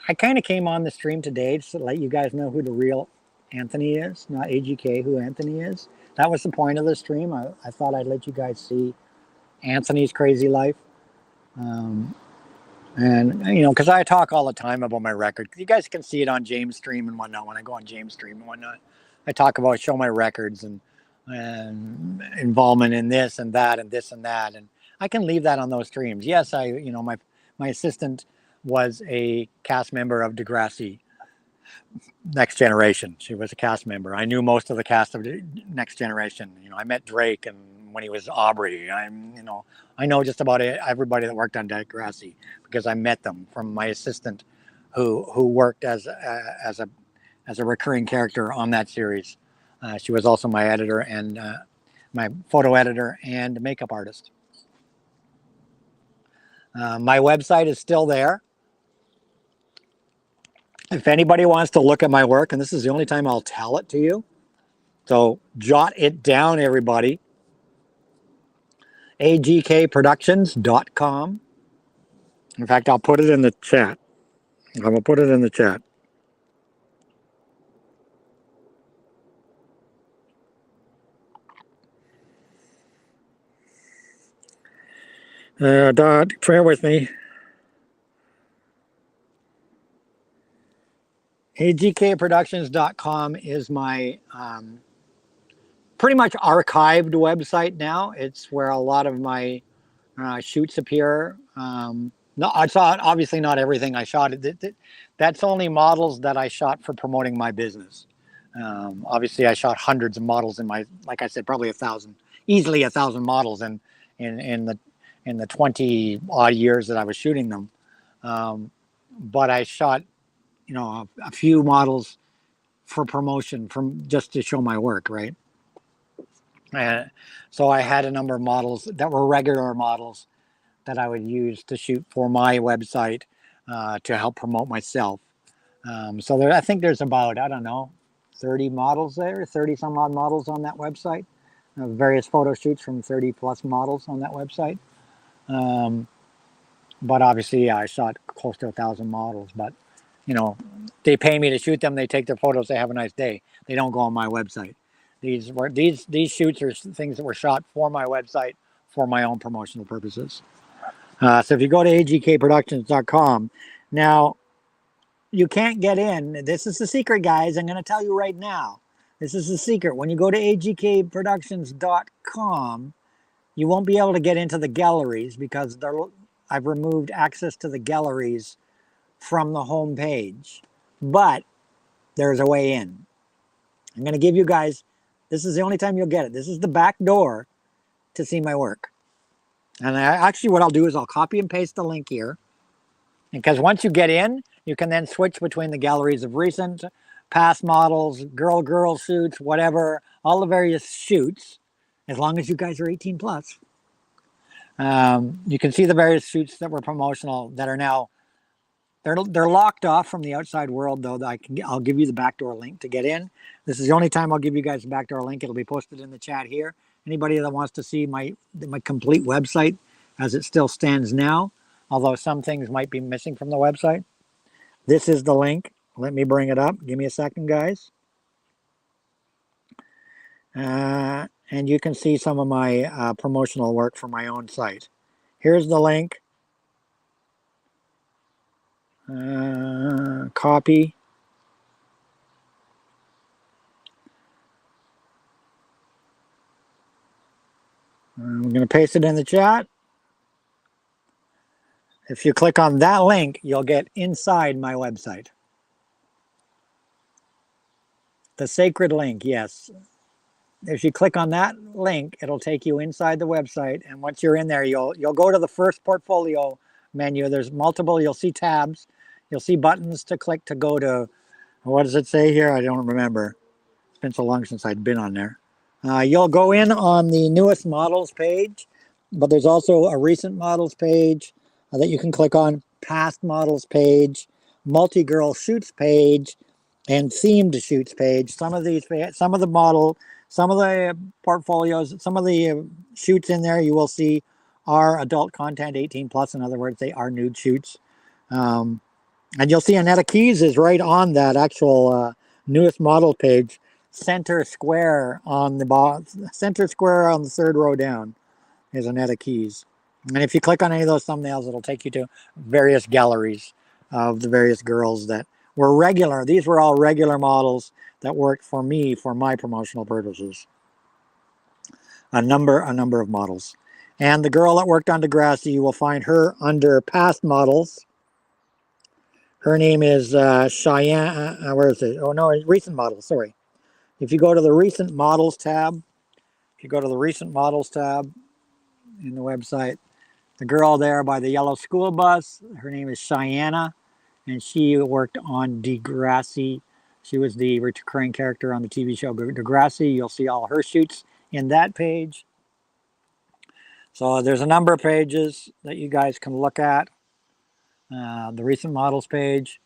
I kind of came on the stream today to let you guys know who the real Anthony is, not AGK, who Anthony is. That was the point of the stream. I thought I'd let you guys see Anthony's crazy life. And, because I talk all the time about my record. You guys can see it on James' stream and whatnot. When I go on James' stream and whatnot, I talk about, show my records and involvement in this and that and this and that. And I can leave that on those streams. Yes, my assistant was a cast member of Degrassi. Next Generation. She was a cast member. I knew most of the cast of Next Generation. You know, I met Drake and when he was Aubrey. I know just about everybody that worked on Degrassi because I met them from my assistant, who worked as a recurring character on that series. She was also my editor and my photo editor and makeup artist. My website is still there. If anybody wants to look at my work, and this is the only time I'll tell it to you, so jot it down, everybody. agkproductions.com. In fact, I'll put it in the chat. I will put it in the chat. Bear with me. agkproductions.com is my pretty much archived website now. It's where a lot of my shoots appear. No, I saw obviously not everything I shot. That's only models that I shot for promoting my business. Obviously, I shot hundreds of models in my, like I said, probably 1,000, easily 1,000 models in the 20 odd years that I was shooting them. But I shot, a few models for promotion, from just to show my work, right? So I had a number of models that were regular models that I would use to shoot for my website to help promote myself. So I think there's about, I don't know, 30 models there, 30 some odd models on that website. Various photo shoots from 30 plus models on that website. But obviously, I shot close to 1,000 models. But, they pay me to shoot them. They take their photos. They have a nice day. They don't go on my website. These shoots are things that were shot for my website for my own promotional purposes. So if you go to agkproductions.com, now you can't get in. This is the secret, guys. I'm going to tell you right now. This is the secret. When you go to agkproductions.com, you won't be able to get into the galleries because I've removed access to the galleries from the home page. But there's a way in. I'm going to give you guys, this is the only time you'll get it. This is the back door to see my work. And actually what I'll do is I'll copy and paste the link here. Because once you get in, you can then switch between the galleries of recent, past models, girl shoots, whatever, all the various shoots, as long as you guys are 18 plus. You can see the various shoots that were promotional that are now, they're locked off from the outside world, though. I'll give you the backdoor link to get in. This is the only time I'll give you guys the backdoor link. It'll be posted in the chat here. Anybody that wants to see my complete website as it still stands now, although some things might be missing from the website, this is the link. Let me bring it up. Give me a second, guys. And you can see some of my promotional work for my own site. Here's the link. Copy. I'm going to paste it in the chat. If you click on that link, you'll get inside my website. The sacred link, yes. If you click on that link, it'll take you inside the website. And once you're in there, you'll go to the first portfolio menu. There's multiple, you'll see tabs. You'll see buttons to click to go to, what does it say here? I don't remember. It's been so long since I'd been on there. You'll go in on the newest models page, but there's also a recent models page that you can click on, past models page, multi-girl shoots page, and themed shoots page. Some of the portfolios, some of the shoots in there you will see are adult content, 18 plus. In other words, they are nude shoots. And you'll see Annetta Keys is right on that actual newest model page. Center square on the third row down is Annetta Keys. And if you click on any of those thumbnails, it'll take you to various galleries of the various girls that were regular. These were all regular models that worked for me for my promotional purposes. A number of models. And the girl that worked on Degrassi, you will find her under past models. Her name is Cheyenne. Where is it? Oh no, recent models. Sorry. If you go to the recent models tab, if you go to the recent models tab in the website, the girl there by the yellow school bus, her name is Cheyenne, and she worked on Degrassi. She was the recurring character on the TV show Degrassi. You'll see all her shoots in that page. So there's a number of pages that you guys can look at. The recent models page.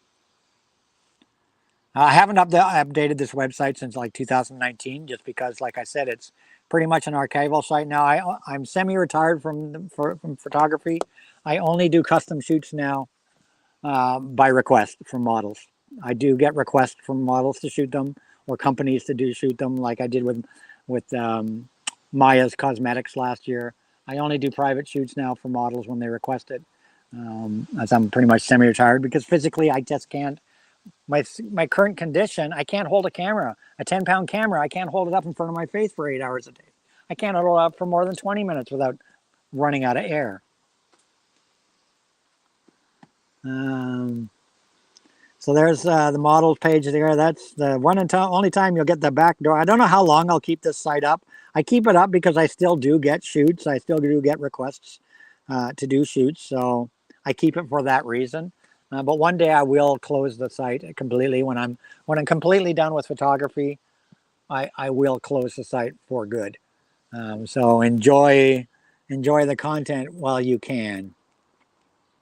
I haven't updated this website since like 2019, just because, like I said, it's pretty much an archival site now. I'm semi-retired from photography. I only do custom shoots now by request from models. I do get requests from models to shoot them, or companies to shoot them, like I did with Maya's Cosmetics last year. I only do private shoots now for models when they request it, as I'm pretty much semi-retired, because physically I just can't. My current condition, I can't hold a camera, a 10-pound camera. I can't hold it up in front of my face for 8 hours a day. I can't hold it up for more than 20 minutes without running out of air. So there's the models page there. That's the one and only time you'll get the back door. I don't know how long I'll keep this site up. I keep it up because I still do get shoots. I still do get requests to do shoots. So I keep it for that reason. But one day I will close the site completely. When I'm completely done with photography, I will close the site for good. So enjoy the content while you can.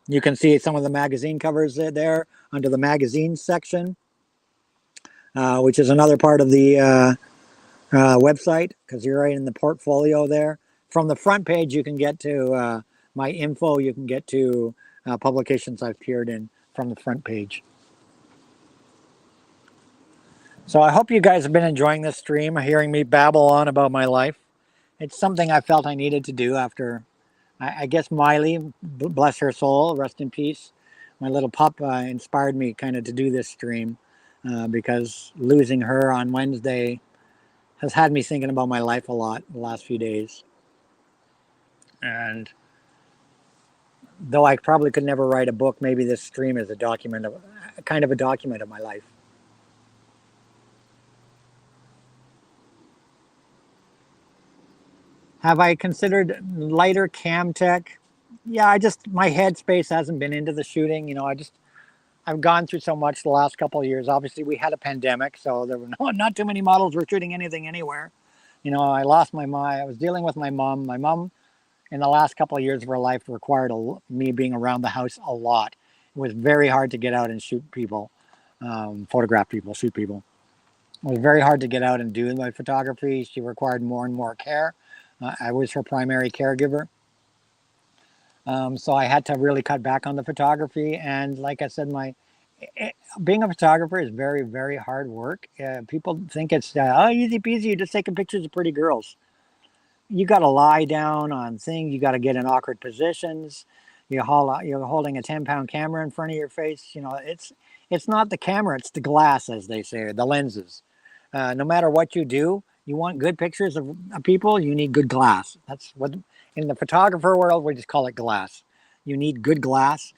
You can see some of the magazine covers there under the magazine section, which is another part of the website, because you're right in the portfolio there. From the front page, you can get to my info. You can get to publications I've appeared in from the front page. So I hope you guys have been enjoying this stream, hearing me babble on about my life. It's something I felt I needed to do after, I guess Miley, bless her soul, rest in peace. My little pup inspired me kind of to do this stream because losing her on Wednesday has had me thinking about my life a lot the last few days. And though I probably could never write a book, maybe this stream is a document of, kind of a document of my life. Have I considered lighter cam tech? Yeah, my headspace hasn't been into the shooting. You know, I've gone through so much the last couple of years. Obviously, we had a pandemic, so there were not too many models were shooting anything anywhere. You know, I lost my mom. I was dealing with my mom. My mom, in the last couple of years of her life, required me being around the house a lot. It was very hard to get out and shoot people, photograph people, shoot people. It was very hard to get out and do my photography. She required more and more care. I was her primary caregiver. So I had to really cut back on the photography. And like I said, being a photographer is very, very hard work. People think it's easy peasy. You're just taking pictures of pretty girls. You got to lie down on things. You got to get in awkward positions. You're holding a 10-pound camera in front of your face. You know, it's not the camera. It's the glass, as they say, the lenses. No matter what you do, you want good pictures of people, you need good glass. That's what, in the photographer world, we just call it glass. You need good glass,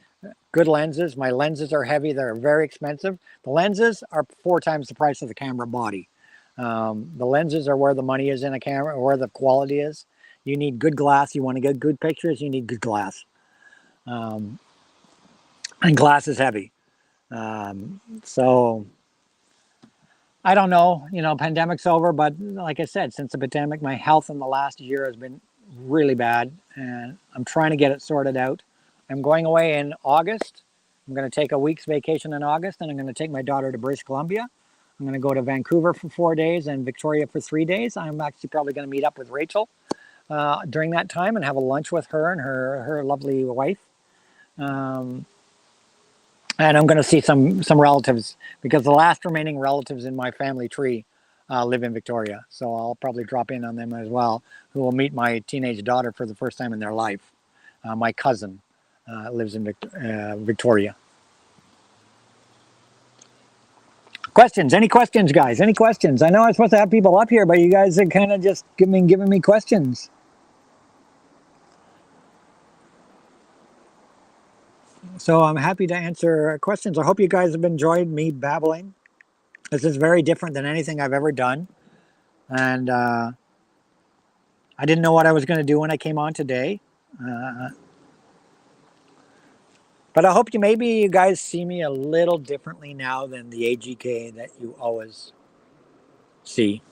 good lenses. My lenses are heavy. They're very expensive. The lenses are 4 times the price of the camera body. The lenses are where the money is in a camera, or where the quality is. You need good glass. You want to get good pictures, you need good glass. And glass is heavy. So I don't know, you know, pandemic's over, but like I said, since the pandemic, my health in the last year has been really bad, and I'm trying to get it sorted out. I'm going away in August. I'm going to take a week's vacation in August, and I'm going to take my daughter to British Columbia. I'm going to go to Vancouver for 4 days and Victoria for 3 days. I'm actually probably going to meet up with Rachel during that time and have a lunch with her and her lovely wife. And I'm going to see some relatives, because the last remaining relatives in my family tree live in Victoria. So I'll probably drop in on them as well, who will meet my teenage daughter for the first time in their life. My cousin lives in Victoria. Questions? Any questions, guys? Any questions? I know I'm supposed to have people up here, but you guys are kind of just giving me questions. So I'm happy to answer questions. I hope you guys have enjoyed me babbling. This is very different than anything I've ever done. And I didn't know what I was going to do when I came on today. Uh, but I hope maybe you guys see me a little differently now than the AGK that you always see.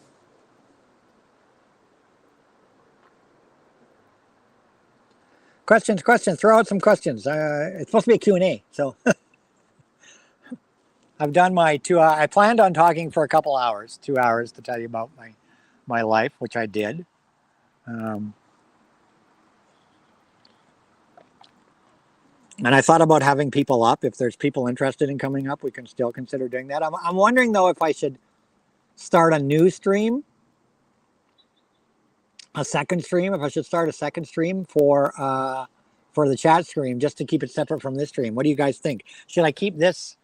Questions, questions. Throw out some questions. It's supposed to be a Q&A. So I've done my 2 hours. I planned on talking for a couple hours, 2 hours to tell you about my life, which I did. And I thought about having people up. If there's people interested in coming up, we can still consider doing that. I'm wondering though if I should start a new stream, a second stream. If I should start a second stream for the chat stream, just to keep it separate from this stream. What do you guys think? Should I keep this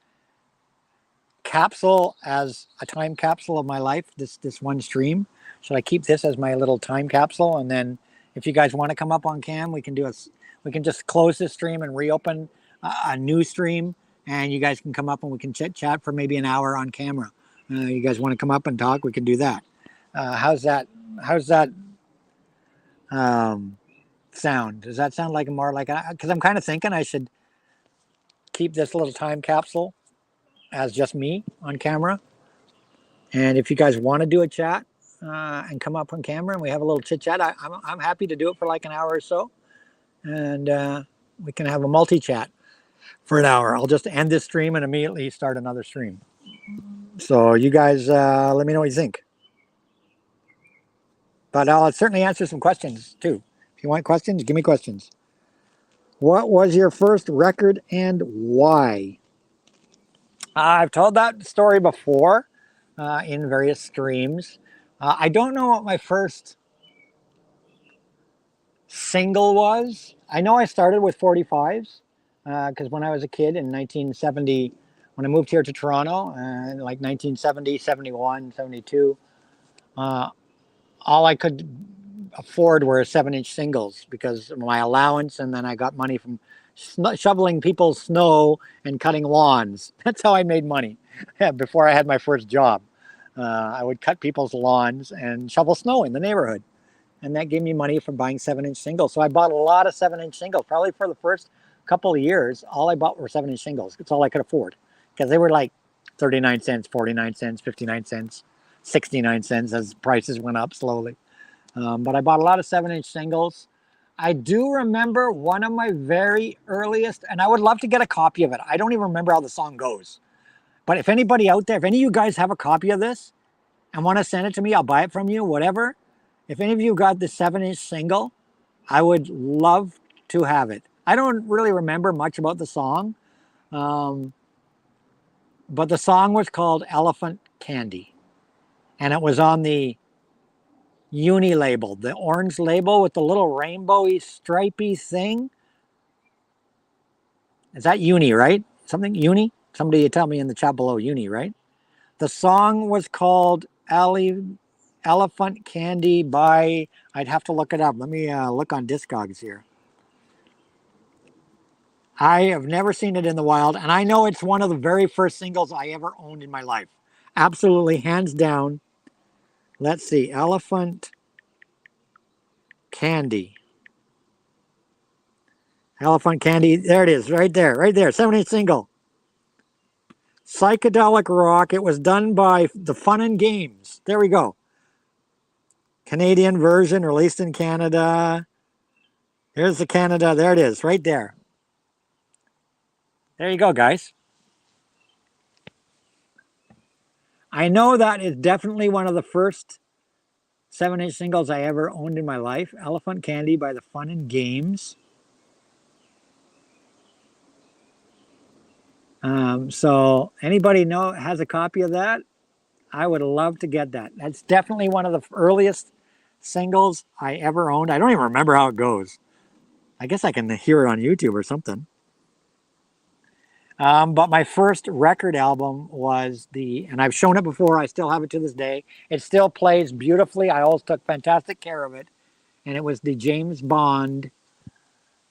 capsule as a time capsule of my life? This one stream. Should I keep this as my little time capsule? And then if you guys want to come up on cam, we can do a. We can just close this stream and reopen a new stream, and you guys can come up and we can chit chat for maybe an hour on camera. You guys want to come up and talk? We can do that. How's that? How's that sound? Does that sound like more like? Because I'm kind of thinking I should keep this little time capsule as just me on camera. And if you guys want to do a chat and come up on camera and we have a little chit chat, I'm happy to do it for like an hour or so. And we can have a multi-chat for an hour. I'll just end this stream and immediately start another stream. So you guys let me know what you think. But I'll certainly answer some questions too. If you want questions, give me questions. What was your first record and why? I've told that story before in various streams. I don't know what my first single was. I know I started with 45s because when I was a kid in 1970, when I moved here to Toronto, like 1970, 71, 72, all I could afford were 7-inch singles because of my allowance, and then I got money from shoveling people's snow and cutting lawns. That's how I made money before I had my first job. I would cut people's lawns and shovel snow in the neighborhood. And that gave me money from buying 7-inch singles. So I bought a lot of 7-inch singles. Probably for the first couple of years, all I bought were 7-inch singles. It's all I could afford because they were like 39 cents, 49 cents, 59 cents, 69 cents as prices went up slowly. But I bought a lot of 7-inch singles. I do remember one of my very earliest, and I would love to get a copy of it. I don't even remember how the song goes. But if anybody out there, if any of you guys have a copy of this and want to send it to me, I'll buy it from you, whatever. If any of you got the 7-inch single, I would love to have it. I don't really remember much about the song, but the song was called Elephant Candy. And it was on the Uni label, the orange label with the little rainbowy, stripy thing. Is that Uni, right? Something Uni? Somebody tell me in the chat below, Uni, right? The song was called Elephant Candy by, I'd have to look it up. Let me look on Discogs here. I have never seen it in the wild, and I know it's one of the very first singles I ever owned in my life. Absolutely, hands down. Let's see, Elephant Candy. Elephant Candy, there it is, right there, 7-inch single. Psychedelic rock, it was done by the Fun and Games. There we go. Canadian version, released in Canada. Here's the Canada, there it is, right there. There you go, guys. I know that is definitely one of the first 7-inch singles I ever owned in my life. Elephant Candy by the Fun and Games. So anybody has a copy of that? I would love to get that. That's definitely one of the earliest singles I ever owned. I don't even remember how it goes. I guess I can hear it on YouTube or something. But my first record album was and I've shown it before, I still have it to this day. It still plays beautifully. I always took fantastic care of it. And it was the James Bond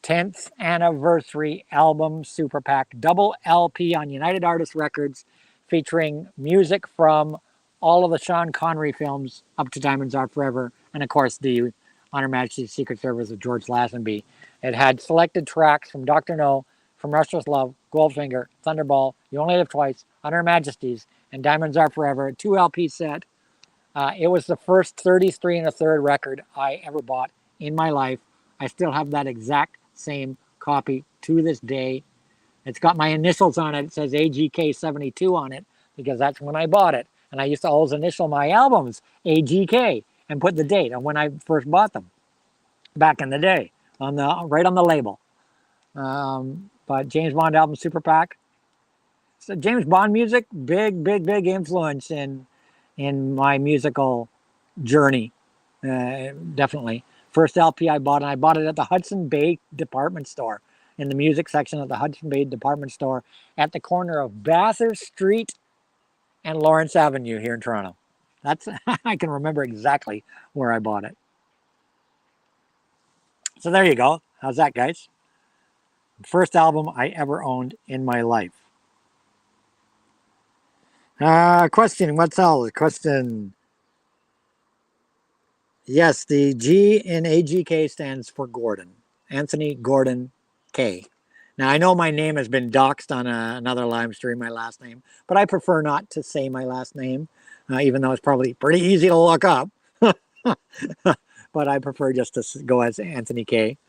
10th anniversary album super pack, double LP on United Artists Records, featuring music from all of the Sean Connery films up to Diamonds Are Forever, and of course the On Her Majesty's Secret Service of George Lazenby. It had selected tracks from Dr. No, From Restless Love, Goldfinger, Thunderball, You Only Live Twice, On Her Majesty's, and Diamonds Are Forever, a 2 LP set. It was the first 33 and a third record I ever bought in my life. I still have that exact same copy to this day. It's got my initials on it. It says AGK 72 on it because that's when I bought it. And I used to always initial my albums AGK and put the date on when I first bought them back in the day on the right on the label. But James Bond album Super Pack. So James Bond music, big influence in my musical journey. Definitely. First LP I bought, and I bought it at the Hudson Bay department store, in the music section of the Hudson Bay department store at the corner of Bathurst Street and Lawrence Avenue here in Toronto. That's I can remember exactly where I bought it. So there you go. How's that, guys? First album I ever owned in my life. Question. What's else? Question. Yes, the G in AGK stands for Gordon. Anthony Gordon K. Now, I know my name has been doxed on another live stream, my last name, but I prefer not to say my last name, even though it's probably pretty easy to look up. But I prefer just to go as Anthony K.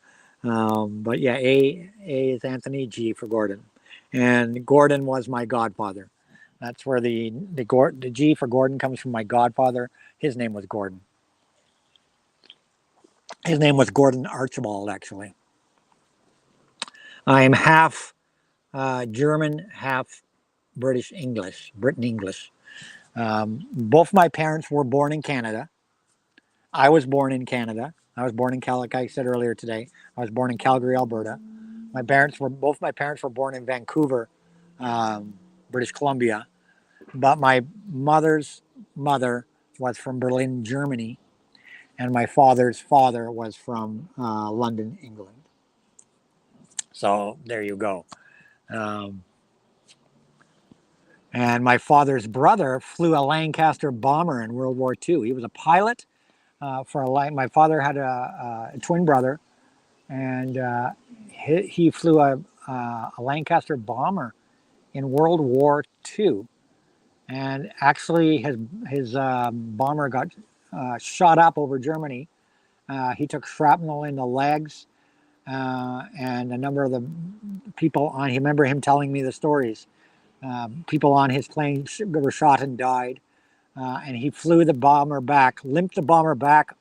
But yeah, A is Anthony, G for Gordon. And Gordon was my godfather. That's where the G for Gordon comes from, my godfather. His name was Gordon. His name was Gordon Archibald, actually. I am half German, half Britain English. Both my parents were born in Canada. I was born in Canada. I was born in like I said earlier today, I was born in Calgary, Alberta. Both my parents were born in Vancouver, British Columbia. But my mother's mother was from Berlin, Germany, and my father's father was from London, England. So there you go. And my father's brother flew a Lancaster bomber in World War II. He was a pilot my father had a twin brother, and he flew a Lancaster bomber in World War II. And actually, his bomber got shot up over Germany. He took shrapnel in the legs, and a number of the people on. I remember him telling me the stories. People on his plane were shot and died, and he flew the bomber back, limped the bomber back,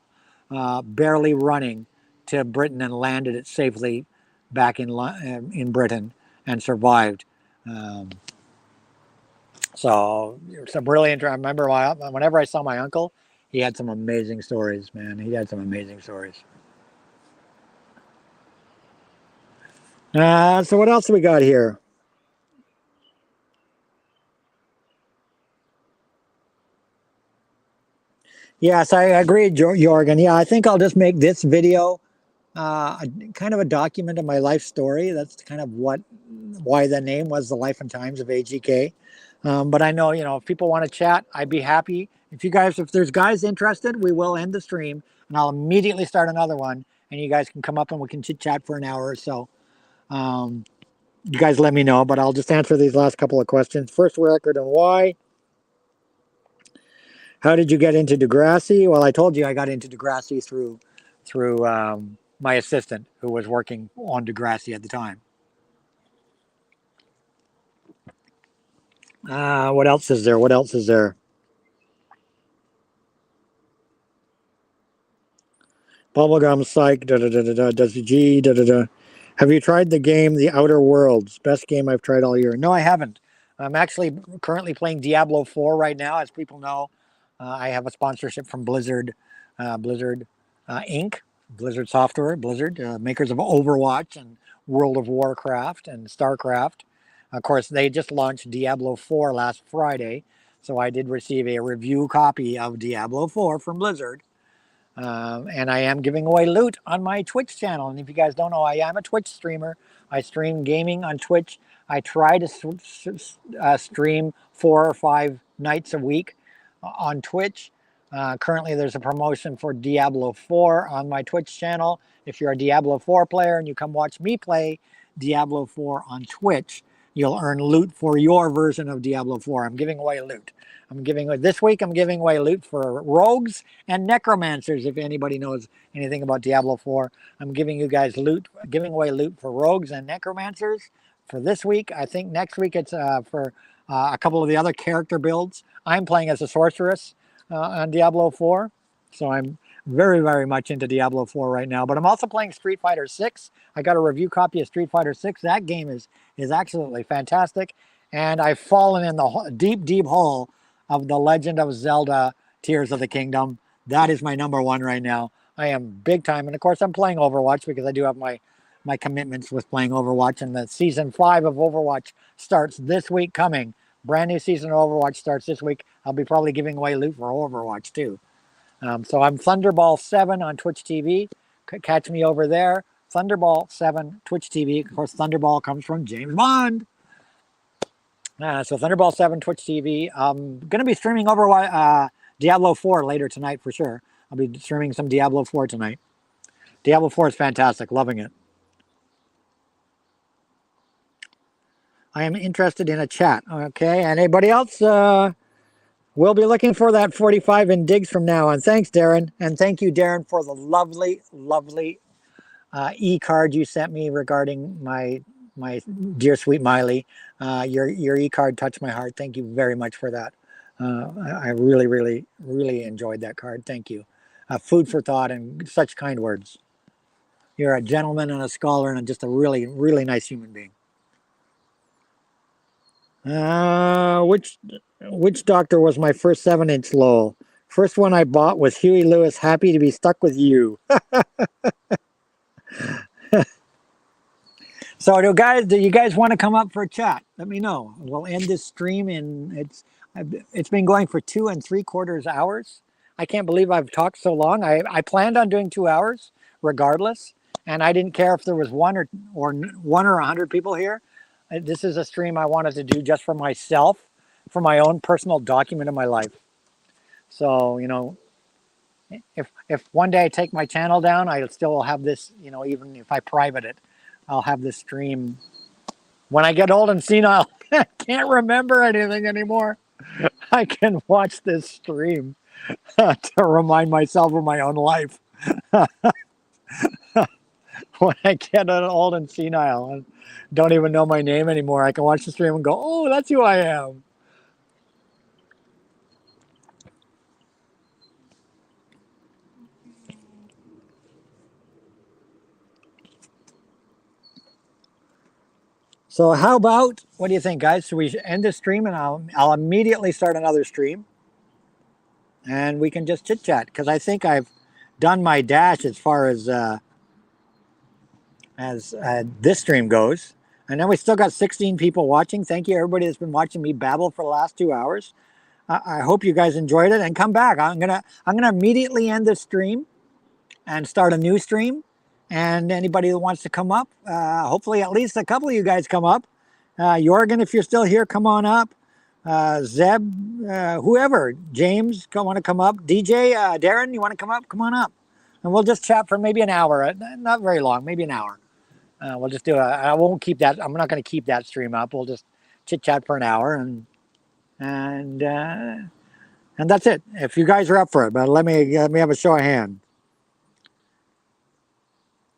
barely running to Britain, and landed it safely back in Britain and survived. So some really interesting. I remember whenever I saw my uncle, he had some amazing stories, man. He had some amazing stories. So what else do we got here? Yes, I agree, Jorgen. Yeah, I think I'll just make this video kind of a document of my life story. That's kind of why the name was The Life and Times of AGK. But I know, if people want to chat, I'd be happy. If there's guys interested, we will end the stream and I'll immediately start another one, and you guys can come up and we can chit chat for an hour or so. You guys let me know, but I'll just answer these last couple of questions. First record and why. How did you get into Degrassi? Well, I told you I got into Degrassi through my assistant, who was working on Degrassi at the time. What else is there? Bubblegum Psych. Does the G. Have you tried the game The Outer Worlds? Best game I've tried all year. No, I haven't. I'm actually currently playing Diablo 4 right now. As people know, I have a sponsorship from Blizzard Inc., Blizzard Software, makers of Overwatch and World of Warcraft and StarCraft. Of course, they just launched Diablo 4 last Friday, so I did receive a review copy of Diablo 4 from Blizzard. And I am giving away loot on my Twitch channel. And if you guys don't know, I am a Twitch streamer. I stream gaming on Twitch. I try to stream 4 or 5 nights a week on Twitch. Currently, there's a promotion for Diablo 4 on my Twitch channel. If you're a Diablo 4 player and you come watch me play Diablo 4 on Twitch, you'll earn loot for your version of Diablo 4. I'm giving away loot. This week I'm giving away loot for rogues and necromancers. If anybody knows anything about Diablo 4, I'm giving you guys giving away loot for rogues and necromancers for this week. I think next week it's for a couple of the other character builds. I'm playing as a sorceress on Diablo 4, so I'm very, very much into Diablo 4 right now. But I'm also playing Street Fighter 6. I got a review copy of Street Fighter 6. That game is absolutely fantastic, and I've fallen in the deep, deep hole of The Legend of Zelda Tears of the Kingdom. That is my #1 right now. I am big time. And of course, I'm playing Overwatch because I do have my commitments with playing Overwatch. And the season 5 of Overwatch starts this week coming. Brand new season of Overwatch starts this week. I'll be probably giving away loot for Overwatch too. So I'm Thunderball7 on Twitch TV. Catch me over there. Thunderball7 Twitch TV. Of course, Thunderball comes from James Bond. So Thunderball7 Twitch TV. I'm going to be streaming over Diablo 4 later tonight for sure. I'll be streaming some Diablo 4 tonight. Diablo 4 is fantastic. Loving it. I am interested in a chat. Okay. Anybody else? We'll be looking for that 45 in digs from now on. Thanks, Darren. And thank you, Darren, for the lovely, lovely e-card you sent me regarding my dear sweet Miley. Your e-card touched my heart. Thank you very much for that. I really, really, really enjoyed that card. Thank you. Food for thought and such kind words. You're a gentleman and a scholar and just a really, really nice human being. Which doctor was my first 7-inch Lowell? First one I bought was Huey Lewis, Happy to Be Stuck with You. So do you guys want to come up for a chat? Let me know. We'll end this stream it's been going for 2 3/4 hours. I can't believe I've talked so long. I planned on doing 2 hours regardless, and I didn't care if there was one or 100 people here. This is a stream I wanted to do just for myself, for my own personal document of my life. So, if one day I take my channel down, I still have this, even if I private it, I'll have this stream. When I get old and senile, I can't remember anything anymore. I can watch this stream to remind myself of my own life. When I get old and senile and don't even know my name anymore, I can watch the stream and go, oh, that's who I am. So how about, what do you think, guys? Should we end this stream and I'll immediately start another stream and we can just chit chat, because I think I've done my dash as far as this stream goes. And then we still got 16 people watching. Thank you, everybody that's been watching me babble for the last 2 hours. I hope you guys enjoyed it and come back. I'm gonna immediately end this stream and start a new stream. And anybody that wants to come up, hopefully at least a couple of you guys come up. Jorgen, if you're still here, come on up. Zeb, whoever, James, want to come up. DJ, Darren, you want to come up? Come on up. And we'll just chat for maybe an hour. Not very long, maybe an hour. We'll just I won't keep that. I'm not going to keep that stream up. We'll just chit chat for an hour and that's it. If you guys are up for it, but let me have a show of hands.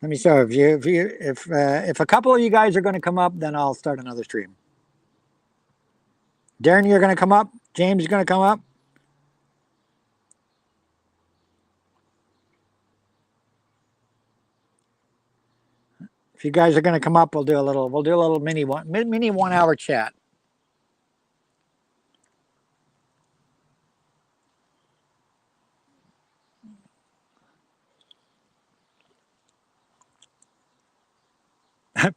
Let me show if a couple of you guys are going to come up, then I'll start another stream. Darren, you're going to come up. James is going to come up. If you guys are going to come up, we'll do a little mini 1 hour chat.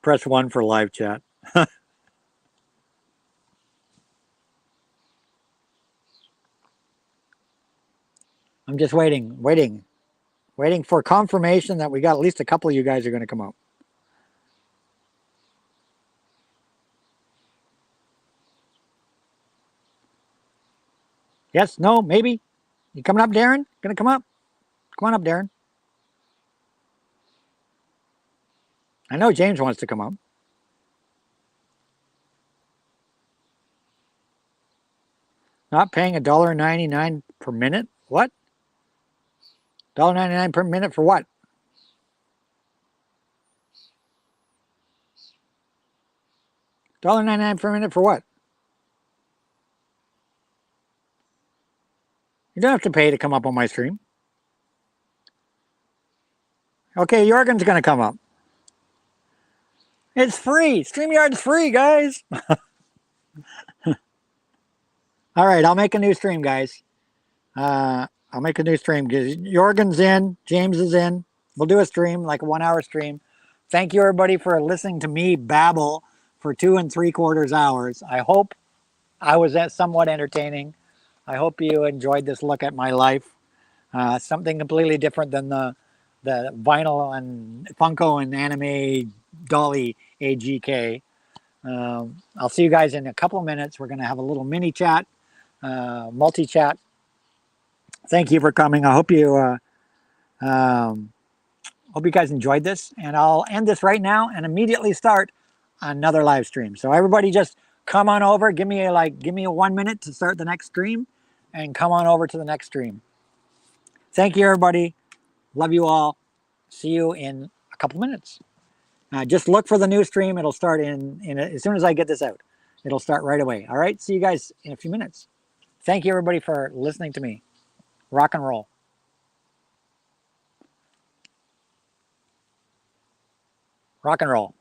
Press 1 for live chat. I'm just waiting. Waiting for confirmation that we got at least a couple of you guys are going to come out. Yes, no, maybe. You coming up, Darren? Gonna come up? Come on up, Darren. I know James wants to come up. Not paying $1.99 per minute? What? $1.99 per minute for what? $1.99 per minute for what? You don't have to pay to come up on my stream. Okay, Jorgen's gonna come up. It's free. StreamYard's free, guys. All right, I'll make a new stream, guys. I'll make a new stream because Jorgen's in, James is in. We'll do a stream, like a 1 hour stream. Thank you, everybody, for listening to me babble for 2 3/4 hours. I hope I was somewhat entertaining. I hope you enjoyed this look at my life. Something completely different than the vinyl and Funko and anime dolly AGK. I'll see you guys in a couple of minutes. We're going to have a little mini chat, multi-chat. Thank you for coming. I hope you guys enjoyed this, and I'll end this right now and immediately start another live stream. So everybody just come on over, give me a 1 minute to start the next stream, and come on over to the next stream. Thank you, everybody. Love you all. See you in a couple minutes. Just look for the new stream. It'll start as soon as I get this out. It'll start right away. All right. See you guys in a few minutes. Thank you, everybody, for listening to me. Rock and roll. Rock and roll.